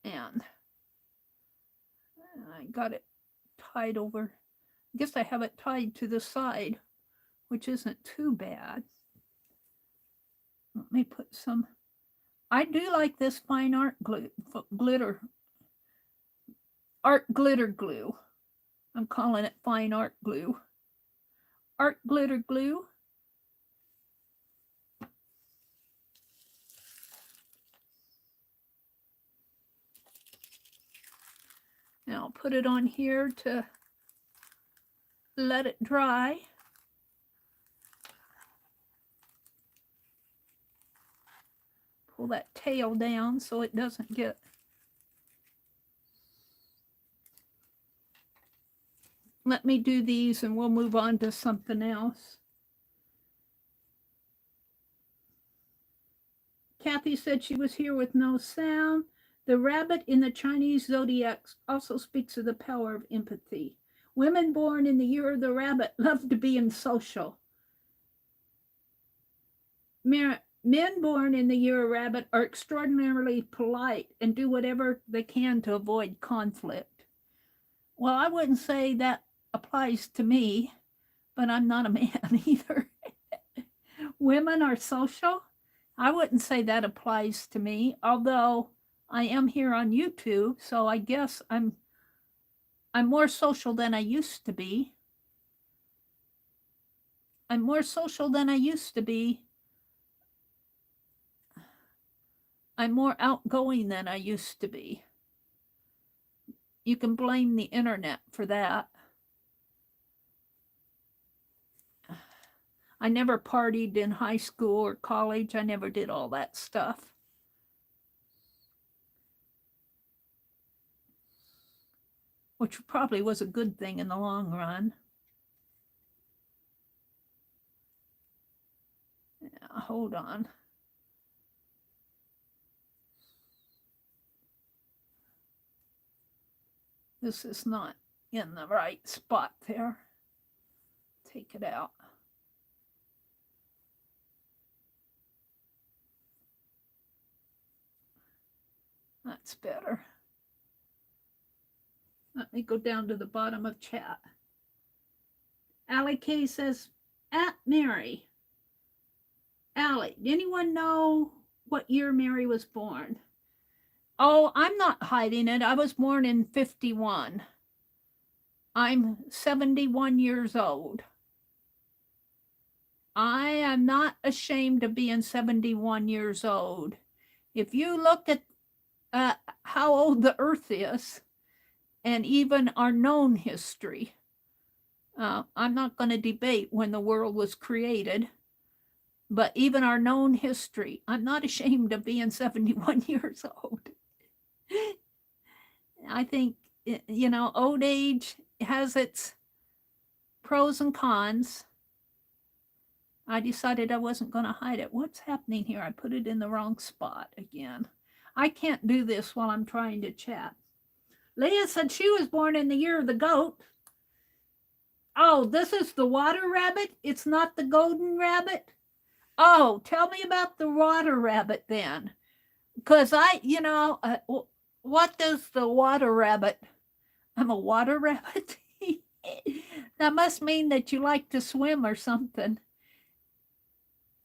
And I got it tied over. I guess I have it tied to the side, which isn't too bad. Let me put some. I do like this fine art glitter glue. I'm calling it fine art glue. Art glitter glue. Now I'll put it on here to let it dry. Pull that tail down so it doesn't get. Let me do these and we'll move on to something else. Kathy said she was here with no sound. The rabbit in the Chinese zodiac also speaks of the power of empathy. Women born in the year of the rabbit love to be in social. Men born in the year of rabbit are extraordinarily polite and do whatever they can to avoid conflict. Well, I wouldn't say that applies to me, but I'm not a man either. Women are social. I wouldn't say that applies to me, although I am here on YouTube, so I guess I'm more social than I used to be. I'm more social than I used to be. I'm more outgoing than I used to be. You can blame the internet for that. I never partied in high school or college. I never did all that stuff. Which probably was a good thing in the long run. Yeah, hold on. This is not in the right spot there. Take it out. That's better. Let me go down to the bottom of chat. Allie K says, at Meri. Allie, anyone know what year Meri was born? Oh, I'm not hiding it. I was born in 51. I'm 71 years old. I am not ashamed of being 71 years old. If you look at how old the Earth is, and even our known history, I'm not going to debate when the world was created, but even our known history, I'm not ashamed of being 71 years old. I think, you know, old age has its pros and cons. I decided I wasn't going to hide it. What's happening here? I put it in the wrong spot again. I can't do this while I'm trying to chat. Leah said she was born in the year of the goat. Oh, this is the water rabbit? It's not the golden rabbit? Oh, tell me about the water rabbit then. Because what does the water rabbit? I'm a water rabbit? That must mean that you like to swim or something.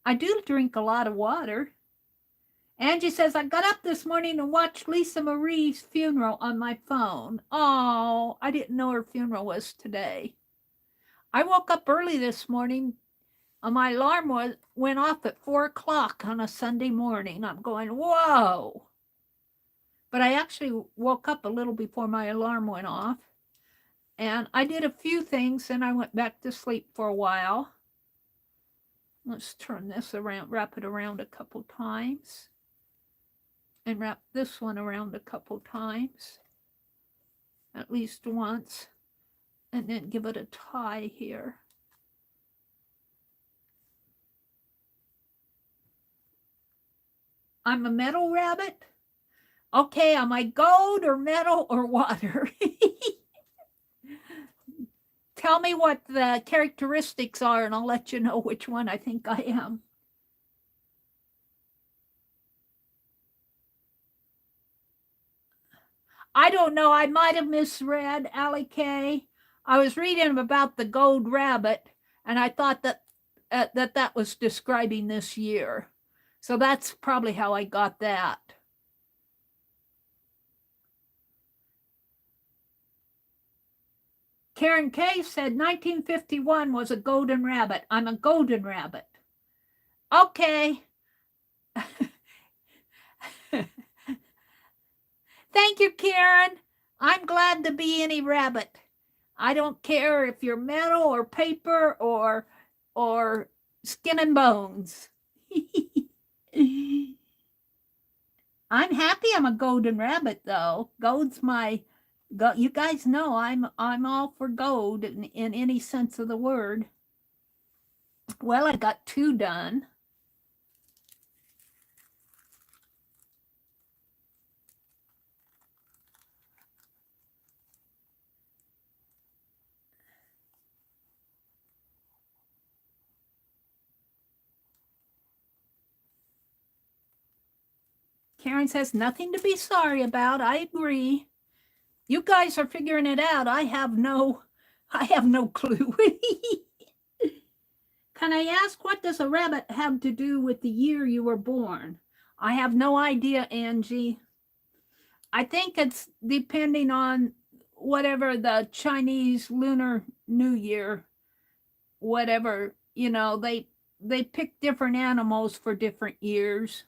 I do drink a lot of water. Angie says, I got up this morning and watched Lisa Marie's funeral on my phone. Oh, I didn't know her funeral was today. I woke up early this morning. My alarm went off at 4 o'clock on a Sunday morning. I'm going, whoa. But I actually woke up a little before my alarm went off. And I did a few things and I went back to sleep for a while. Let's turn this around, wrap it around a couple times. And wrap this one around a couple times. At least once. And then give it a tie here. I'm a metal rabbit. Okay, am I gold or metal or water? Tell me what the characteristics are and I'll let you know which one I think I am. I don't know. I might have misread Allie K. I was reading about the gold rabbit and I thought that that was describing this year. So that's probably how I got that. Karen K said 1951 was a golden rabbit. I'm a golden rabbit. Okay. Thank you, Karen. I'm glad to be any rabbit. I don't care if you're metal or paper or skin and bones. I'm happy I'm a golden rabbit though. Gold's my you guys know I'm all for gold in any sense of the word. Well, I got 2 done. Karen says nothing to be sorry about. I agree. You guys are figuring it out. I have no clue. Can I ask, what does a rabbit have to do with the year you were born? I have no idea, Angie. I think it's depending on whatever the Chinese Lunar New Year, whatever, you know, they pick different animals for different years.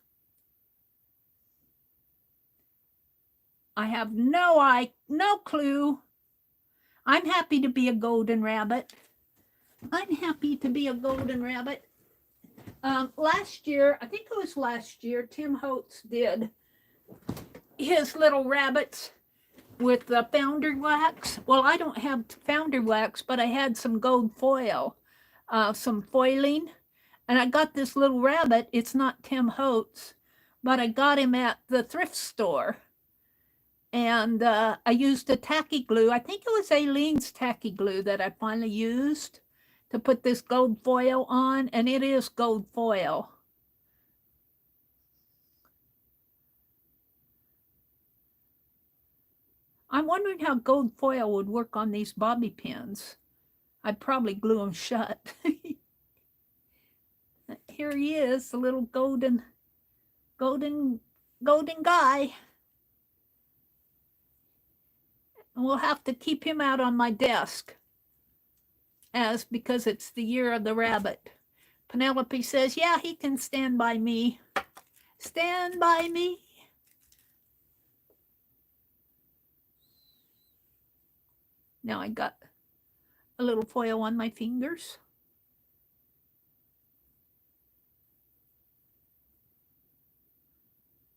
I have no clue. I'm happy to be a golden rabbit. I'm happy to be a golden rabbit. Last year, I think it was last year, Tim Holtz did his little rabbits with the foundry wax. Well, I don't have foundry wax, but I had some gold foil, some foiling, and I got this little rabbit. It's not Tim Holtz, but I got him at the thrift store. And I used a tacky glue. I think it was Aileen's tacky glue that I finally used to put this gold foil on, and it is gold foil. I'm wondering how gold foil would work on these bobby pins. I'd probably glue them shut. Here he is, the little golden guy. And we'll have to keep him out on my desk because it's the year of the rabbit. Penelope says, yeah, he can stand by me. Stand by me. Now I got a little foil on my fingers.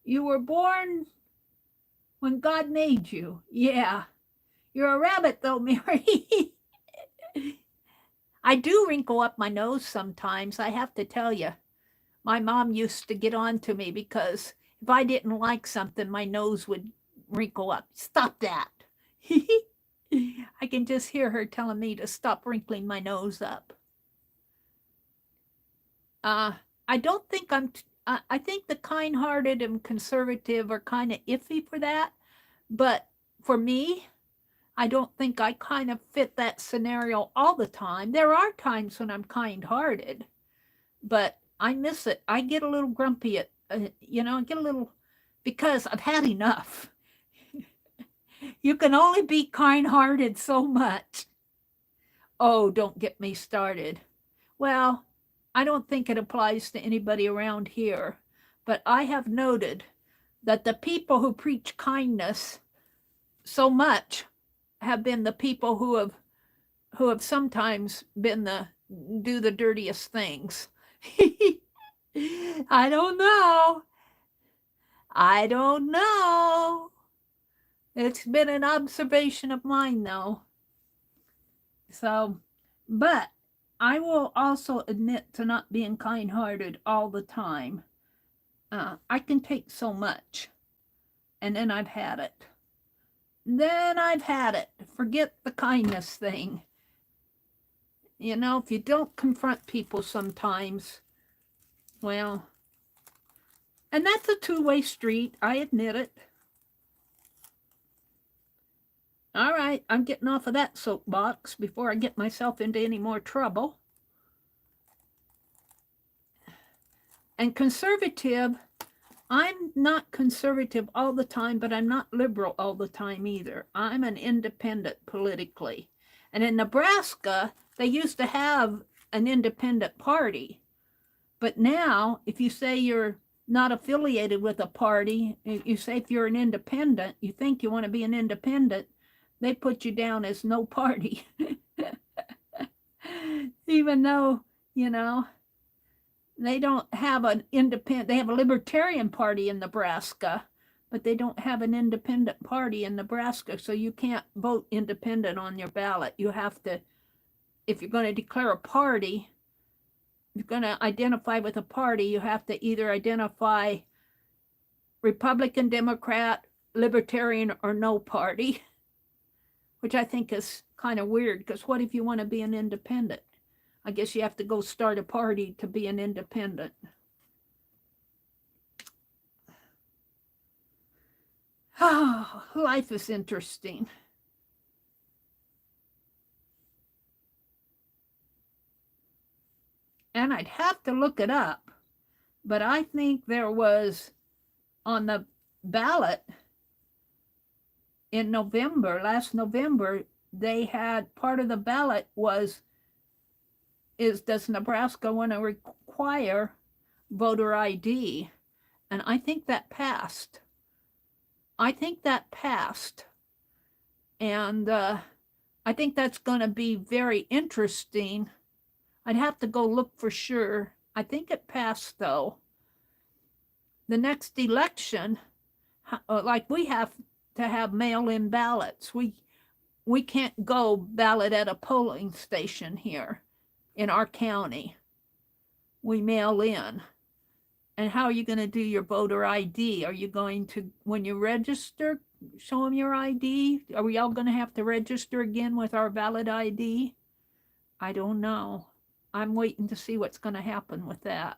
You were born when God made you. Yeah. You're a rabbit, though, Meri. I do wrinkle up my nose sometimes, I have to tell you. My mom used to get on to me because if I didn't like something, my nose would wrinkle up. Stop that. I can just hear her telling me to stop wrinkling my nose up. I don't think I think the kind-hearted and conservative are kind of iffy for that. But for me, I don't think I kind of fit that scenario all the time. There are times when I'm kind-hearted, but I miss it. I get a little grumpy at, I get a little, because I've had enough. You can only be kind-hearted so much. Oh, don't get me started. Well, I don't think it applies to anybody around here, but I have noted that the people who preach kindness so much have been the people who have sometimes been do the dirtiest things. I don't know. I don't know. It's been an observation of mine, though. So, but I will also admit to not being kind-hearted all the time. I can take so much, and then I've had it. Then I've had it. Forget the kindness thing. If you don't confront people sometimes, well, and that's a two-way street, I admit it. All right, I'm getting off of that soapbox before I get myself into any more trouble. And conservative, I'm not conservative all the time, but I'm not liberal all the time either. I'm an independent politically. And in Nebraska, they used to have an independent party. But now, if you say you're not affiliated with a party, you say if you're an independent, you think you want to be an independent, they put you down as no party. Even though, they don't have an independent, they have a libertarian party in Nebraska, but they don't have an independent party in Nebraska, so you can't vote independent on your ballot. You have to, if you're going to declare a party, if you're going to identify with a party, you have to either identify Republican, Democrat, Libertarian, or no party, which I think is kind of weird, because what if you want to be an independent? I guess you have to go start a party to be an independent. Oh, life is interesting. And I'd have to look it up, but I think there was on the ballot in November, last November, they had part of the ballot does Nebraska want to require voter ID? And I think that passed. And I think that's going to be very interesting. I'd have to go look for sure. I think it passed, though. The next election, like we have to have mail-in ballots. We can't go ballot at a polling station here in our county. We mail in. And how are you going to do your voter ID? Are you going to, when you register, show them your ID? Are we all going to have to register again with our valid ID? I don't know. I'm waiting to see what's going to happen with that.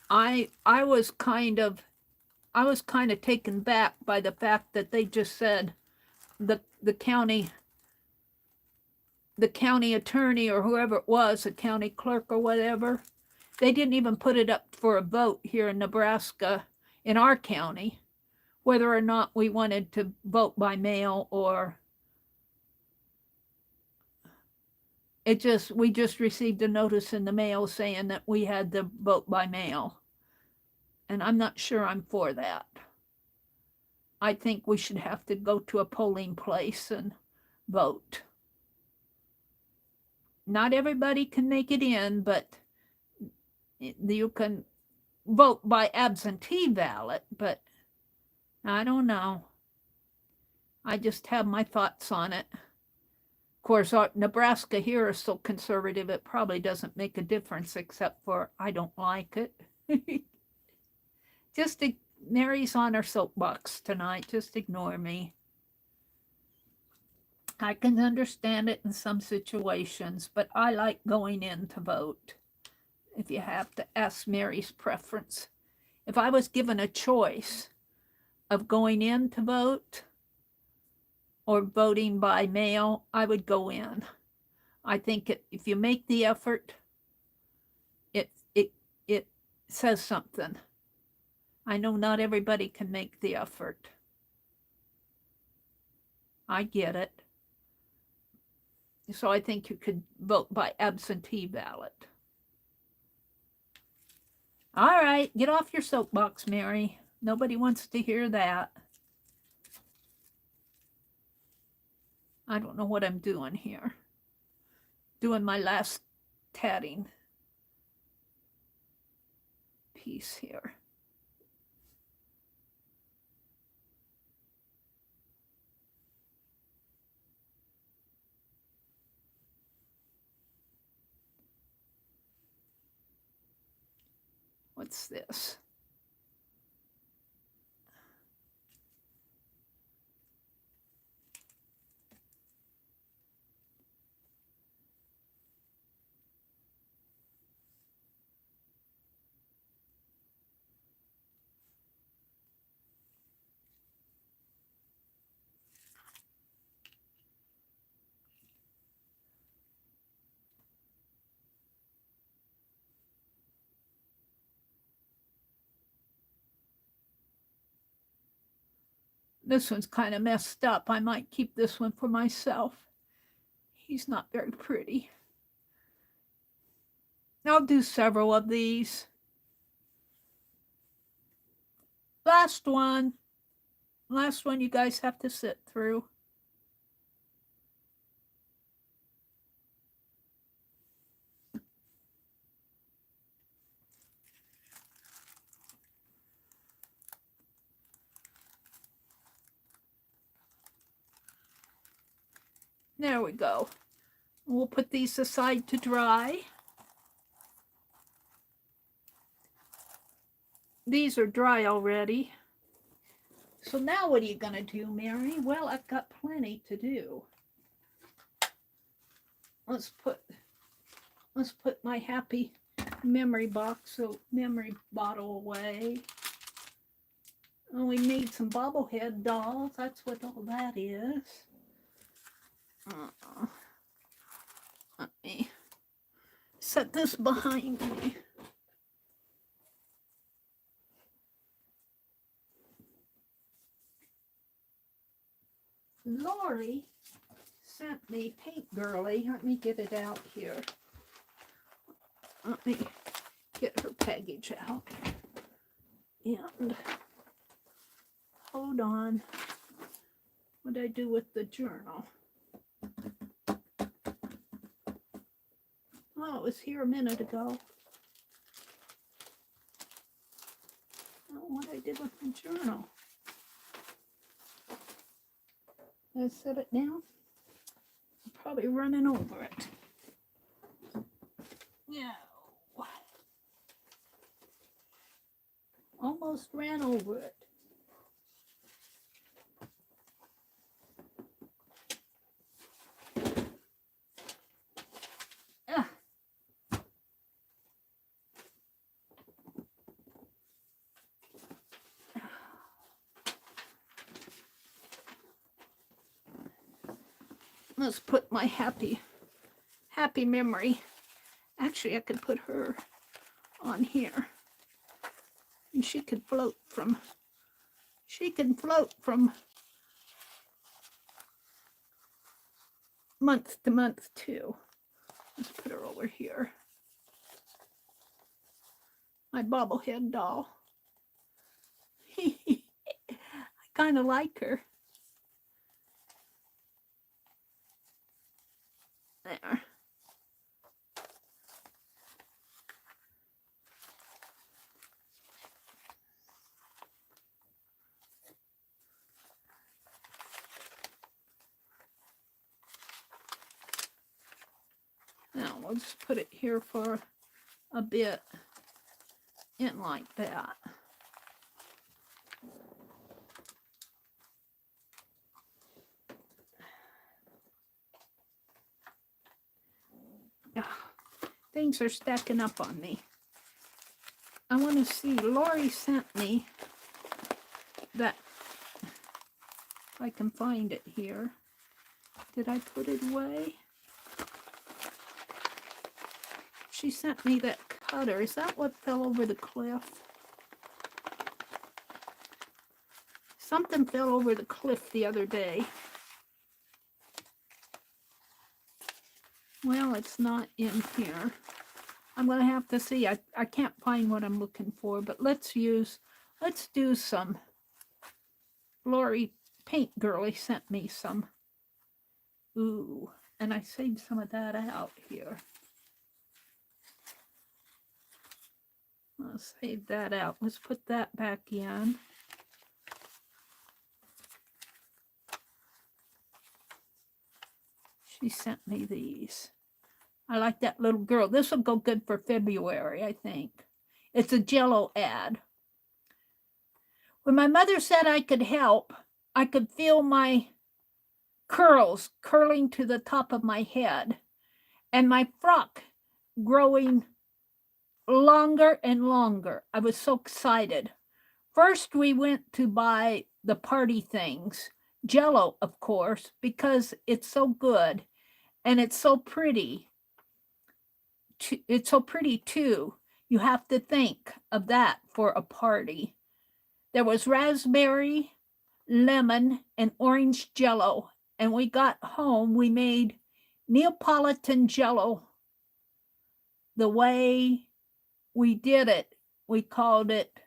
I was kind of taken back by the fact that they just said the county attorney or whoever it was, the county clerk or whatever, they didn't even put it up for a vote here in Nebraska, in our county, whether or not we wanted to vote by mail or we just received a notice in the mail saying that we had to vote by mail. And I'm not sure I'm for that. I think we should have to go to a polling place and vote. Not everybody can make it in, but you can vote by absentee ballot, but I don't know. I just have my thoughts on it. Of course, Nebraska here is so conservative, it probably doesn't make a difference, except for I don't like it. Just Meri's on her soapbox tonight. Just ignore me. I can understand it in some situations, but I like going in to vote. If you have to ask Meri's preference. If I was given a choice of going in to vote or voting by mail, I would go in. I think if you make the effort, it says something. I know not everybody can make the effort. I get it. So I think you could vote by absentee ballot. All right, get off your soapbox, Meri. Nobody wants to hear that. I don't know what I'm doing here. Doing my last tatting piece here. What's this? This one's kind of messed up. I might keep this one for myself. He's not very pretty. I'll do several of these. Last one. Last one you guys have to sit through. There we go. We'll put these aside to dry. These are dry already. So now what are you going to do, Meri? Well, I've got plenty to do. Let's put my happy memory box, so memory bottle away. And we need some bobblehead dolls. That's what all that is. Let me set this behind me. Lori sent me Paint Girly. Let me get it out here. Let me get her package out. And hold on. What did I do with the journal? Oh, it was here a minute ago. Oh, what I did with the journal. Did I set it down? I'm probably running over it. Yeah. Almost ran over it. Let's put my happy memory. Actually, I could put her on here. And she can float from month to month too. Let's put her over here. My bobblehead doll. I kind of like her. There. Now we'll just put it here for a bit in like that. Things are stacking up on me. I want to see, Lori sent me that, if I can find it here. Did I put it away? She sent me that cutter. Is that what fell over the cliff? Something fell over the cliff the other day. Well, it's not in here. I'm going to have to see. I can't find what I'm looking for, but let's do some. Lori Paint Girlie sent me some. Ooh, and I saved some of that out here. I'll save that out. Let's put that back in. She sent me these. I like that little girl. This will go good for February, I think. It's a Jello ad. When my mother said I could help, I could feel my curls curling to the top of my head and my frock growing longer and longer. I was so excited. First, we went to buy the party things. Jello, of course, because it's so good and it's so pretty. It's so pretty too. You have to think of that for a party. There was raspberry, lemon, and orange Jello. And we got home, we made Neapolitan Jello. The way we did it, we called it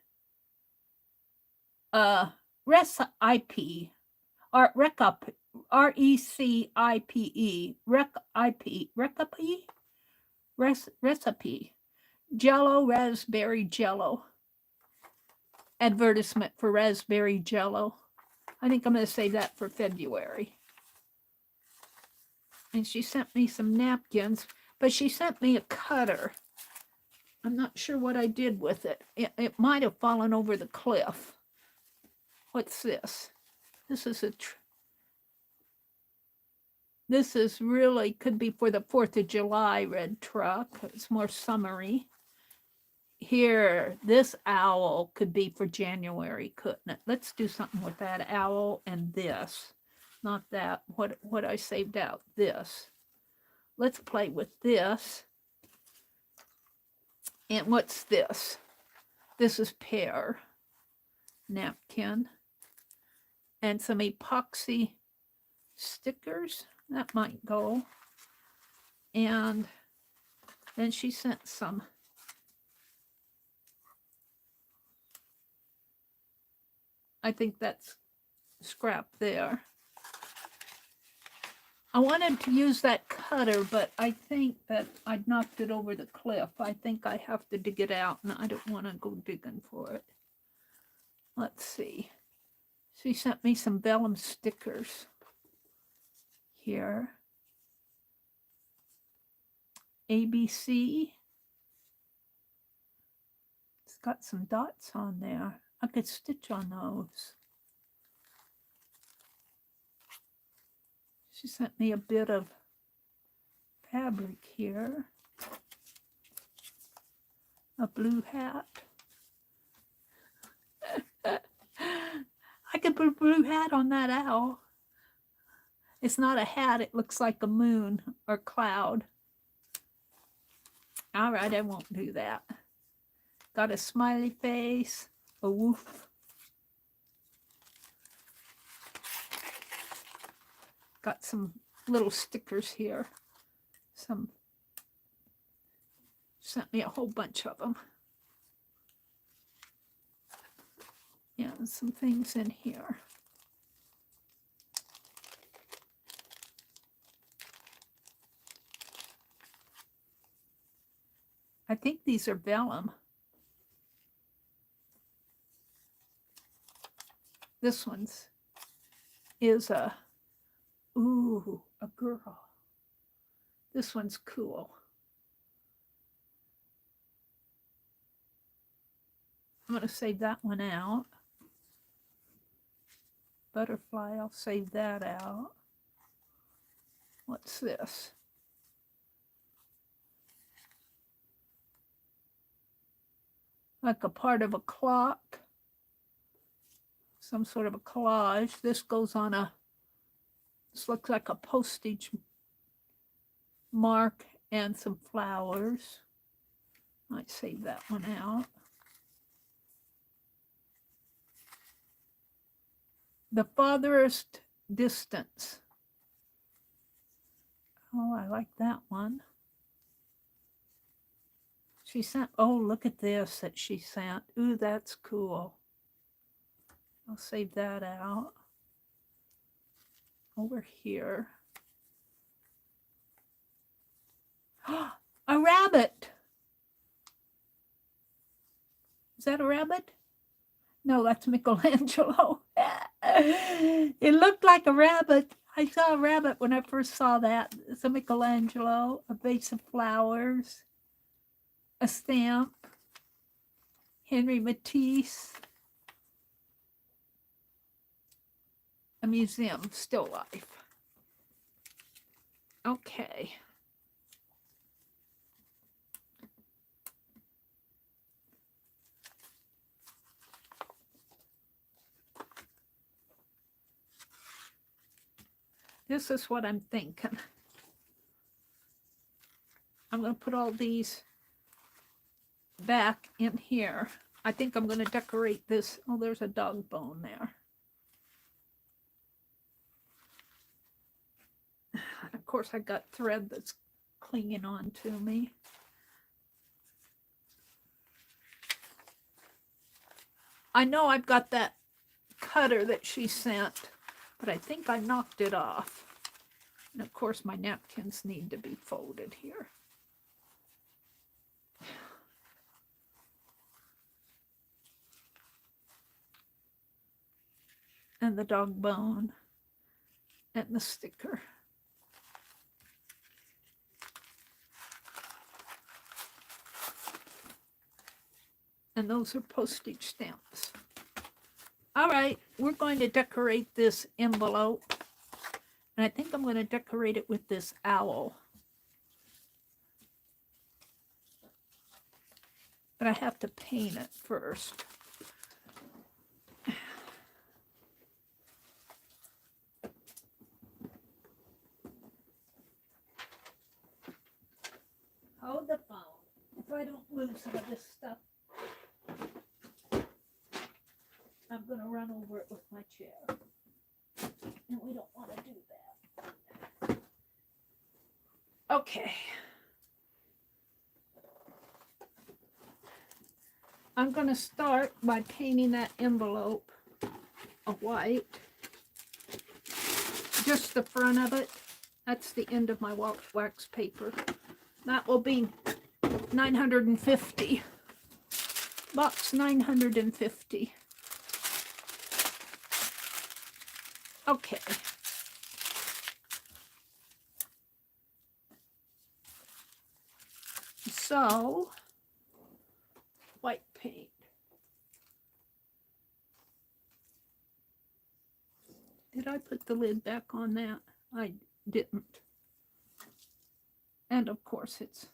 recipe, or recipe, R-E-C-I-P-E, recipe, Jello, raspberry Jello. Advertisement for raspberry Jello. I think I'm going to save that for February. And she sent me some napkins, but she sent me a cutter. I'm not sure what I did with it. It might have fallen over the cliff. What's this? This is this is really, could be for the 4th of July red truck. It's more summery. Here, this owl could be for January, couldn't it? Let's do something with that owl and this. Not that, what I saved out, this. Let's play with this. And what's this? This is pear napkin. And some epoxy stickers. That might go. And then she sent some. I think that's scrap there. I wanted to use that cutter, but I think that I knocked it over the cliff. I think I have to dig it out, and I don't want to go digging for it. Let's see. She sent me some vellum stickers here. ABC. It's got some dots on there. I could stitch on those. She sent me a bit of fabric here. A blue hat. I could put a blue hat on that owl. It's not a hat, it looks like a moon or cloud. All right, I won't do that. Got a smiley face, a woof. Got some little stickers here. Sent me a whole bunch of them. Yeah, some things in here. I think these are vellum. This one's is a, ooh, a girl. This one's cool. I'm going to save that one out. Butterfly, I'll save that out. What's this? Like a part of a clock. Some sort of a collage. This goes on a, this looks like a postage mark and some flowers. Might save that one out. The farthest distance. Oh, I like that one. She sent, oh, look at this that she sent. Ooh, that's cool. I'll save that out. Over here. A rabbit. Is that a rabbit? No, that's Michelangelo. It looked like a rabbit. I saw a rabbit when I first saw that. It's a Michelangelo, a vase of flowers, a stamp, Henry Matisse, a museum, still life. Okay. This is what I'm thinking. I'm going to put all these back in here. I think I'm going to decorate this. Oh, there's a dog bone there. And of course, I got thread that's clinging on to me. I know I've got that cutter that she sent, but I think I knocked it off. And of course, my napkins need to be folded here. And the dog bone and the sticker. And those are postage stamps. All right, we're going to decorate this envelope. And I think I'm going to decorate it with this owl. But I have to paint it first. Hold the phone. If I don't lose some of this stuff, I'm going to run over it with my chair. And we don't want to do that. Okay. I'm going to start by painting that envelope a white. Just the front of it. That's the end of my wax paper. That will be 950. Box 950. Okay. So, white paint. Did I put the lid back on that? I didn't. And of course it's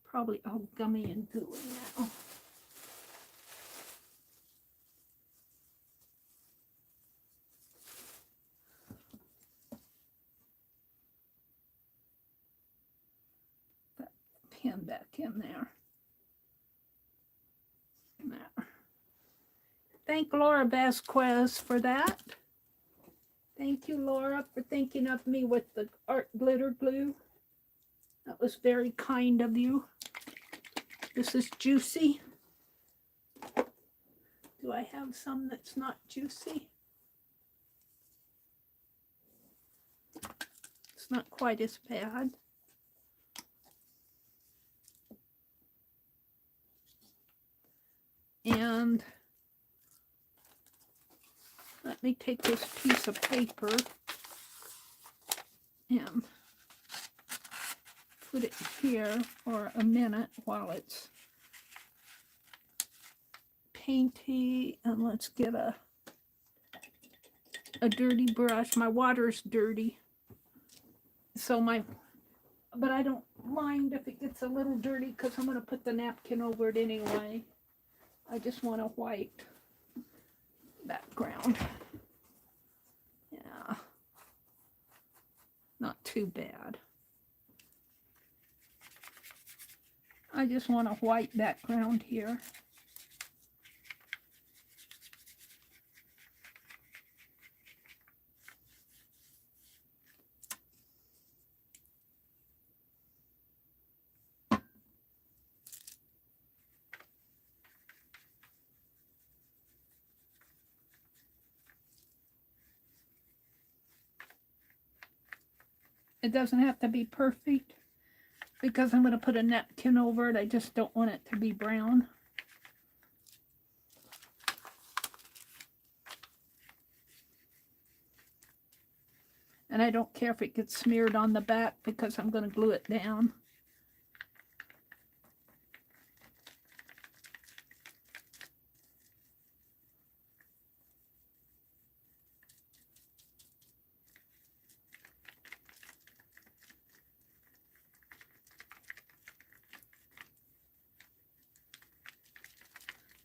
probably all gummy and gooey now. That pen back in there. There. Thank Laura Vasquez for that. Thank you, Laura, for thinking of me with the art glitter glue. That was very kind of you. This is juicy. Do I have some that's not juicy? It's not quite as bad. And let me take this piece of paper and put it here for a minute while it's painty. And let's get a dirty brush. My water's dirty. So but I don't mind if it gets a little dirty because I'm going to put the napkin over it anyway. I just want a white background. Yeah. Not too bad. I just want a white background here. It doesn't have to be perfect because I'm going to put a napkin over it. I just don't want it to be brown. And I don't care if it gets smeared on the back because I'm going to glue it down.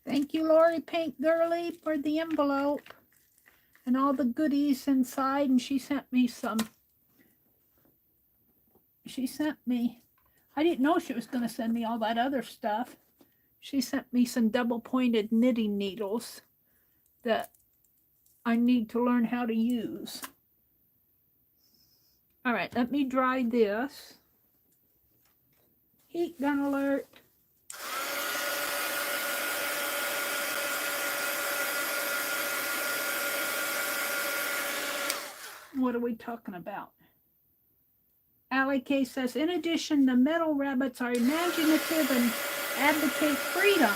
Thank you, Lori Paint Girly, for the envelope and all the goodies inside. And she sent me some. I didn't know she was going to send me all that other stuff. She sent me some double-pointed knitting needles that I need to learn how to use. All right, let me dry this. Heat gun alert. What are we talking about? Allie K says, in addition, the metal rabbits are imaginative and advocate freedom.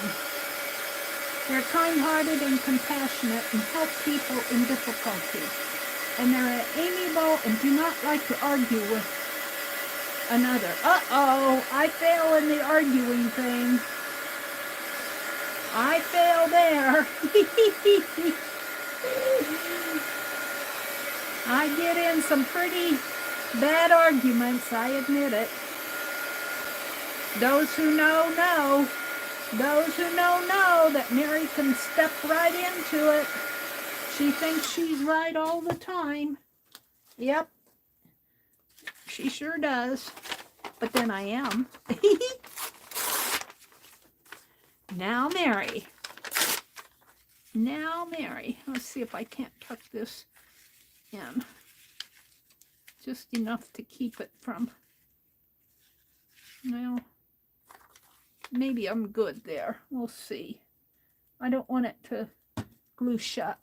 They're kind-hearted and compassionate and help people in difficulty. And they're amiable and do not like to argue with another. Uh-oh, I fail in the arguing thing. I fail there. I get in some pretty bad arguments, I admit it. Those who know, know. Those who know that Meri can step right into it. She thinks she's right all the time. Yep. She sure does. But then I am. Now Meri. Now Meri. Let's see if I can't tuck this in. Just enough to keep it from, well, maybe I'm good there. We'll see. I don't want it to glue shut.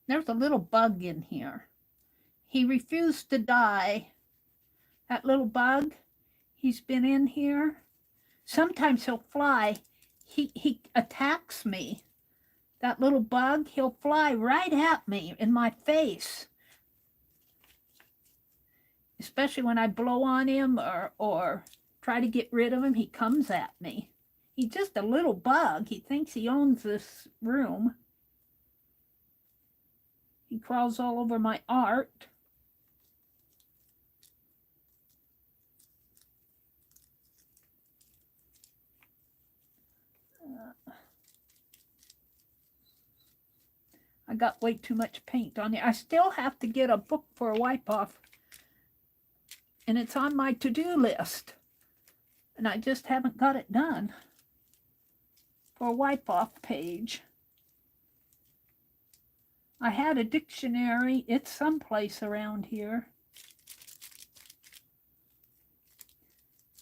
There's a little bug in here. He refused to die. That little bug, he's been in here. Sometimes he'll fly. He attacks me. That little bug, he'll fly right at me in my face. Especially when I blow on him or try to get rid of him, he comes at me. He's just a little bug. He thinks he owns this room. He crawls all over my art. I got way too much paint on it. I still have to get a book for a wipe-off. And it's on my to-do list. And I just haven't got it done. For a wipe-off page. I had a dictionary. It's someplace around here.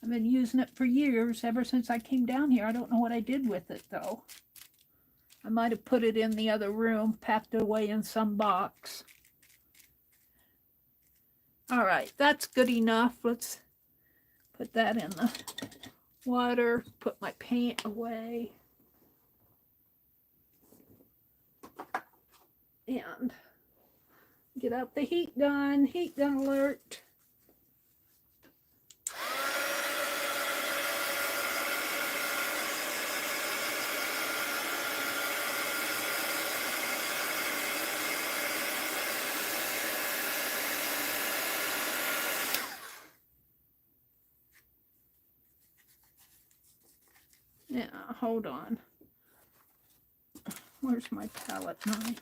I've been using it for years, ever since I came down here. I don't know what I did with it, though. I might have put it in the other room, packed it away in some box. All right, that's good enough. Let's put that in the water, put my paint away. And get out the heat gun alert. Yeah, hold on. Where's my palette knife?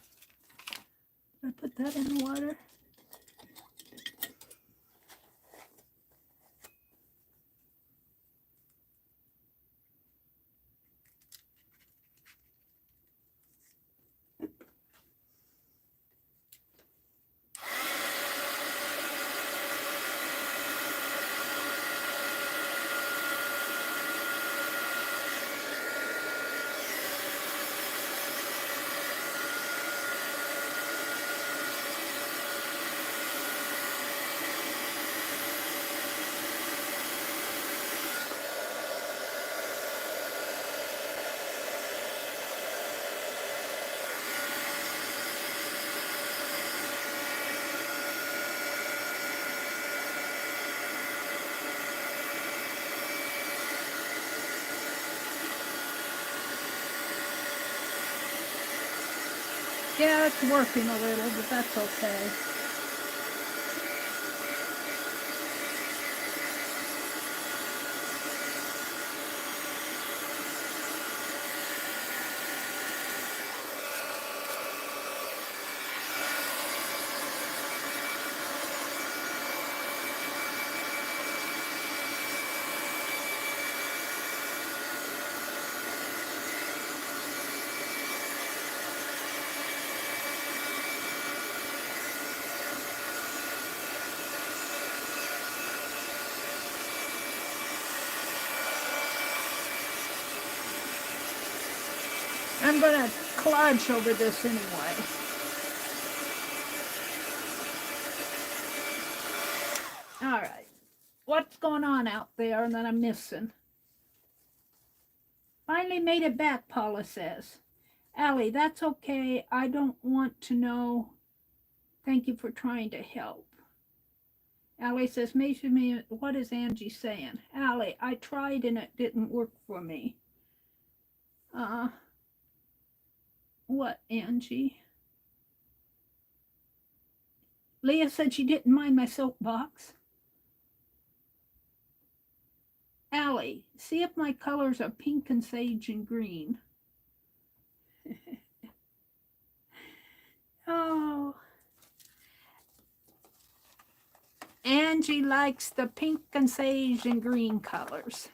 Did I put that in the water? Yeah, it's working a little, but that's okay. I'm going to collage over this anyway. All right. What's going on out there that I'm missing? Finally made it back, Paula says. Allie, that's okay. I don't want to know. Thank you for trying to help. Allie says, what is Angie saying? Allie, I tried and it didn't work for me. What, Angie? Leah said she didn't mind my soapbox. Allie, see if my colors are pink and sage and green. Oh. Angie likes the pink and sage and green colors.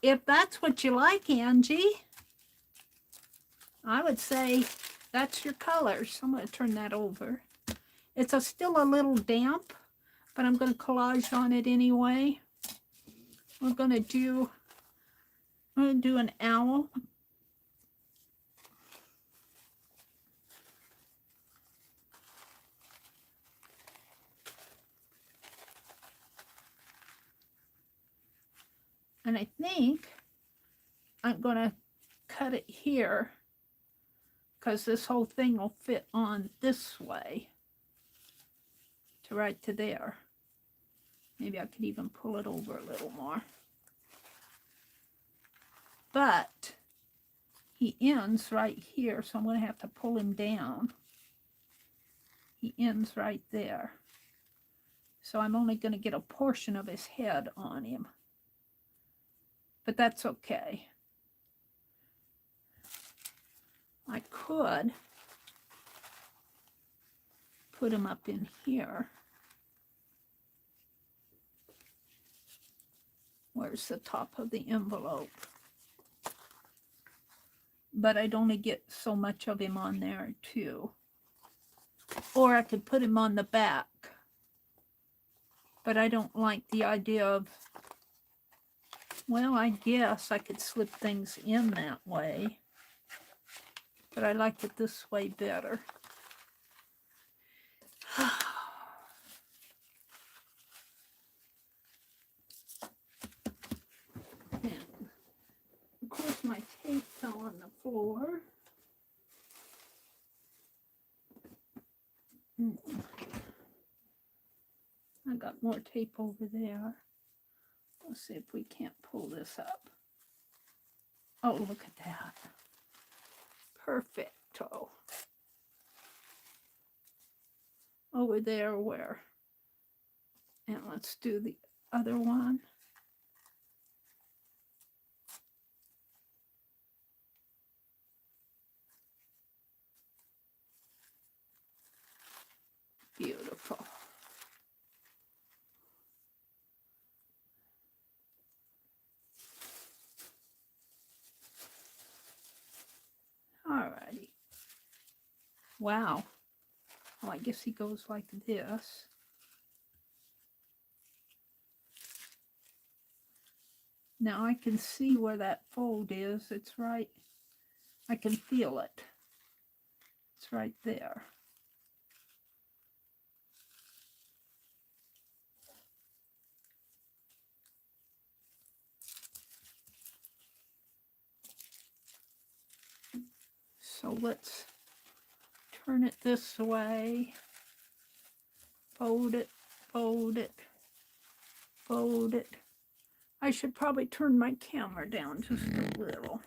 If that's what you like, Angie, I would say that's your colors. I'm going to turn that over. It's still a little damp, but I'm going to collage on it anyway. I'm going to do an owl. And I think I'm going to cut it here because this whole thing will fit on this way to right to there. Maybe I could even pull it over a little more. But he ends right here, so I'm going to have to pull him down. He ends right there. So I'm only going to get a portion of his head on him. But that's okay. I could put him up in here. Where's the top of the envelope? But I'd only get so much of him on there too. Or I could put him on the back. But I don't like the idea of, well, I guess I could slip things in that way. But I like it this way better. And of course, my tape fell on the floor. I got more tape over there. Let's see if we can't pull this up. Oh, look at that. Perfecto. Over there where? And let's do the other one. Beautiful. Alrighty. Wow. Well, I guess he goes like this. Now I can see where that fold is. It's right. I can feel it. It's right there. So let's turn it this way. Fold it, fold it, fold it. I should probably turn my camera down just a little.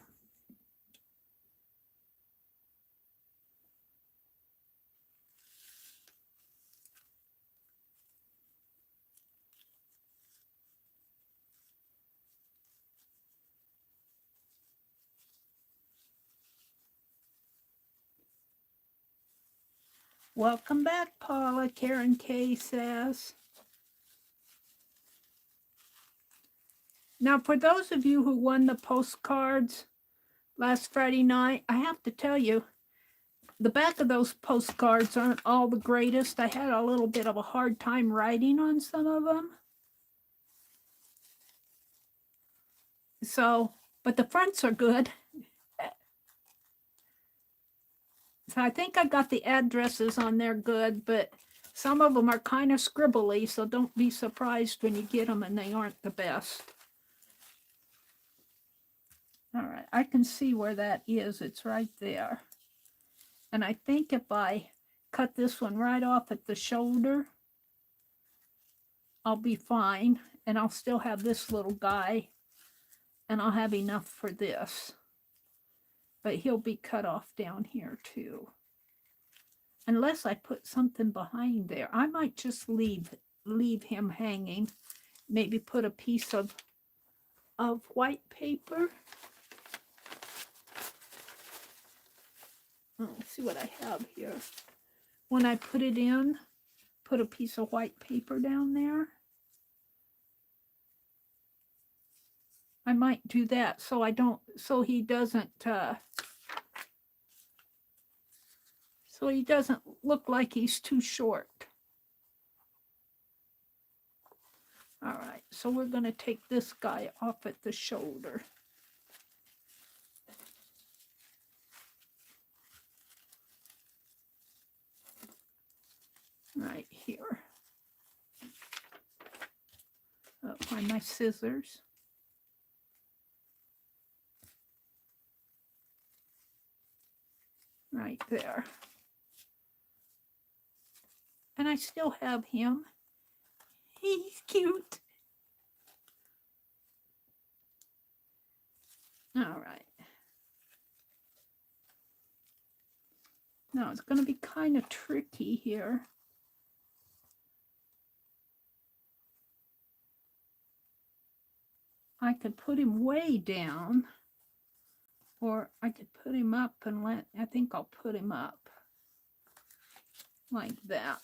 Welcome back, Paula, Karen K says. Now, for those of you who won the postcards last Friday night, I have to tell you, the back of those postcards aren't all the greatest. I had a little bit of a hard time writing on some of them. So, but the fronts are good. So I think I got the addresses on there good, but some of them are kind of scribbly, so don't be surprised when you get them and they aren't the best. All right, I can see where that is. It's right there. And I think if I cut this one right off at the shoulder, I'll be fine. And I'll still have this little guy, and I'll have enough for this. But he'll be cut off down here too. Unless I put something behind there. I might just leave him hanging. Maybe put a piece of white paper. Let's see what I have here. When I put it in, put a piece of white paper down there. I might do that so he doesn't look like he's too short. All right, so we're going to take this guy off at the shoulder. Right here. I'll find my scissors. Right there. And I still have him. He's cute. All right. Now it's going to be kind of tricky here. I could put him way down, or I could put him up and I think I'll put him up like that.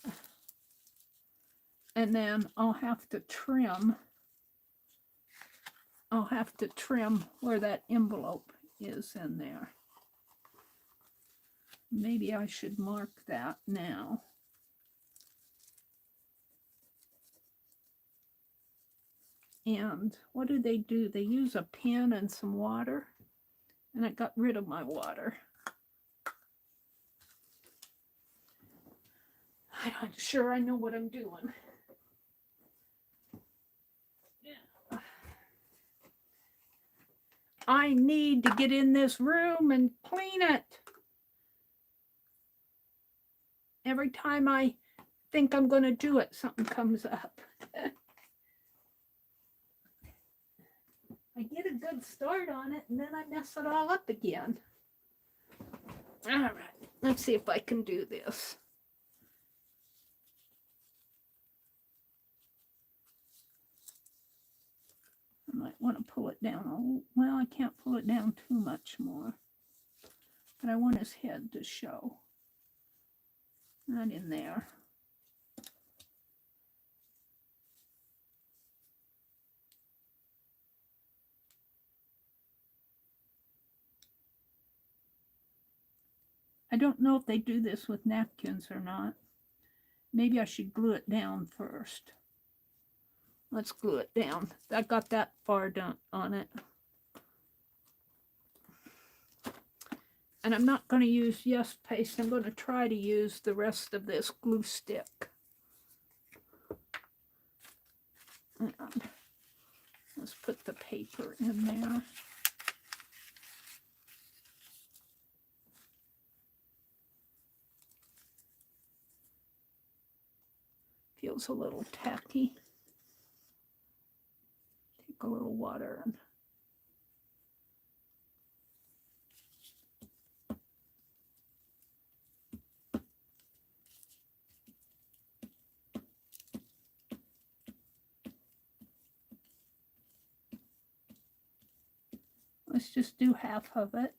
And then I'll have to trim. I'll have to trim where that envelope is in there. Maybe I should mark that now. And what do? They use a pen and some water. And I got rid of my water. I'm not sure I know what I'm doing. Yeah. I need to get in this room and clean it. Every time I think I'm going to do it, something comes up. I get a good start on it, and then I mess it all up again. All right, let's see if I can do this. I might want to pull it down. Well, I can't pull it down too much more. But I want his head to show. Not in there. I don't know if they do this with napkins or not. Maybe I should glue it down first. Let's glue it down. I got that far done on it. And I'm not going to use Yes Paste. I'm going to try to use the rest of this glue stick. And let's put the paper in there. Feels a little tacky. Take a little water and let's just do half of it.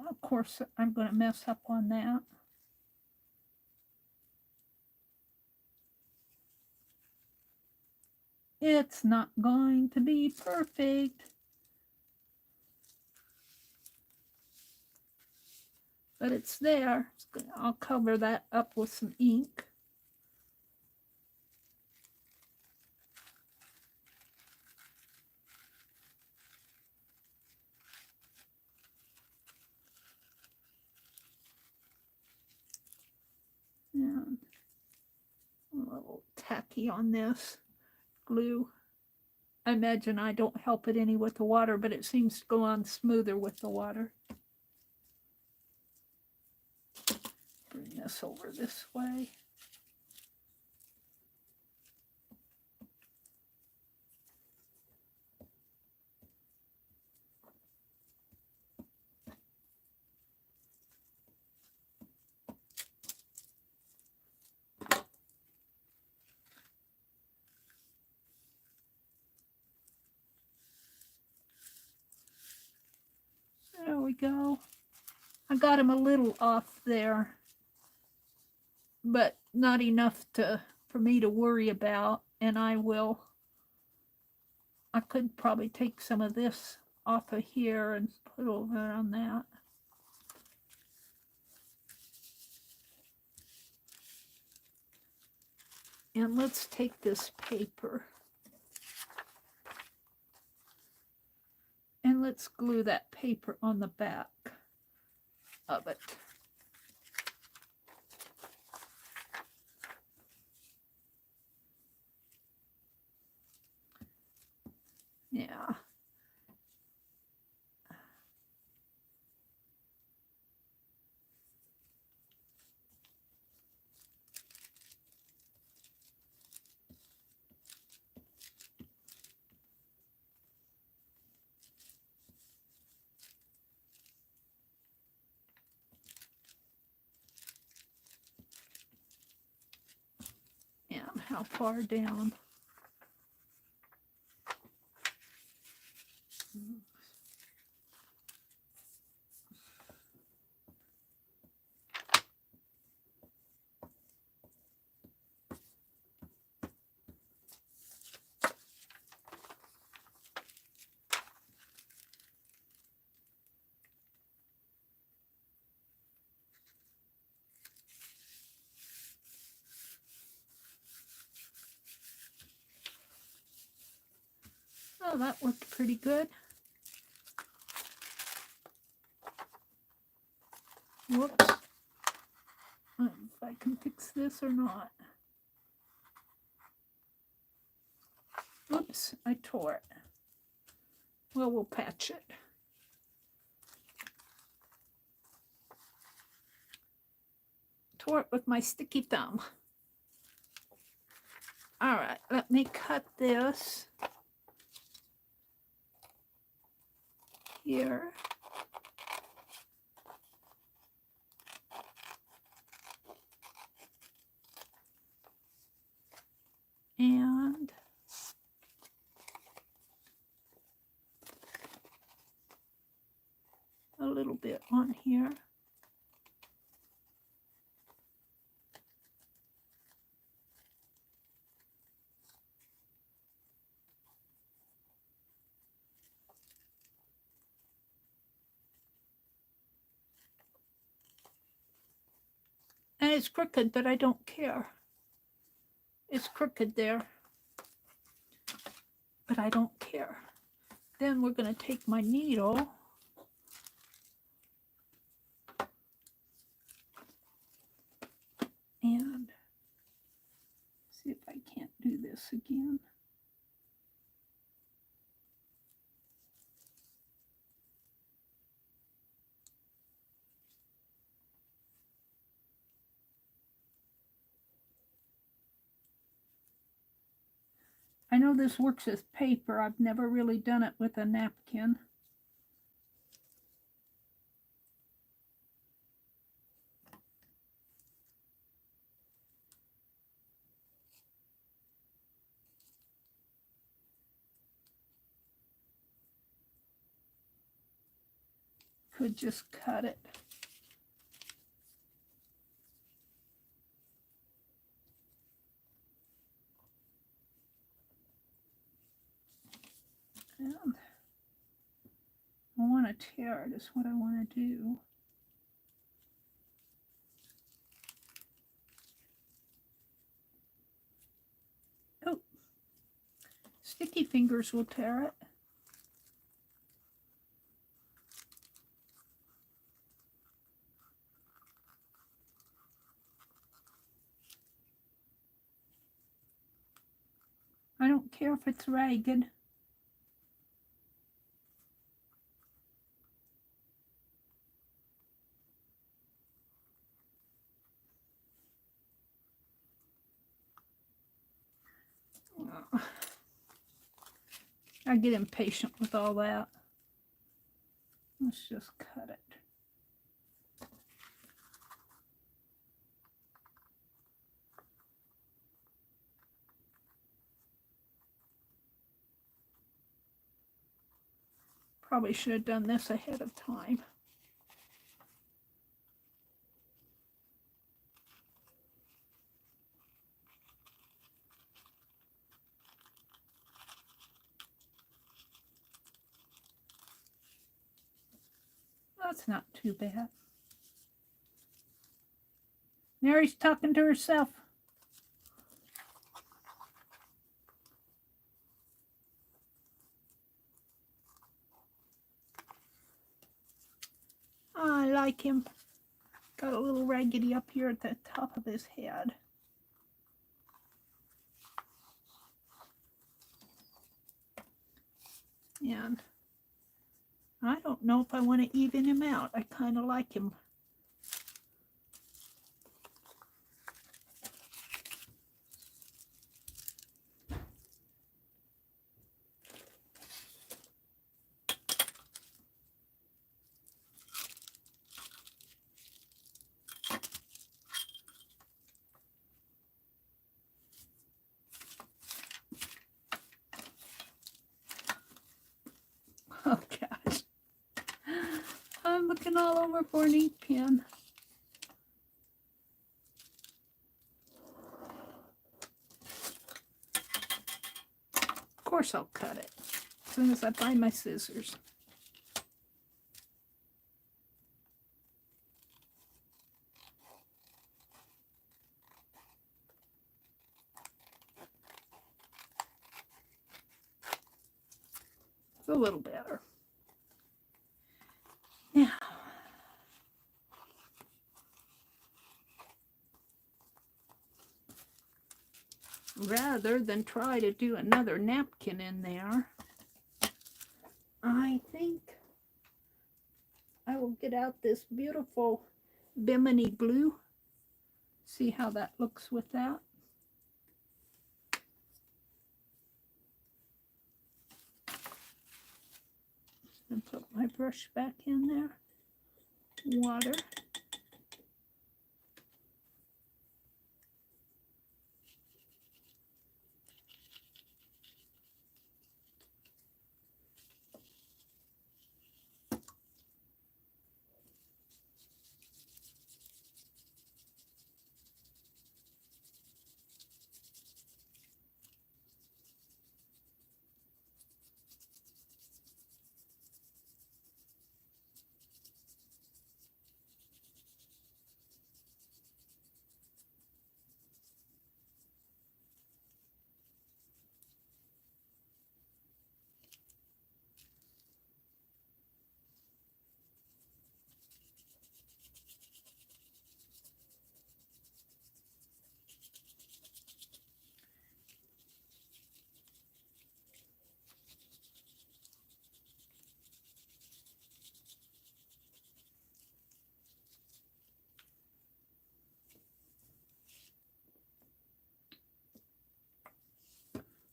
Of course, I'm going to mess up on that. It's not going to be perfect. But it's there. I'll cover that up with some ink. And a little tacky on this glue. I imagine I don't help it any with the water, but it seems to go on smoother with the water. Bring this over this way. There we go. I got him a little off there, but not enough for me to worry about. And I could probably take some of this off of here and put over on that. And let's take this paper and let's glue that paper on the back of it. Yeah. And how far down? Oh, that worked pretty good. Whoops. I don't know if I can fix this or not. Oops, I tore it. Well, we'll patch it. Tore it with my sticky thumb. All right, let me cut this here. And a little bit on here. And it's crooked, but I don't care. It's crooked there, but I don't care. Then we're going to take my needle and see if I can't do this again. I know this works as paper. I've never really done it with a napkin. Could just cut it. And I want to tear it is what I want to do. Oh, sticky fingers will tear it. I don't care if it's ragged. I get impatient with all that. Let's just cut it. Probably should have done this ahead of time. That's not too bad. Meri's talking to herself. Oh, I like him. Got a little raggedy up here at the top of his head. And I don't know if I want to even him out. I kind of like him. Oh, gosh. I'm looking all over for an ink pen. Of course I'll cut it as soon as I find my scissors. a little better. Now, rather than try to do another napkin in there, I think I will get out this beautiful Bimini blue. See how that looks with that. And put my brush back in there. Water.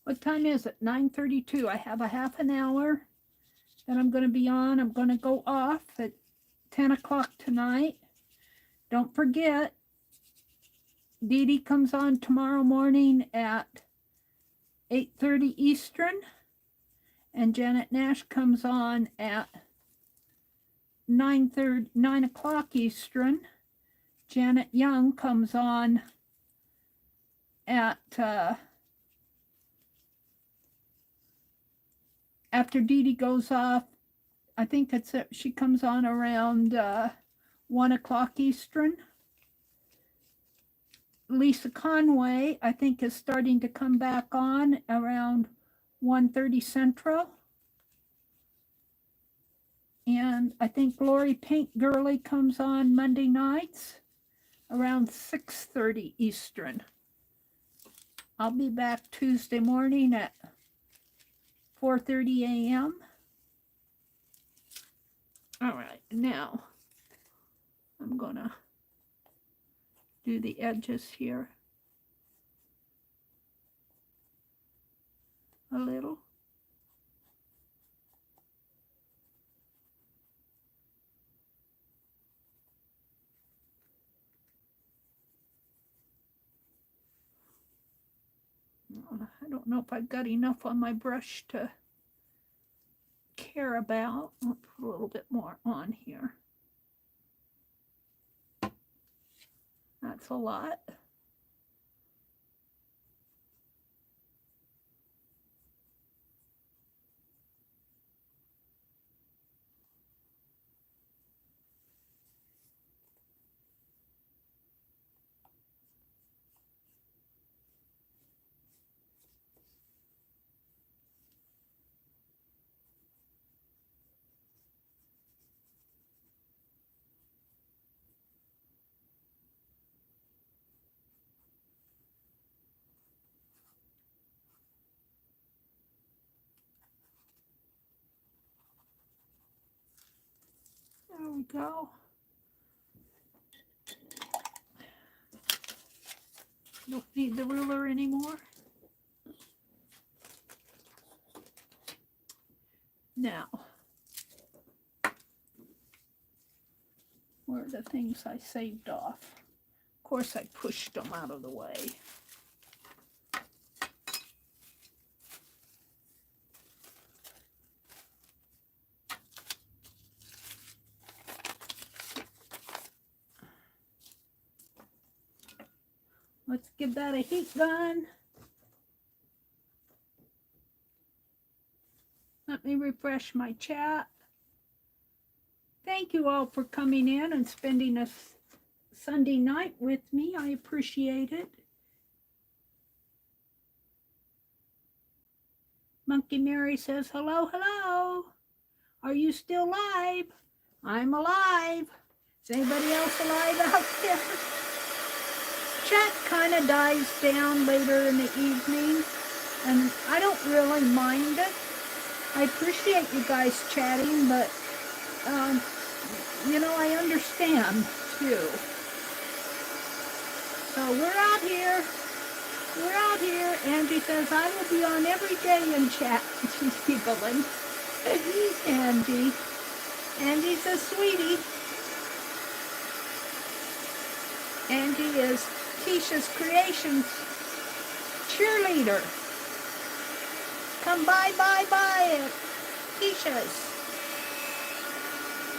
What time is it? 9:32. I have a half an hour that I'm going to be on. I'm going to go off at 10 o'clock tonight. Don't forget, Dee Dee comes on tomorrow morning at 8:30 Eastern, and Janet Nash comes on at 9 o'clock Eastern. Janet Young comes on at after Dee Dee goes off. I think she comes on around 1 o'clock Eastern. Lisa Conway, I think, is starting to come back on around 1:30 Central. And I think Lori Pink Gurley comes on Monday nights around 6:30 Eastern. I'll be back Tuesday morning at 4:30 a.m. All right, now I'm gonna do the edges here a little. I don't know if I've got enough on my brush to care about. I'll put a little bit more on here. That's a lot. There we go. Don't need the ruler anymore. Now, where are the things I saved off? Of course, I pushed them out of the way. Let's give that a heat gun. Let me refresh my chat. Thank you all for coming in and spending a Sunday night with me. I appreciate it. Monkey Mary says hello, hello. Are you still live? I'm alive. Is anybody else alive out there? Chat kind of dies down later in the evening, and I don't really mind it. I appreciate you guys chatting, but, you know, I understand, too. So we're out here. We're out here. Angie says, I will be on every day in chat. She's giggling. Angie. Angie's a sweetie. Angie is Keisha's Creations cheerleader. Come by it. Keisha's.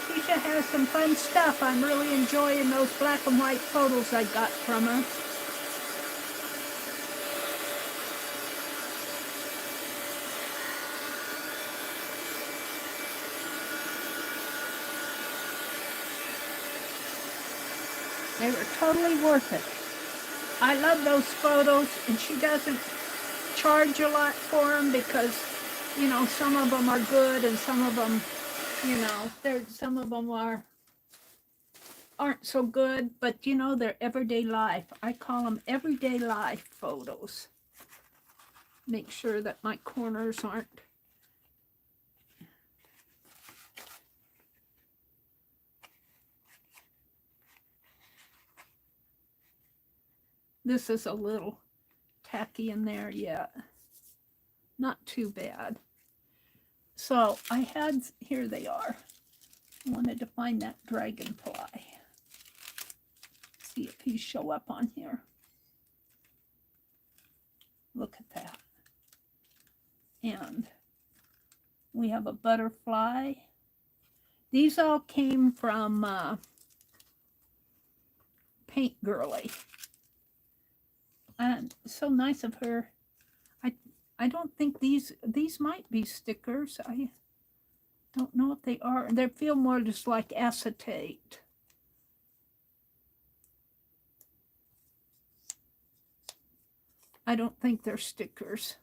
Keisha has some fun stuff. I'm really enjoying those black and white photos I got from her. They were totally worth it. I love those photos, and she doesn't charge a lot for them because, you know, some of them are good and some of them, you know, some of them aren't so good, but, you know, they're everyday life. I call them everyday life photos. Make sure that my corners aren't. This is a little tacky in there yet. Not too bad. So I had, here they are. I wanted to find that dragonfly. See if he show up on here. Look at that. And we have a butterfly. These all came from Paint Girly. And so nice of her. I don't think these might be stickers. I don't know if they are. They feel more just like acetate. I don't think they're stickers.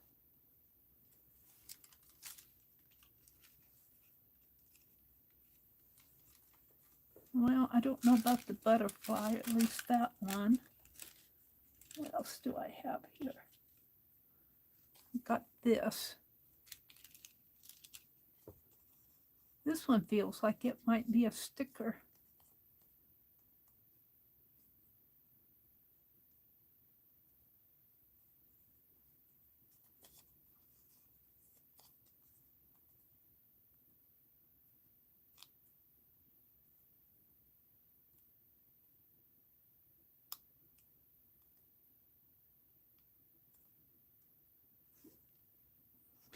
Well, I don't know about the butterfly, at least that one. What else do I have here? Got this. This one feels like it might be a sticker.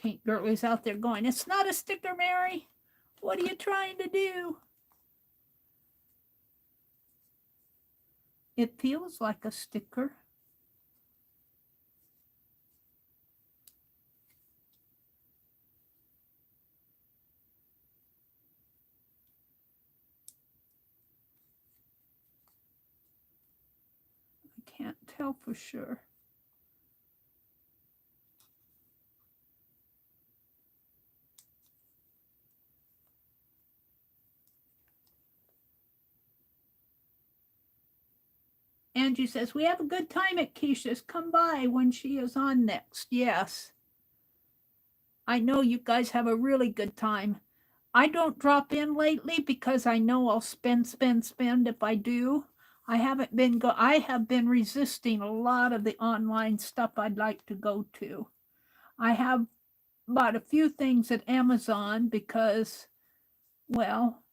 Paint Girly's out there going, it's not a sticker, Meri. What are you trying to do? It feels like a sticker. I can't tell for sure. Angie says, we have a good time at Keisha's. Come by when she is on next. Yes. I know you guys have a really good time. I don't drop in lately because I know I'll spend if I do. I have been resisting a lot of the online stuff I'd like to go to. I have bought a few things at Amazon because, well,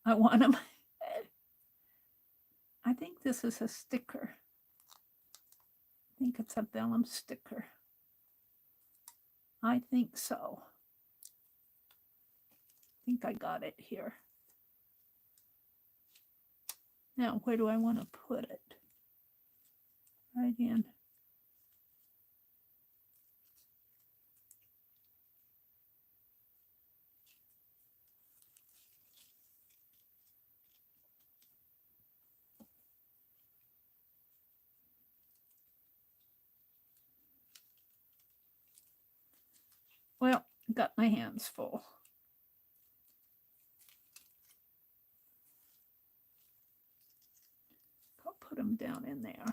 I want them. I think this is a sticker. I think it's a vellum sticker. I think so. I think I got it here. Now, where do I want to put it? Right in. Well, got my hands full. put them down in there.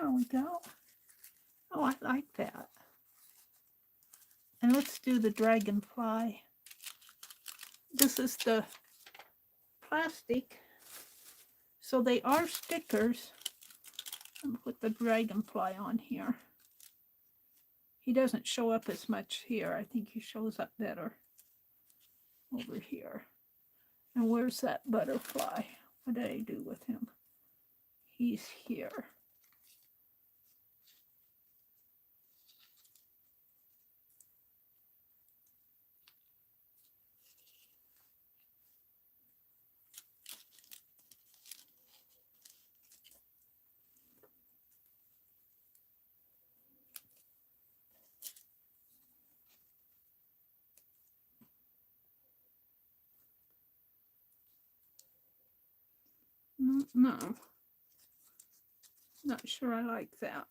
There we go. Oh, I like that. And let's do the dragonfly. This is the plastic. So they are stickers. I'm gonna put the dragonfly on here. He doesn't show up as much here. I think he shows up better over here. And where's that butterfly? What did I do with him? He's here. No, not sure I like that.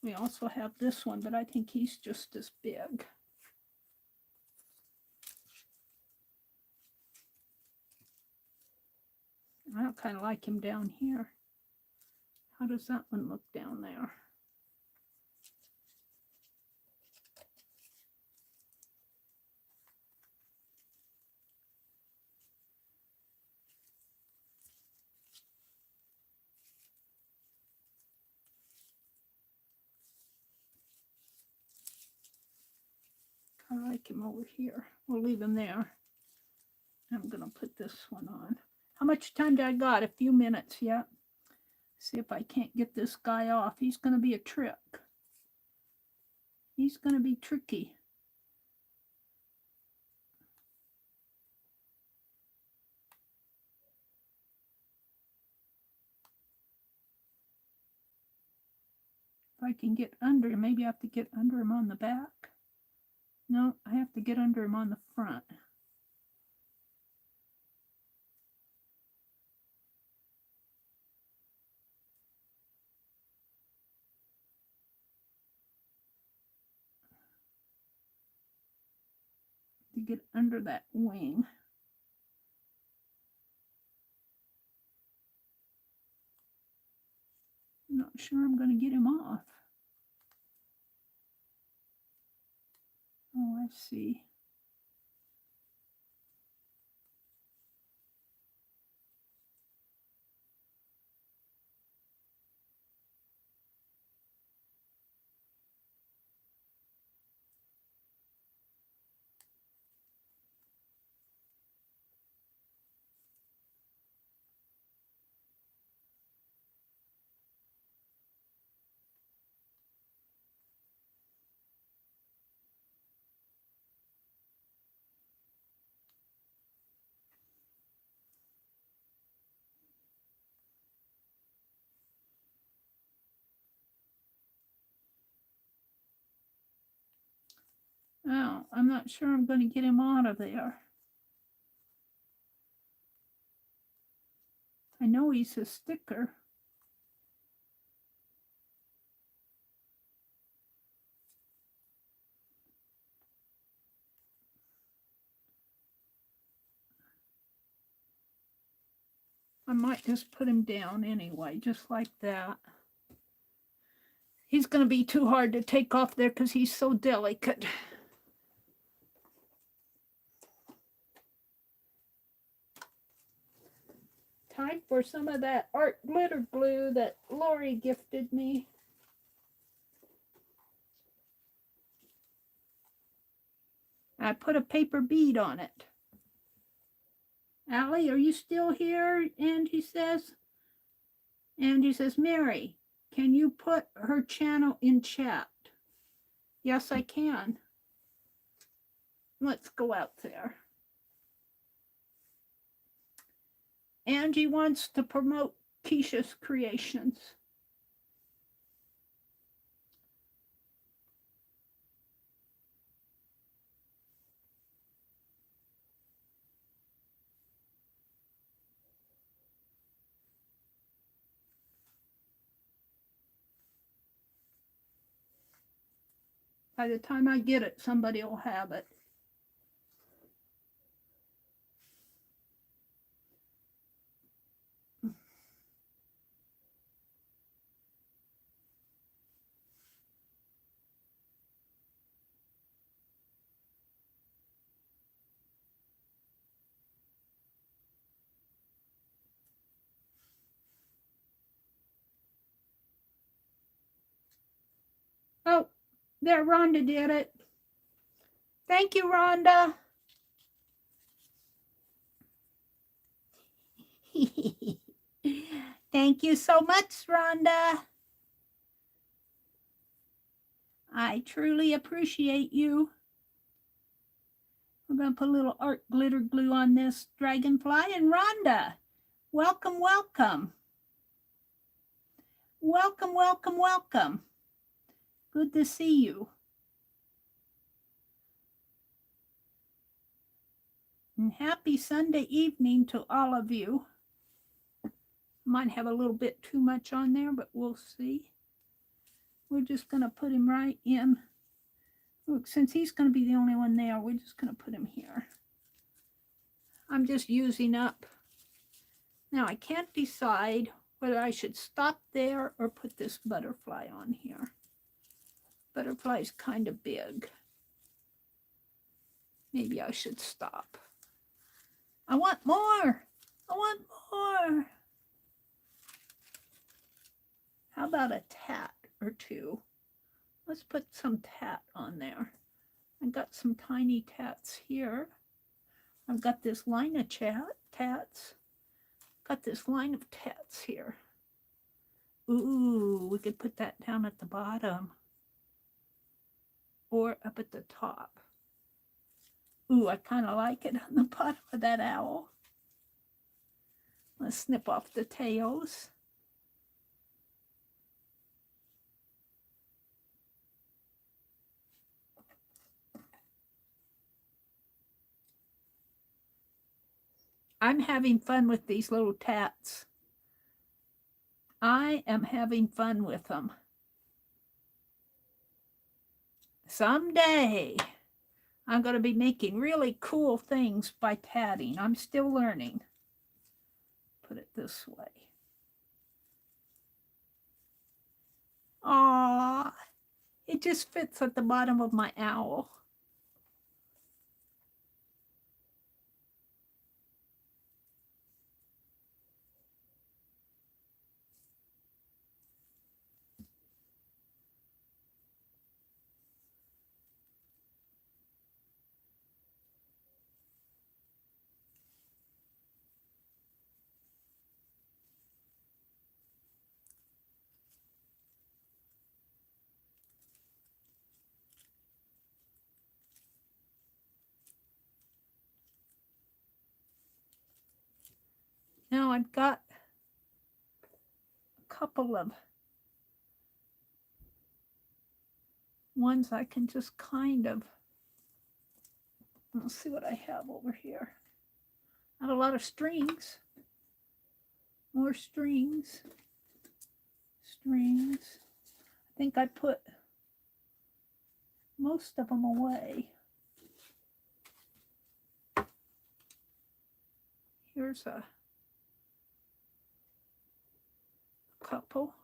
We also have this one, but I think he's just as big. I don't kind of like him down here. How does that one look down there? I like him over here. We'll leave him there. I'm going to put this one on. How much time do I got? A few minutes yet. See if I can't get this guy off. He's going to be a trick. He's going to be tricky. If I can get under, maybe I have to get under him on the back. No, I have to get under him on the front. To get under that wing. I'm not sure I'm going to get him off. Oh, I see. Oh, I'm not sure I'm going to get him out of there. I know he's a sticker. I might just put him down anyway, just like that. He's going to be too hard to take off there because he's so delicate. Time for some of that art glitter glue that Lori gifted me. I put a paper bead on it. Allie, are you still here? Angie says, Meri, can you put her channel in chat? Yes, I can. Let's go out there. Angie wants to promote Keisha's creations. By the time I get it, somebody will have it. Oh, there, Rhonda did it. Thank you, Rhonda. Thank you so much, Rhonda. I truly appreciate you. We're going to put a little art glitter glue on this dragonfly. And Rhonda, welcome, welcome. Welcome, welcome, welcome. Good to see you. And happy Sunday evening to all of you. Might have a little bit too much on there, but we'll see. We're just going to put him right in. Look, since he's going to be the only one there, we're just going to put him here. I'm just using up. Now, I can't decide whether I should stop there or put this butterfly on here. Butterfly's kind of big. Maybe I should stop. I want more. I want more. How about a tat or two? Let's put some tat on there. I've got some tiny tats here. I've got this line of tats. Got this line of tats here. Ooh, we could put that down at the bottom or up at the top. Ooh, I kind of like it on the bottom of that owl. Let's snip off the tails. I'm having fun with these little tats. I am having fun with them. Someday, I'm going to be making really cool things by tatting. I'm still learning. Put it this way. Aww, it just fits at the bottom of my owl. Now I've got a couple of ones I can just kind of, let's see what I have over here. I have a lot of strings. More strings. Strings. I think I put most of them away. Here's a couple.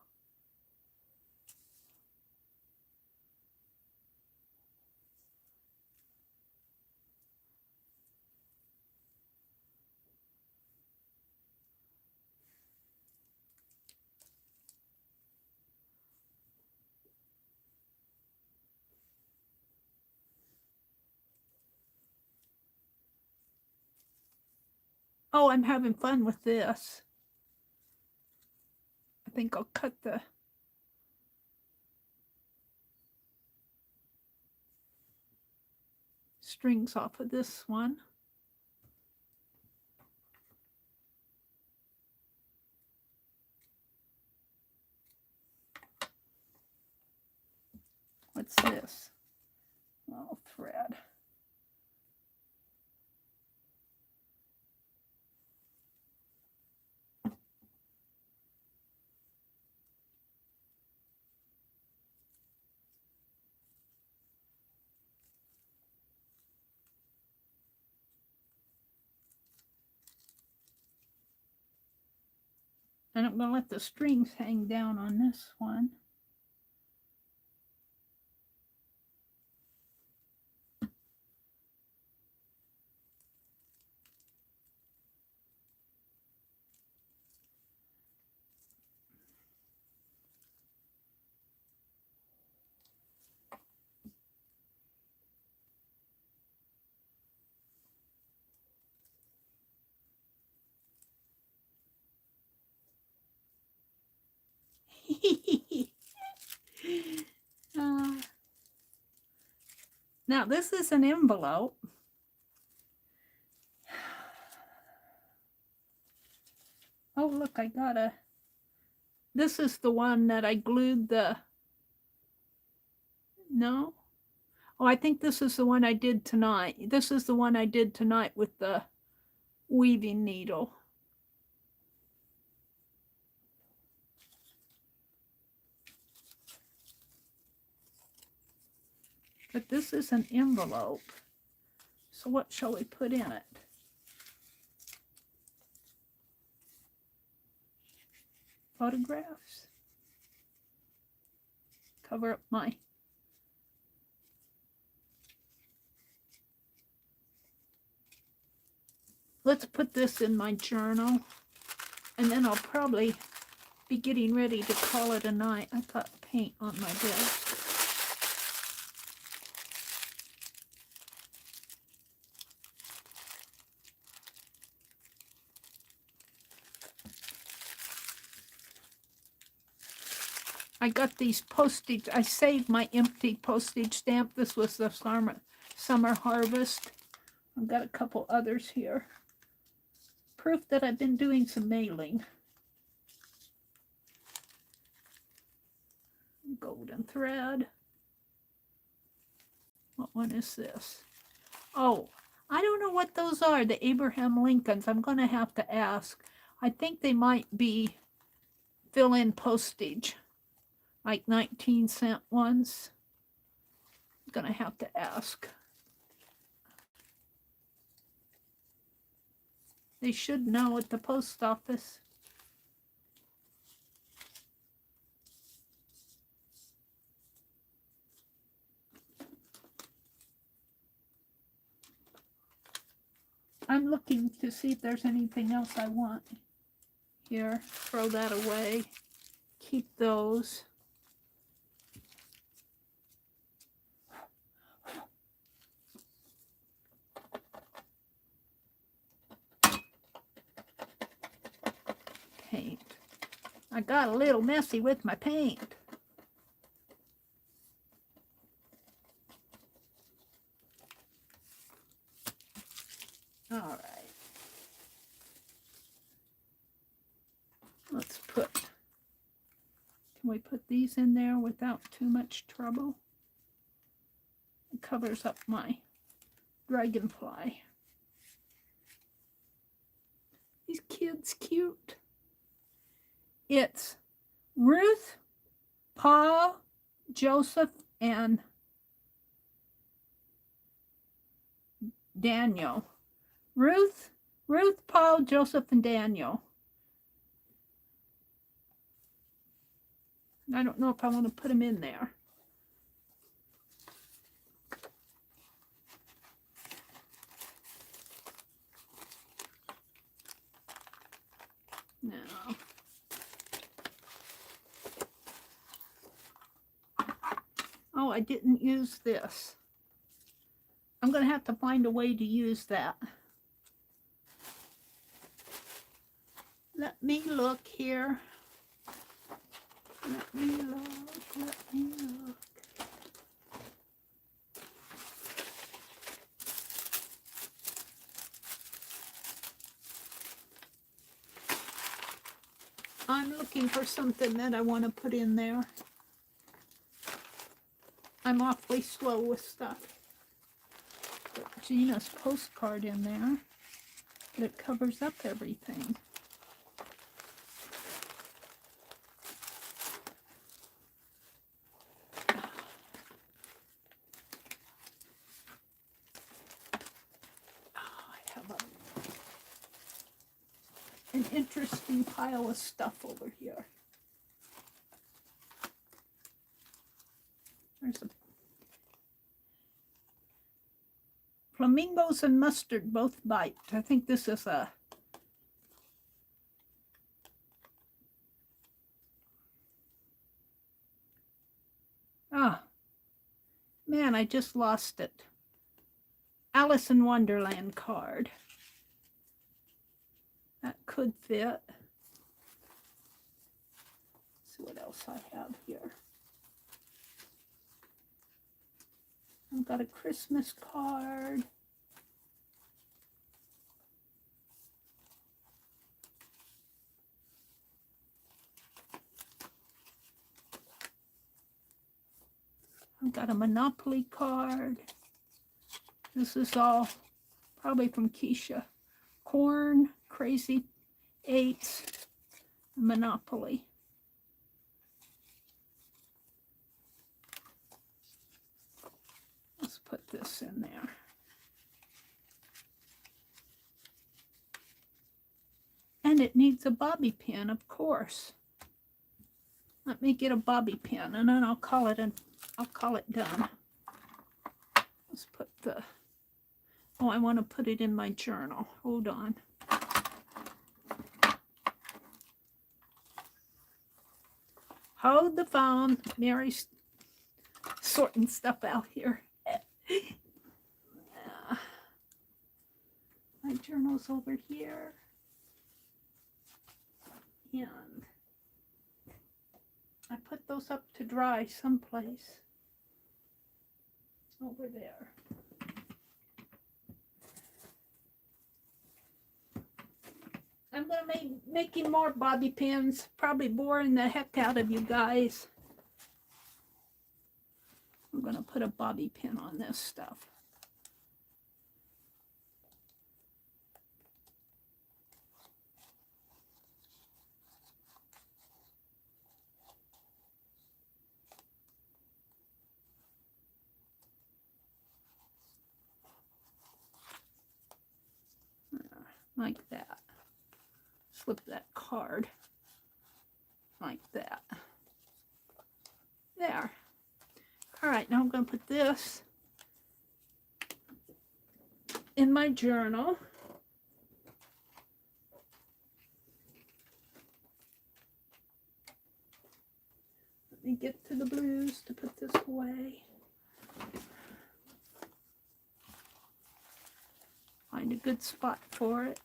Oh, I'm having fun with this. I think I'll cut the strings off of this one. What's this? Oh, thread. And I'm going to let the strings hang down on this one. Now this is an envelope. Oh, look, I got a, this is the one that I glued the, no? Oh, I think this is the one I did tonight. This is the one I did tonight with the weaving needle. But this is an envelope. So what shall we put in it? Photographs. Cover up my... Let's put this in my journal. And then I'll probably be getting ready to call it a night. I've got paint on my desk. I got these postage. I saved my empty postage stamp. This was the summer harvest. I've got a couple others here. Proof that I've been doing some mailing. Golden thread. What one is this? Oh, I don't know what those are. The Abraham Lincolns. I'm going to have to ask. I think they might be fill-in postage. Like 19-cent ones. I'm going to have to ask. They should know at the post office. I'm looking to see if there's anything else I want. Here, throw that away. Keep those. Paint. I got a little messy with my paint. All right. Let's put, can we put these in there without too much trouble? It covers up my dragonfly. These kids cute. It's Ruth, Paul, Joseph, and Daniel. Ruth, Paul, Joseph, and Daniel. I don't know if I want to put them in there. No. Oh, I didn't use this. I'm going to have to find a way to use that. Let me look here. Let me look. Let me look. I'm looking for something that I want to put in there. I'm awfully slow with stuff. Put Gina's postcard in there, but it covers up everything. An interesting pile of stuff over here. There's a flamingos and mustard both bite. I think this is a man, I just lost it. Alice in Wonderland card. That could fit. Let's see what else I have here. I've got a Christmas card. I've got a Monopoly card. This is all probably from Keisha. Corn, Crazy Eights, Monopoly. Let's put this in there. And it needs a bobby pin, of course. Let me get a bobby pin, and then I'll call it done. Let's put the, oh, I want to put it in my journal. Hold on. Hold the phone. Mary's sorting stuff out here. My journal's over here. And I put those up to dry someplace. Over there. I'm going to be making more bobby pins, probably boring the heck out of you guys. I'm going to put a bobby pin on this stuff. Like that. Slip that card like that. There. All right, now I'm going to put this in my journal. Let me get to the blues to put this away. Find a good spot for it.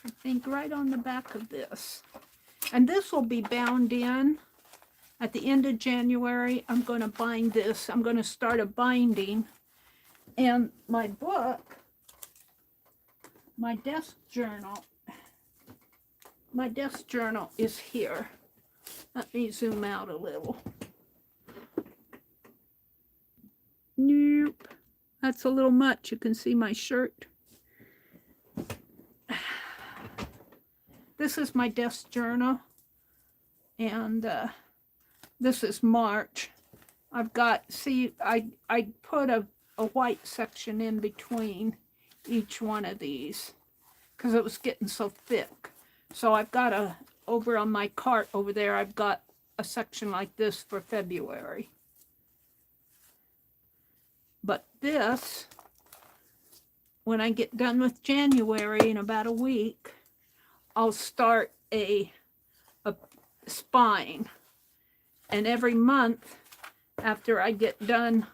I think right on the back of this. And this will be bound in at the end of January. I'm going to bind this. I'm going to start a binding. And my book, my desk journal is here. Let me zoom out a little. Nope, that's a little much. You can see my shirt. This is my desk journal, and this is March. I've got, see, I put a white section in between each one of these because it was getting so thick. So I've got a, over on my cart over there, I've got a section like this for February. But this, when I get done with January in about a week, I'll start a spine. And every month after I get done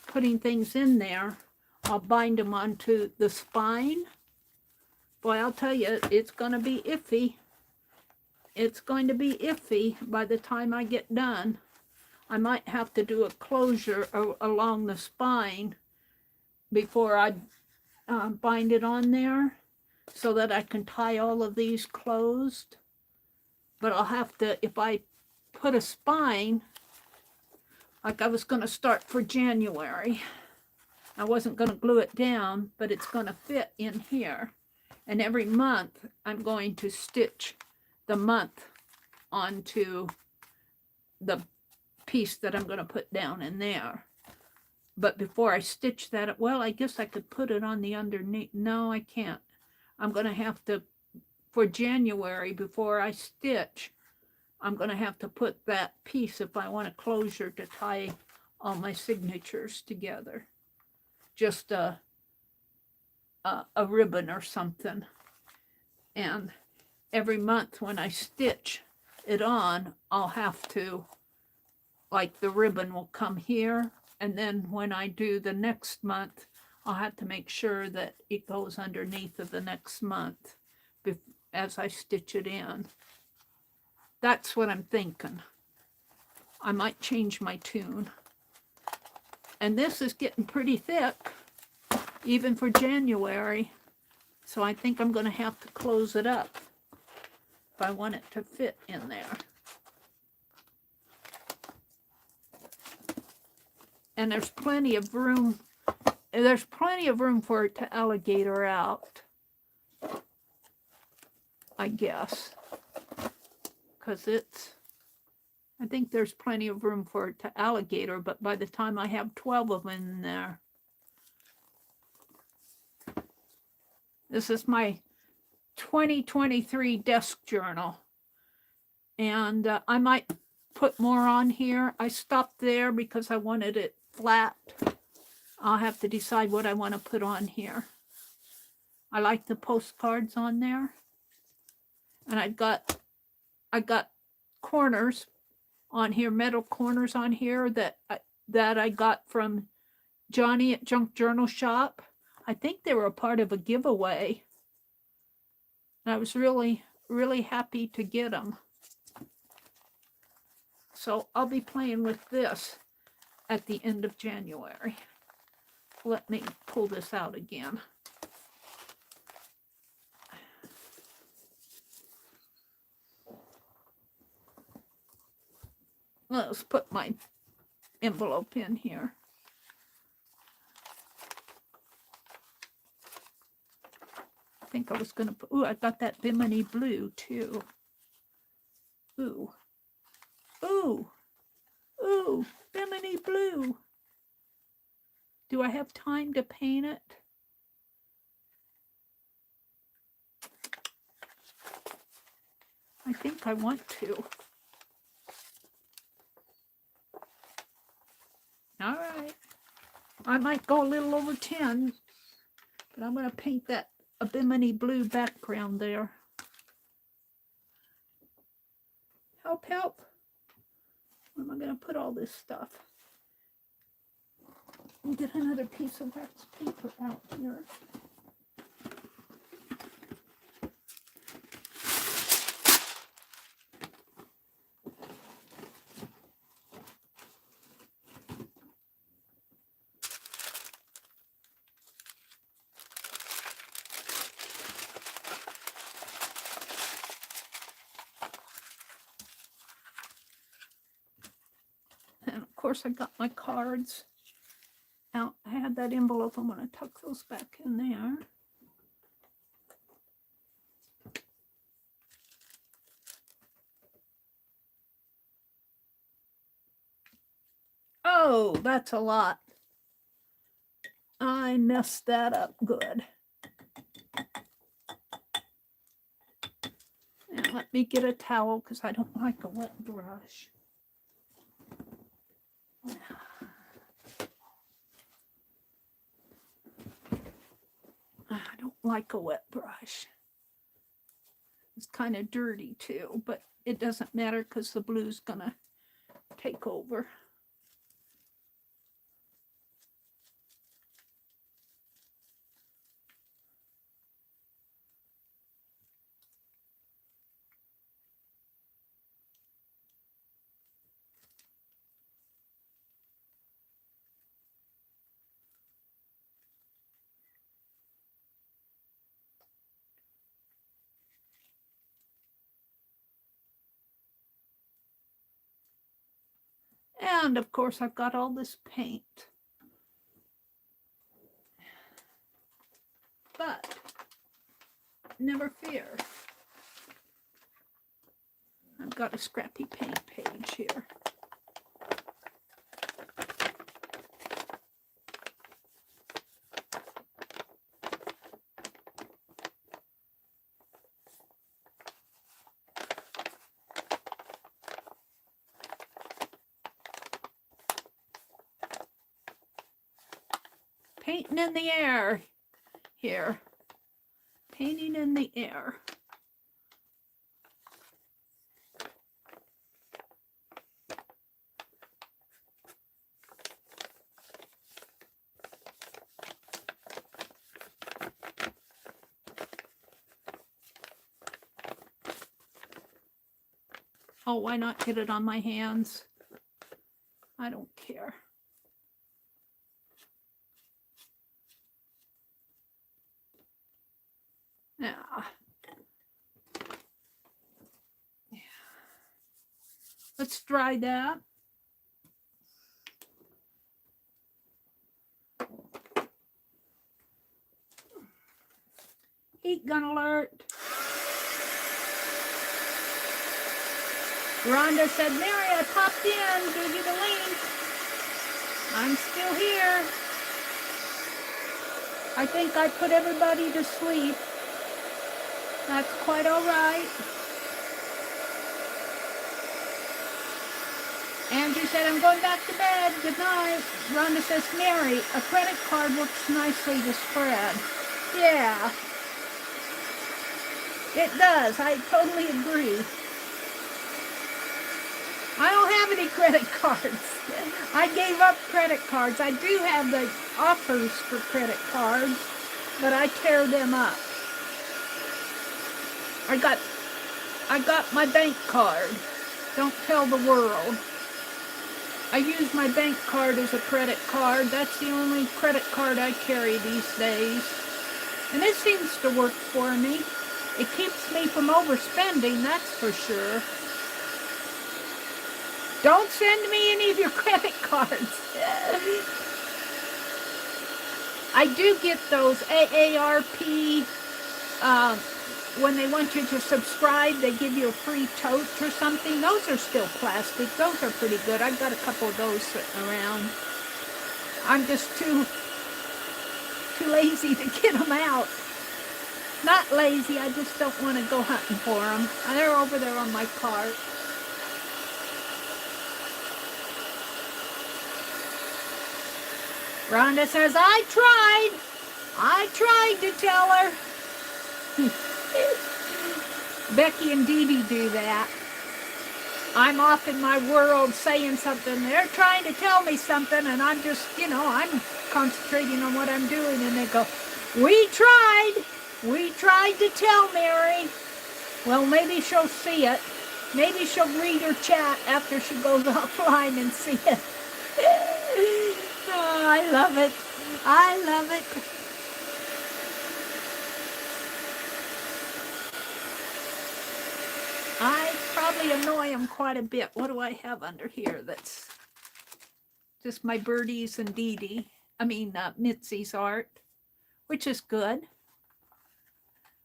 putting things in there, I'll bind them onto the spine. Boy, I'll tell you, it's going to be iffy. It's going to be iffy by the time I get done. I might have to do a closure along the spine before I bind it on there so that I can tie all of these closed. but I'll have to, if I put a spine, like I was going to start for January, I wasn't going to glue it down, but it's going to fit in here. And every month I'm going to stitch the month onto the piece that I'm going to put down in there. But before I stitch that, well, I guess I could put it on the underneath. No, I can't. I'm going to have to, for January, before I stitch, I'm going to have to put that piece, if I want a closure to tie all my signatures together. Just a ribbon or something. And every month when I stitch it on, I'll have to, like the ribbon will come here, and then when I do the next month, I'll have to make sure that it goes underneath of the next month as I stitch it in. That's what I'm thinking. I might change my tune. And this is getting pretty thick, even for January. So I think I'm going to have to close it up if I want it to fit in there. And there's plenty of room. There's plenty of room for it to alligator out, I guess. Because I think there's plenty of room for it to alligator, but by the time I have 12 of them in there. This is my 2023 desk journal. And I might put more on here. I stopped there because I wanted it flat. I'll have to decide what I want to put on here. I like the postcards on there. And I got corners on here, metal corners on here that I got from Johnny at Junk Journal Shop. I think they were a part of a giveaway. And I was really, really happy to get them. So I'll be playing with this at the end of January. Let me pull this out again. Let's put my envelope in here. I think I was going to put, ooh, I got that Bimini blue too. Ooh. Ooh. Ooh, Bimini blue. Do I have time to paint it? I think I want to. All right. I might go a little over 10, but I'm going to paint that a Bimini blue background there. Help, help. Where am I going to put all this stuff? Let me get another piece of wax paper out here. And of course I got my cards out. I had that envelope. I'm going to tuck those back in there. Oh, that's a lot. I messed that up good. And let me get a towel because I don't like a wet brush. I don't like a wet brush. It's kind of dirty too, but it doesn't matter because the blue's gonna take over. And of course, I've got all this paint. But never fear. I've got a scrappy paint page here. Painting in the air here. Painting in the air. Oh, why not get it on my hands? I don't care. Yeah. Let's dry that. Heat gun alert. Rhonda said, Meri, I popped in, give you the link. I'm still here. I think I put everybody to sleep. That's quite all right. Andrew said, I'm going back to bed. Good night. Rhonda says, Meri, a credit card works nicely to spread. Yeah. It does. I totally agree. I don't have any credit cards. I gave up credit cards. I do have the offers for credit cards, but I tear them up. I got my bank card. Don't tell the world. I use my bank card as a credit card. That's the only credit card I carry these days. And it seems to work for me. It keeps me from overspending, that's for sure. Don't send me any of your credit cards. I do get those AARP, when they want you to subscribe, they give you a free tote or something. Those are still plastic. Those are pretty good. I've got a couple of those sitting around. I'm just too lazy to get them out. Not lazy, I just don't want to go hunting for them. They're over there on my cart. Rhonda says, I tried to tell her. Becky and Dee Dee do that. I'm off in my world saying something. They're trying to tell me something, and I'm just, I'm concentrating on what I'm doing, and they go, we tried to tell Meri. Well, maybe she'll see it. Maybe she'll read her chat after she goes offline and see it. Oh, I love it. I love it. I probably annoy them quite a bit. What do I have under here that's just my birdies and Dee Dee? Mitzi's art, which is good.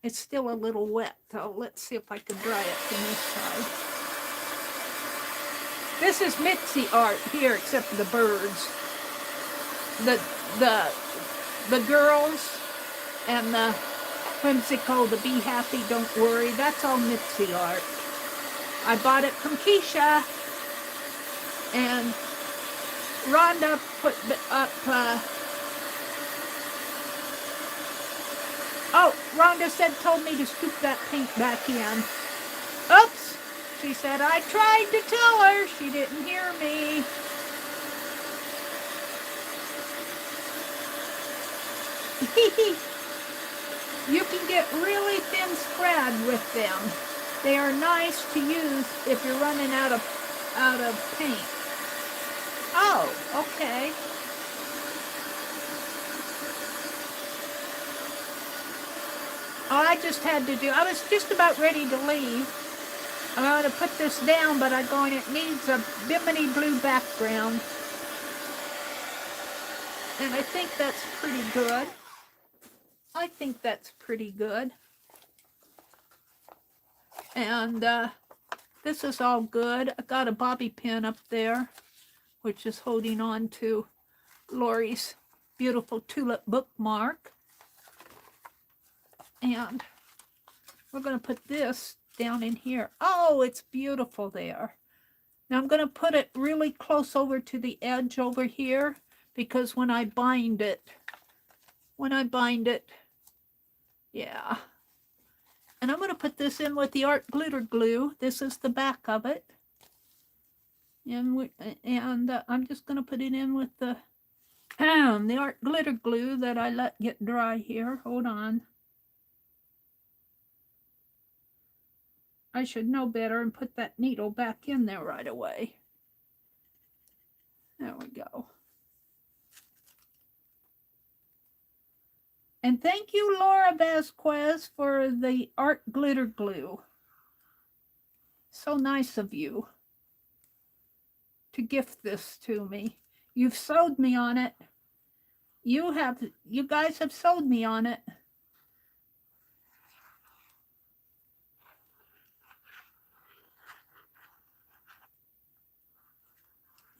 It's still a little wet, though. Let's see if I can dry it from this side. This is Mitzi art here, except for the birds. The girls and the whimsical, the be happy, don't worry. That's all Mitzi art. I bought it from Keisha, and Rhonda put up, Rhonda told me to scoop that paint back in. Oops, she said, I tried to tell her. She didn't hear me. You can get really thin spread with them. They are nice to use if you're running out of paint. Oh, okay. I just had to do, I was just about ready to leave. I'm going to put this down, but it needs a bimini blue background. And I think that's pretty good. I think that's pretty good. And this is all good. I got a bobby pin up there, which is holding on to Lori's beautiful tulip bookmark. And we're going to put this down in here. Oh, it's beautiful there. Now I'm going to put it really close over to the edge over here, because when I bind it, yeah. And I'm going to put this in with the art glitter glue. This is the back of it. And I'm just going to put it in with the art glitter glue that I let get dry here. Hold on. I should know better and put that needle back in there right away. There we go. And thank you, Laura Vasquez, for the art glitter glue. So nice of you to gift this to me. You've sold me on it. You guys have sold me on it.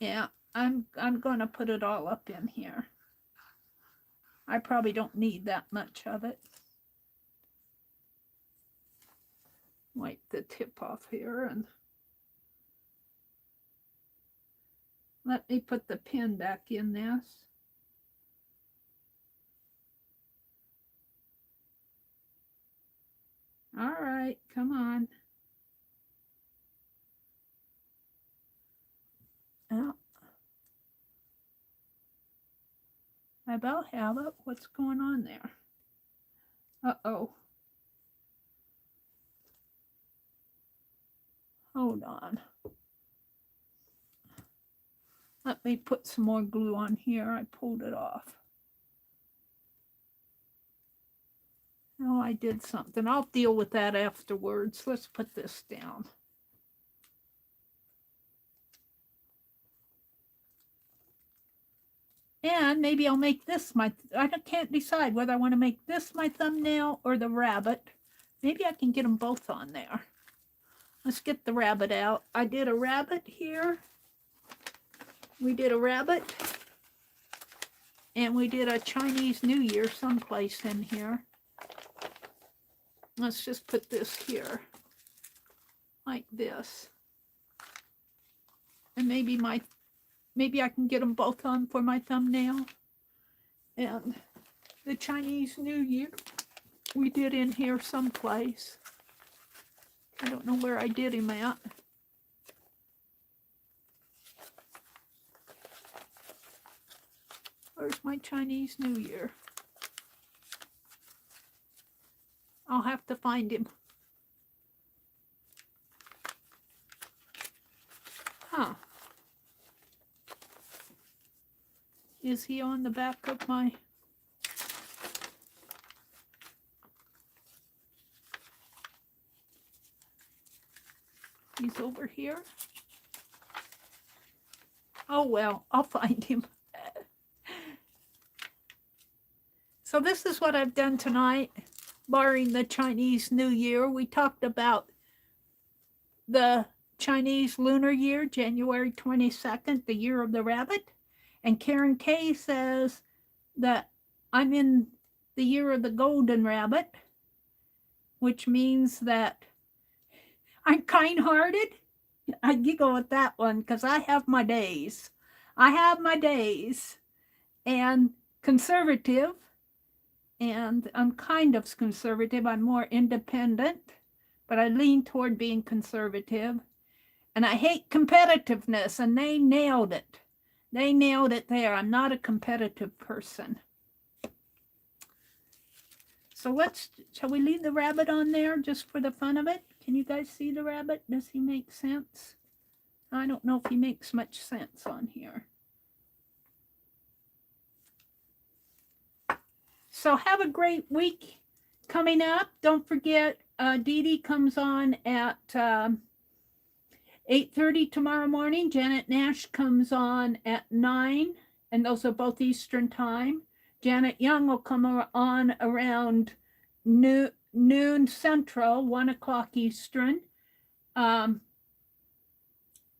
Yeah, I'm going to put it all up in here. I probably don't need that much of it. Wipe the tip off here and let me put the pin back in this. All right, come on. Oh. I about have it. What's going on there? Uh-oh. Hold on. Let me put some more glue on here. I pulled it off. Oh, I did something. I'll deal with that afterwards. Let's put this down. And maybe I'll make this I can't decide whether I want to make this my thumbnail or the rabbit. Maybe I can get them both on there. Let's get the rabbit out. I did a rabbit here. We did a rabbit. And we did a Chinese New Year someplace in here. Let's just put this here. Like this. And maybe I can get them both on for my thumbnail. And the Chinese New Year we did in here someplace. I don't know where I did him at. Where's my Chinese New Year? I'll have to find him. Huh. Is he on the back of my... He's over here? Oh well, I'll find him. So this is what I've done tonight, barring the Chinese New Year. We talked about the Chinese Lunar Year, January 22nd, the year of the rabbit. And Karen Kay says that I'm in the year of the golden rabbit, which means that I'm kind-hearted. I giggle at that one because I have my days. I have my days. And conservative. And I'm kind of conservative. I'm more independent, but I lean toward being conservative. And I hate competitiveness, and they nailed it. They nailed it there. I'm not a competitive person. So shall we leave the rabbit on there just for the fun of it? Can you guys see the rabbit? Does he make sense? I don't know if he makes much sense on here. So have a great week coming up. Don't forget, Dee Dee comes on at 8:30 tomorrow morning, Janet Nash comes on at 9, and those are both Eastern time. Janet Young will come on around noon Central, 1 o'clock Eastern.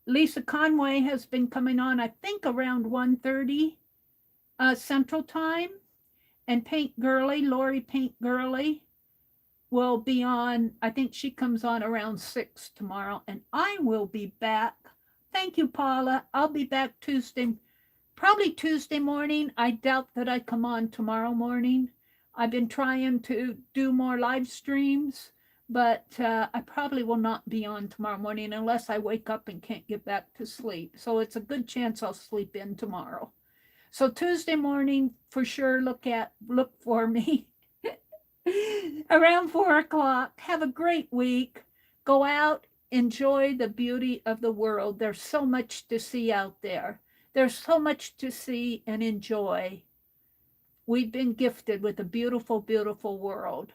Lisa Conway has been coming on, I think, around 1:30 Central time. And Paint Girly, Lori Paint Girly, will be on, I think she comes on around 6 tomorrow. And I will be back. Thank you, Paula. I'll be back Tuesday, probably Tuesday morning. I doubt that I come on tomorrow morning. I've been trying to do more live streams, but I probably will not be on tomorrow morning unless I wake up and can't get back to sleep. So it's a good chance I'll sleep in tomorrow. So Tuesday morning, for sure, look for me around 4 o'clock. Have a great week. Go out, enjoy the beauty of the world. There's so much to see out there. There's so much to see and enjoy. We've been gifted with a beautiful, beautiful world.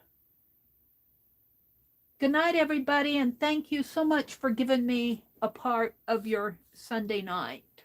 Good night, everybody, and thank you so much for giving me a part of your Sunday night.